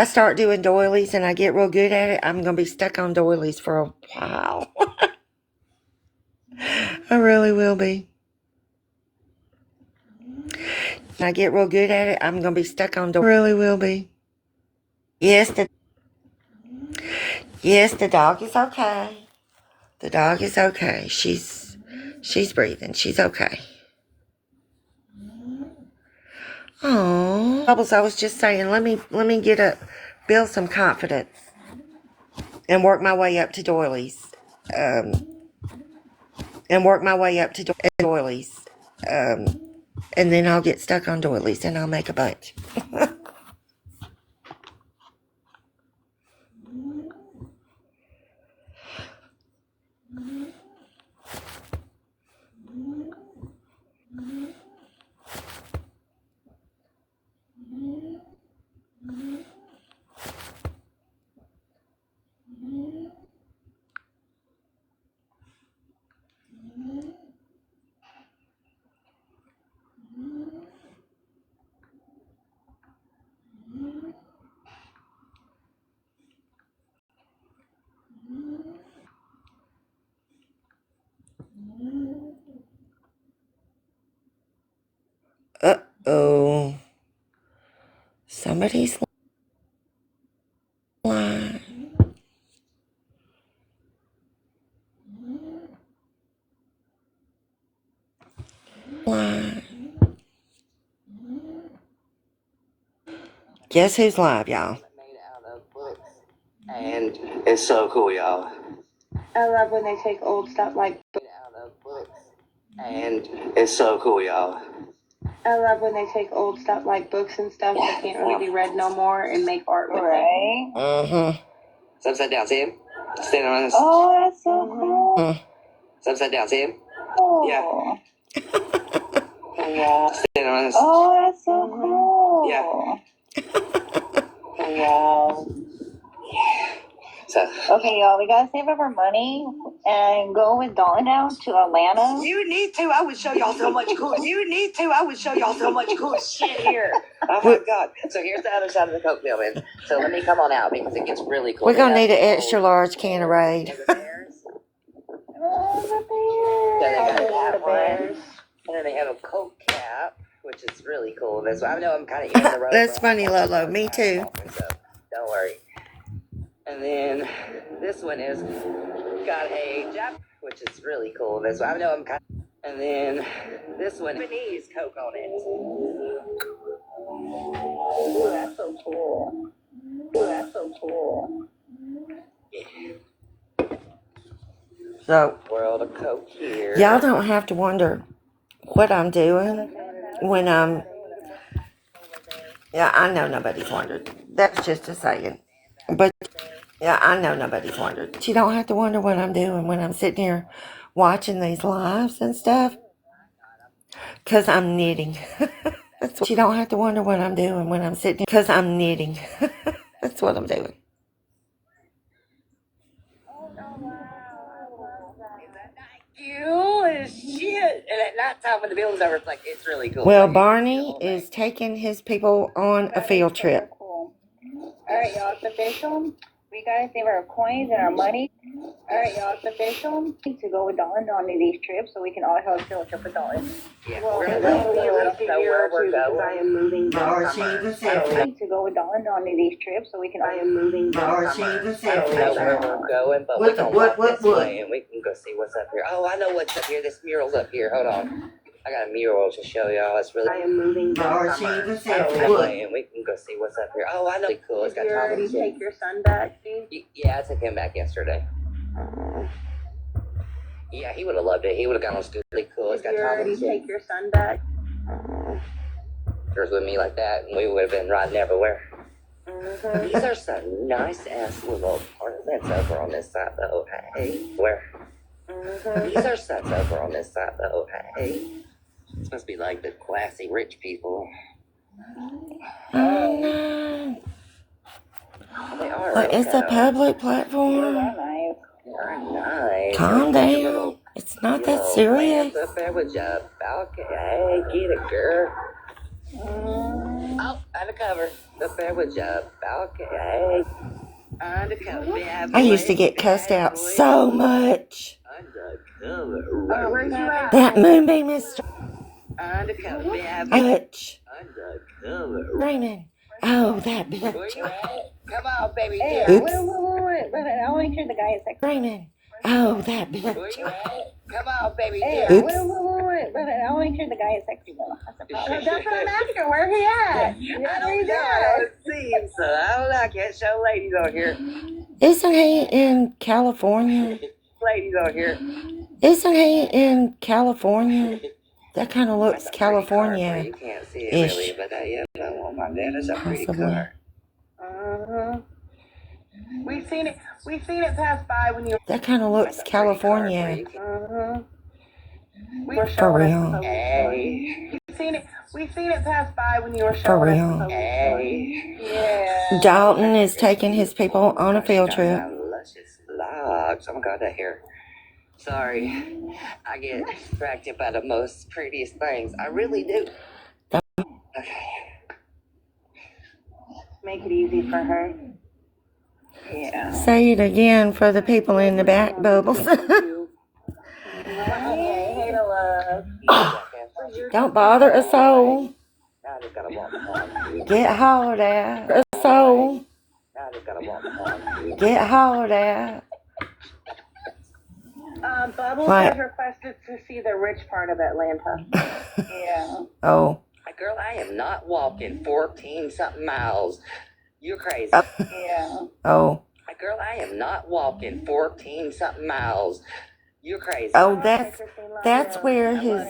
A: start doing doilies and I get real good at it, I'm gonna be stuck on doilies for a while. I really will be. When I get real good at it, I'm gonna be stuck on doilies. I really will be. Yes, the dog is okay. The dog is okay. She's breathing. She's okay. Oh, Bubbles, I was just saying, let me build some confidence and work my way up to doilies. And then I'll get stuck on doilies and I'll make a bunch. Uh-oh. Somebody's lying. Guess who's live, y'all?
K: Made out of books. And it's so cool, y'all.
F: I love when they take old stuff like
K: Made out of books. And it's so cool, y'all.
F: I love when they take old stuff like books and stuff that can't really be read no more and make art with it.
A: Uh-huh.
K: It's upside down, see him? Standing on his...
F: Oh, that's so cool.
K: It's upside down, see him? Yeah.
F: Yeah.
K: Standing on his...
F: Oh, that's so cool.
K: Yeah.
F: Wow.
K: So...
H: Okay, y'all, we gotta save up our money and go with Dolly now to Atlanta.
L: You need to. I would show y'all so much cool. You need to. I would show y'all so much cool shit here.
K: Oh my God. So here's the other side of the Coke building. So let me come on out because it gets really cool.
A: We're gonna need an extra large can of Raid.
K: So they got that one. And then they have a Coke cap, which is really cool. I know I'm kind of in the road.
A: That's funny, Lolo. Me too.
K: So don't worry. And then this one is got a Jap, which is really cool. This one, I know I'm kind of, and then this one, Japanese Coke on it.
F: Ooh, that's so cool. Ooh, that's so cool.
A: So,
K: World of Coke here.
A: y'all don't have to wonder what I'm doing when I'm... Yeah, I know nobody's wondered. That's just a saying. But, yeah, I know nobody's wondered. But you don't have to wonder what I'm doing when I'm sitting here watching these lives and stuff. Because I'm knitting. That's what you don't have to wonder what I'm doing when I'm sitting here. Because I'm knitting. That's what I'm doing.
K: Cool as shit. And at nighttime when the building's over, it's really cool.
A: Well, Barney is taking his people on a field trip.
F: Cool. All right, y'all, it's official. We gotta save our coins and our money. All right, y'all, it's official. To go with Dawn on these trips so we can all help fill a trip with Dawn.
K: Yeah, we're gonna go where we're going.
F: I am moving this summer. To go with Dawn on these trips so we can. I am moving this summer.
K: I don't know where we're going, but we can walk this way and we can go see what's up here. Oh, I know what's up here. This mural's up here. Hold on. I got a mural to show y'all. It's really.
F: I am moving this summer.
K: And we can go see what's up here. Oh, I know. Really cool. It's got
F: Did you already take your son back, Steve?
K: Yeah, I took him back yesterday. Yeah, he would have loved it. He would have gone on school. Really cool. It's got
F: Did you already take your son back?
K: With me like that, and we would have been riding everywhere. These are some nice ass little apartments over on this side, though. Hey, where? These are sets over on this side, though. Hey, this must be like the classy rich people.
A: Oh,
K: They are.
A: but it's a public platform.
K: They're nice.
A: Calm down. It's not that serious.
K: Up there with your balcony. Hey, get it, girl. Oh, undercover. Up there with your balcony. Hey, undercover.
A: I used to get cussed out so much.
K: Undercover. Where's you at?
A: That Moonbeam is
K: Undercover.
A: much.
K: Undercover.
A: Raymond. Oh, that bitch.
K: Come on, baby.
F: Hey,
A: Oops.
F: wait. But I'll make sure the guy is like.
A: Raymond. Oh, that bitch.
K: Come on, baby.
F: Hey,
A: Oops.
F: wait. But I'll make sure the guy is sexy though. That's what I'm asking. Where he at?
K: I don't know. I don't see him, so I don't know. I can't show ladies on here.
A: Isn't he in California?
K: Ladies on here.
A: Isn't he in California? That kind of looks
K: You
A: California.
K: can't see it really, but oh my God, it's a pretty car.
E: We've seen it pass by when you.
A: That kind of looks California.
E: We were
A: For
E: showing
A: real.
E: us.
K: Hey.
E: We've seen it pass by when you were
A: For
E: showing
A: real.
E: us.
K: Hey.
E: Yeah.
A: Dalton is taking his people on a field trip.
K: Luscious logs. Oh my God, that hair. Sorry, I get distracted by the most prettiest things. I really do. Okay.
F: Make it easy for her. Yeah.
A: Say it again for the people in the back, Bubbles.
F: Hey, love.
A: Don't bother a soul.
K: Now I just gotta walk home.
A: Get hollered at. A soul.
K: Now I just gotta walk home.
A: Get hollered at.
E: Bubbles
A: What?
E: has requested to see the rich part of Atlanta.
F: Yeah.
A: Oh.
K: Girl, I am not walking 14-something miles. You're crazy.
F: Yeah.
A: Oh.
K: Girl, I am not walking 14-something miles. You're crazy.
A: Oh, that's where his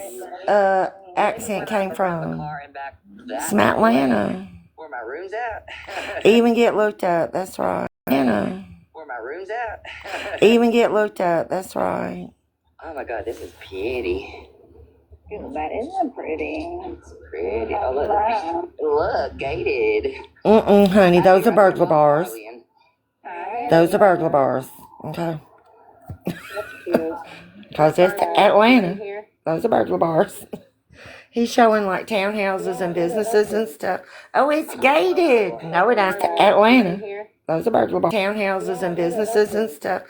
A: accent came from. From Atlanta.
K: Where my room's at?
A: Even get looked up. That's right. Atlanta.
K: Where my room's at?
A: Even get looked up. That's right.
K: Oh my God, this is pretty.
F: Ew, that isn't pretty.
K: It's pretty. Oh, look, gated.
A: Honey, those are burglar bars. Those are burglar bars. Okay.
F: That's cute.
A: Because it's Atlanta. Those are burglar bars. He's showing like townhouses and businesses and stuff. Oh, it's gated. No, it ain't. Atlanta. Those are burglar bars. Townhouses and businesses and stuff.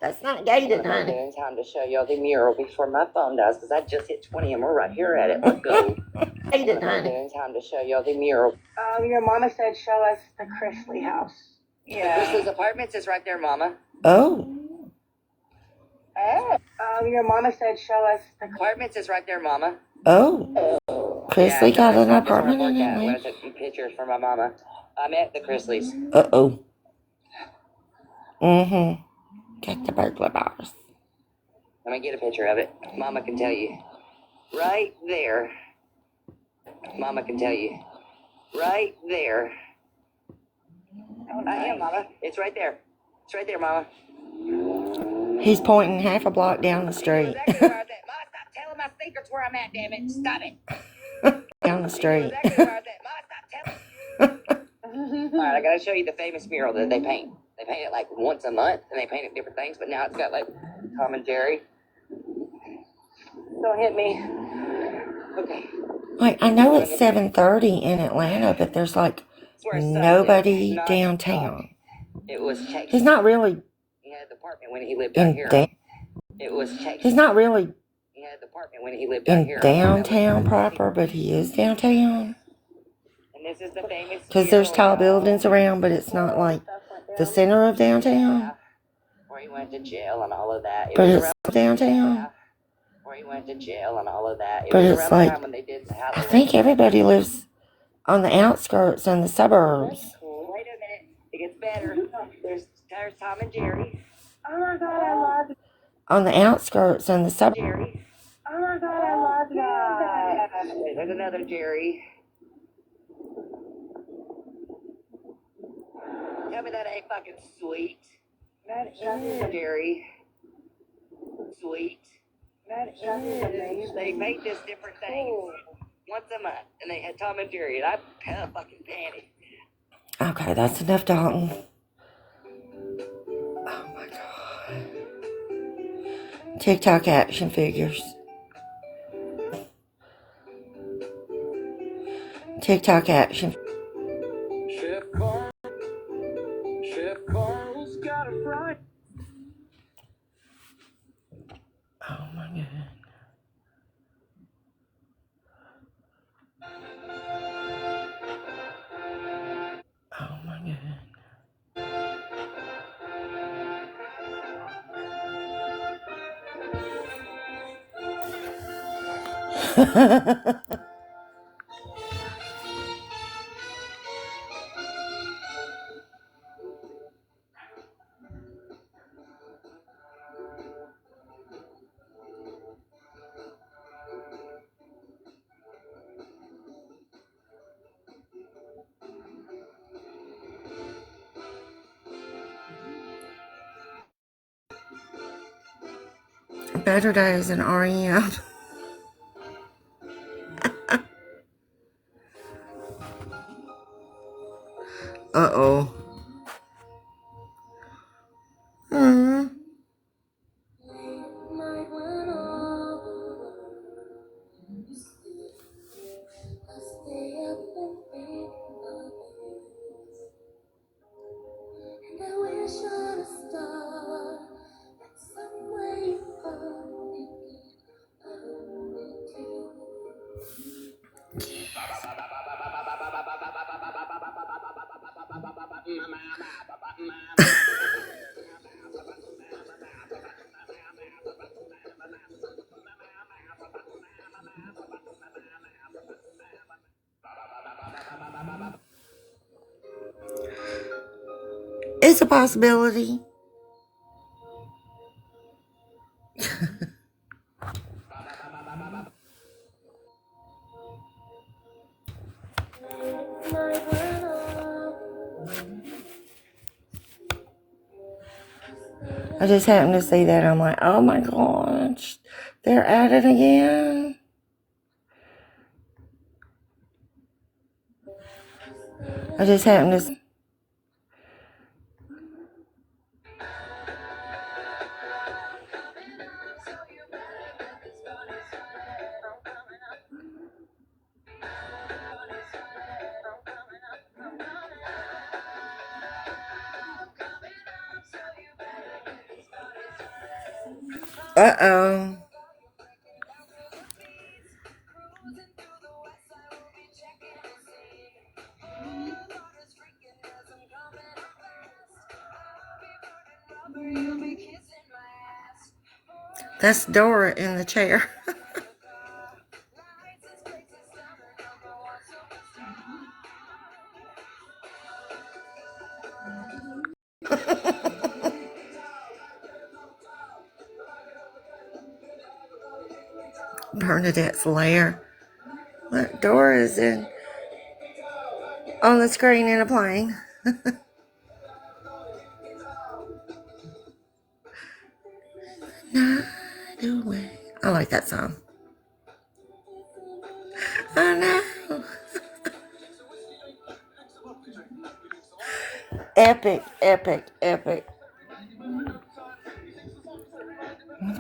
A: That's not gated, honey.
K: In time to show y'all the mural before my phone dies, because I just hit 20 and we're right here at it. Let's go.
A: Gated, honey.
K: In time to show y'all the mural.
E: Your mama said show us the Chrisley house.
K: Chrisley's Apartments is right there, Mama.
A: Oh.
F: Your mama said show us the
K: Apartments is right there, Mama.
A: Oh. Chrisley got an
K: that's where I
A: apartment in
K: worked at when I
A: Atlanta.
K: took pictures for my mama. I met the Chrisleys.
A: Uh-oh. Mm-hmm. Got the burglar bars.
K: Let me get a picture of it. Mama can tell you. Right there. Mama can tell you. Right there. I am, Mama. It's right there. It's right there, Mama.
A: He's pointing half a block down the street.
K: Exactly where I was at. Mama, stop telling my secrets where I'm at, damn it. Stop it.
A: Down the street.
K: Exactly where I was at. Mama, stop telling. All right, I gotta show you the famous mural that they paint. They paint it like once a month, and they paint it different things, but now it's got like Tom and Jerry. Don't hit me. Okay.
A: Wait, I know it's 7:30 in Atlanta, but there's like nobody downtown.
K: It was Chase.
A: He's not really
K: He had the apartment when he lived out here. It was Chase.
A: He's not really
K: He had the apartment when he lived out here.
A: in downtown proper, but he is downtown.
K: And this is the famous.
A: Because there's tall buildings around, but it's not like the center of downtown.
K: Where he went to jail and all of that.
A: But it's downtown.
K: Where he went to jail and all of that.
A: But it's like, I think everybody lives on the outskirts and the suburbs.
K: Wait a minute. It gets better. There's Tom and Jerry.
F: Oh my God, I love it.
A: On the outskirts and the suburbs.
K: Jerry.
F: Oh my God, I love that.
K: There's another Jerry. Tell me that ain't fucking sweet.
F: That is
K: Jerry. Sweet.
F: That is amazing.
K: They made this different things once a month, and they had Tom and Jerry, and I fucking panicked.
A: Okay, that's enough talking. Oh my God. TikTok action figures. TikTok action.
J: Chef Carl's got a fry.
A: Oh my God. Oh my God. Better Days and REM. Uh-oh. It's a possibility. I just happened to see that. I'm like, oh my gosh, they're at it again. I just happened to. Uh-oh. That's Dora in the chair. Bernadette's lair. Look, Dora is on the screen in a plane. Night away. I like that song. I know. Epic, epic, epic.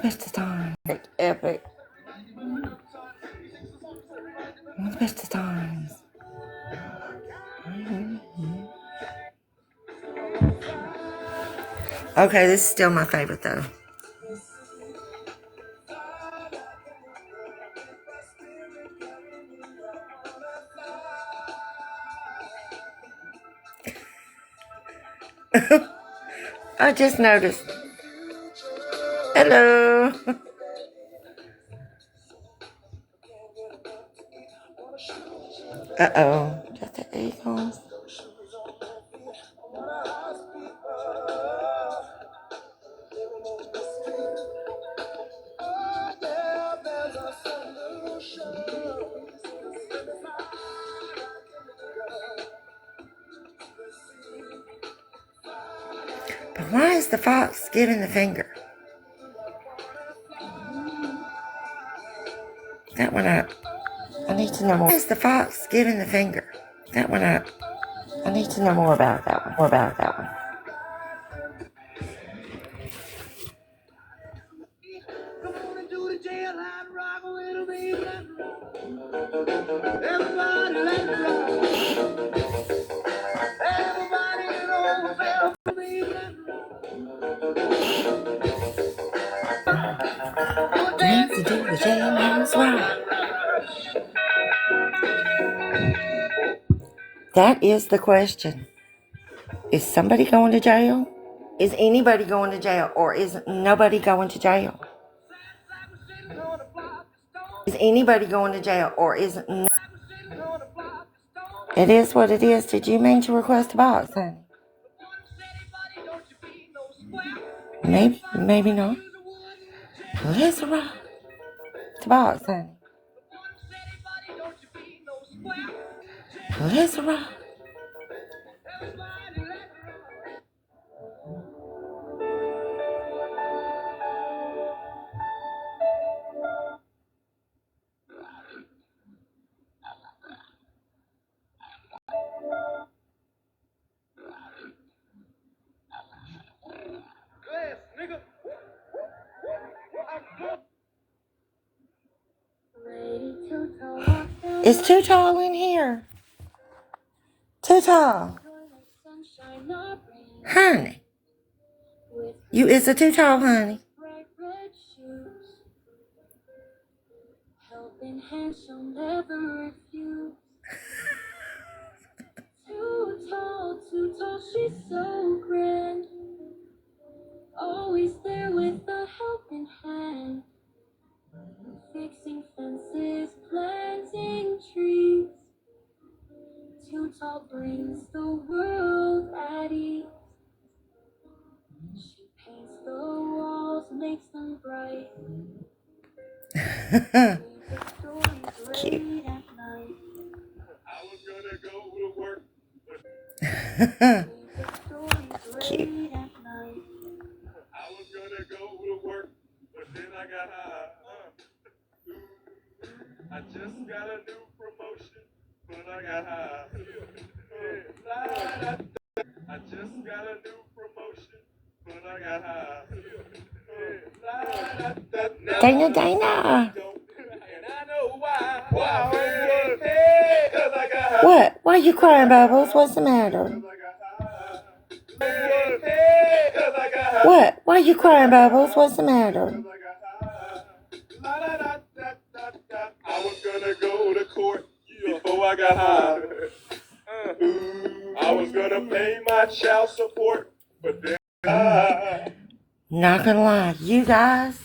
A: Best of times. Epic. Best of times. Okay, this is still my favorite though. I just noticed. Hello. Uh-oh. Got the Eagles. But why is the fox giving the finger? That one up. I need to know more. Why is the fox giving the finger? That one up. I need to know more about that one. More about that one. Dance to the jailhouse rock. That is the question. Is somebody going to jail? Is anybody going to jail, or is nobody going to jail? Is anybody going to jail, or is no? It is what it is. Did you mean to request a box, honey? Maybe not. Let's rock the box, honey. Let's rock. It's too tall in here. Too tall. Honey. Is it too tall, honey? Helping hands shall never refuse. Too tall, she's so grand. Always there with a helping hand. Fixing fences, planting trees. Too tall brings the world at ease. She paints the walls, makes them bright. Cute. Cute. I was gonna go to work, but then I got high. I just got a new promotion, but I got high. I just got a new promotion, but I got high. Dana. What? Why are you crying, Bubbles? What's the matter? What? Why are you crying, Bubbles? What's the matter? I was gonna go to court before I got high. I was gonna pay my child support, but then not gonna lie, you guys,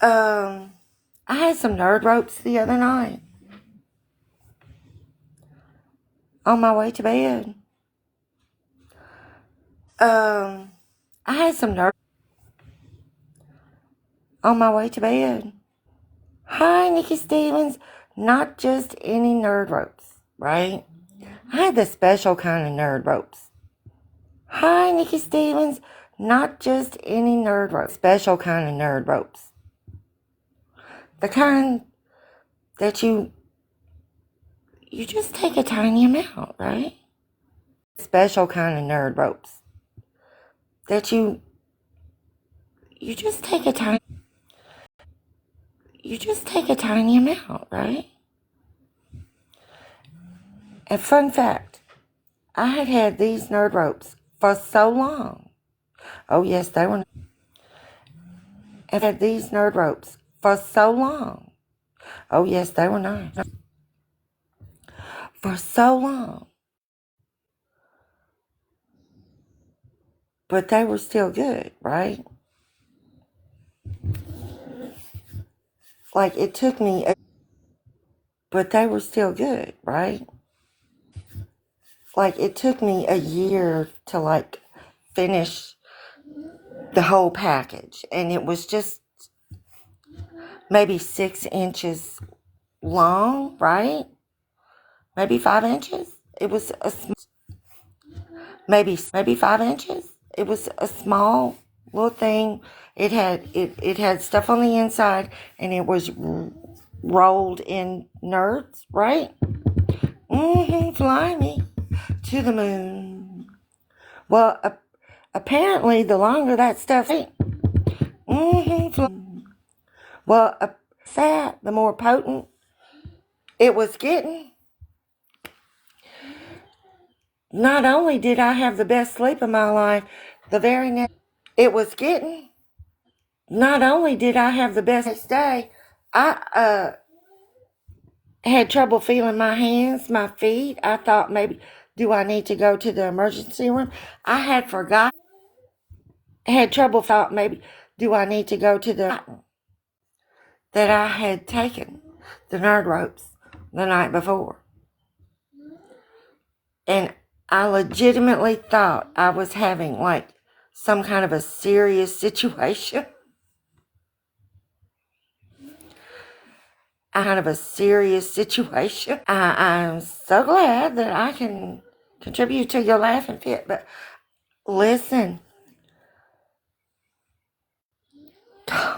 A: I had some nerd ropes the other night on my way to bed. I had some nerd on my way to bed. Hi, Nikki Stevens. Not just any nerd ropes, right? I had the special kind of nerd ropes. Hi, Nikki Stevens. Not just any nerd ropes. Special kind of nerd ropes. The kind that you just take a tiny amount, right? Special kind of nerd ropes. That you just take a tiny amount, right? And fun fact, I had these nerd ropes for so long. Oh yes, they were. I've had these nerd ropes for so long. Oh yes, they were nice. For so long. But they were still good, right? Like it took me but they were still good, right? Like it took me a year to like finish the whole package, and it was just maybe 6 inches long, right? Maybe 5 inches. It was maybe 5 inches. It was a small little thing. It had stuff on the inside, and it was rolled in nerds, right? Fly me to the moon. Well, apparently, the longer that stuff, well, fat, the more potent it was getting. Not only did I have the best sleep of my life, the very next it was getting. Not only did I have the best next day, I had trouble feeling my hands, my feet. I thought maybe, do I need to go to the emergency room? I had forgotten. Had trouble, thought maybe, do I need to go to the that I had taken the nerd ropes the night before. And I legitimately thought I was having like some kind of a serious situation. I'm so glad that I can contribute to your laughing fit. But listen,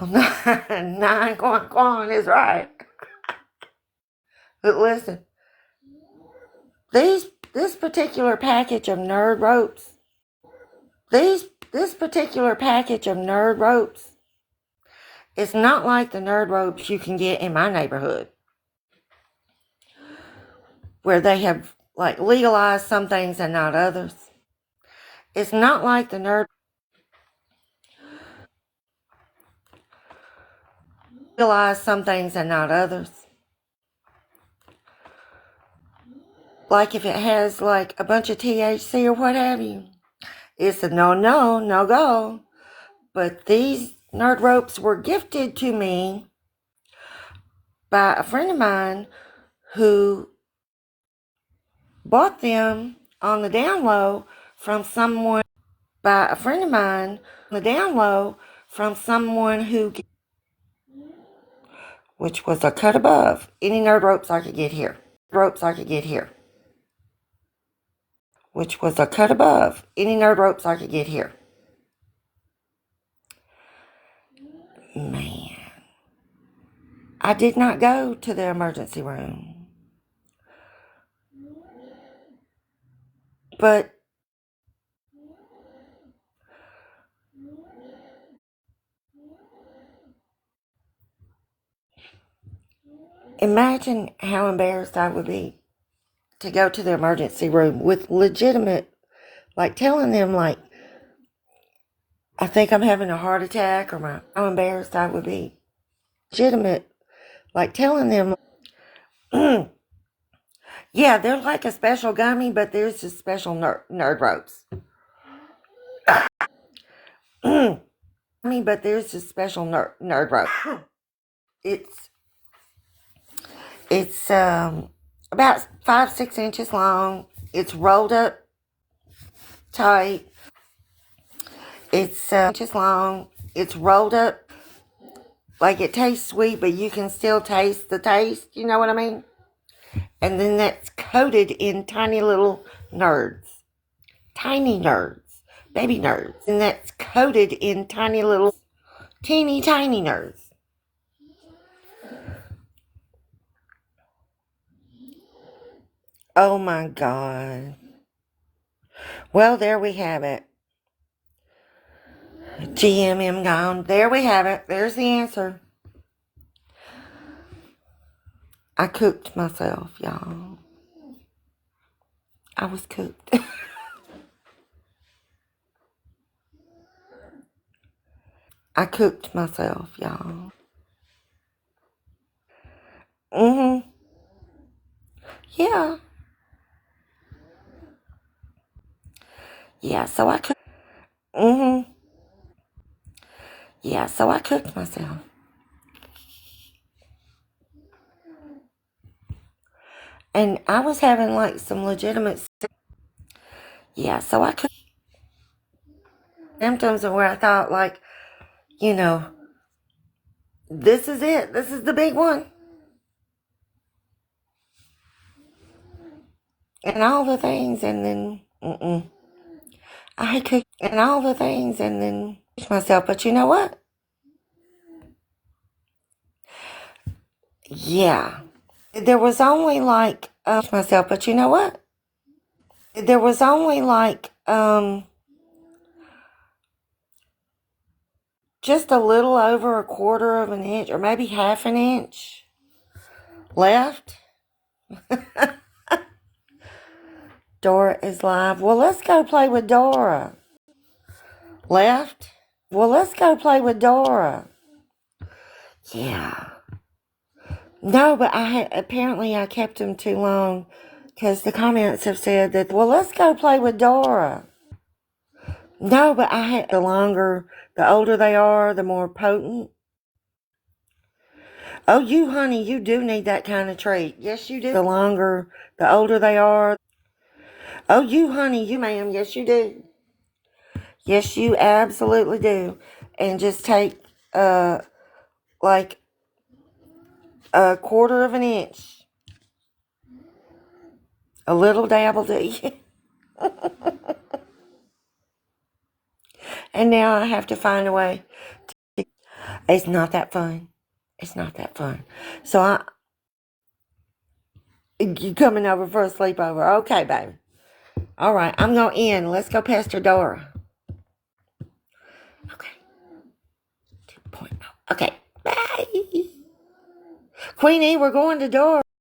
A: 9 Quan is right. But listen, this particular package of nerd ropes, this particular package of nerd ropes is not like the nerd ropes you can get in my neighborhood, where they have like legalized some things and not others. It's not like the nerd legalized some things and not others. Like if it has like a bunch of THC or what have you, it's a no go. But these nerd ropes were gifted to me by a friend of mine who bought them on the down low from someone who, which was a cut above any nerd ropes I could get here. Which was a cut above any nerd ropes I could get here. Man, I did not go to the emergency room. But imagine how embarrassed I would be to go to the emergency room with legitimate, like telling them like, I think I'm having a heart attack, or how embarrassed I would be. Legitimate, like telling them, yeah, they're like a special gummy, but there's a special nerd ropes. But there's a special nerd rope. It's about 5-6 inches long. It's rolled up tight. It's inches long. It's rolled up. Like, it tastes sweet, but you can still taste the taste. You know what I mean? And then that's coated in tiny little nerds. Tiny nerds. Baby nerds. And that's coated in tiny little, teeny tiny nerds. Oh my God. Well, there we have it. GMM gone. There we have it. There's the answer. I cooked myself, y'all. I was cooked. I cooked myself, y'all. Mm-hmm. Yeah. Yeah, so I cooked. Mm-hmm. Yeah, so I cooked myself. And I was having like some legitimate. Yeah, so I cooked. Symptoms of where I thought, like, you know, this is it. This is the big one. And all the things, and then, I cooked and all the things, and then myself. But you know what? Yeah. There was only like, myself. But you know what? There was only like, just a little over 1/4 of an inch, or maybe 1/2 an inch left. Dora is live. Well, let's go play with Dora. Left? Well, let's go play with Dora. Yeah. No, but apparently I kept him too long, because the comments have said that, well, let's go play with Dora. No, but the older they are, the more potent. Oh, you, honey, you do need that kind of treat. Yes, you do. The older they are. Oh, you, honey, you, ma'am. Yes, you do. Yes, you absolutely do. And just take, like 1/4 of an inch. A little dab will do you. And now I have to find a way. It's not that fun. It's not that fun. So you coming over for a sleepover? Okay, baby. All right, I'm going to end. Let's go pester Dora. Okay. 2.0. Okay, bye. Queenie, we're going to Dora.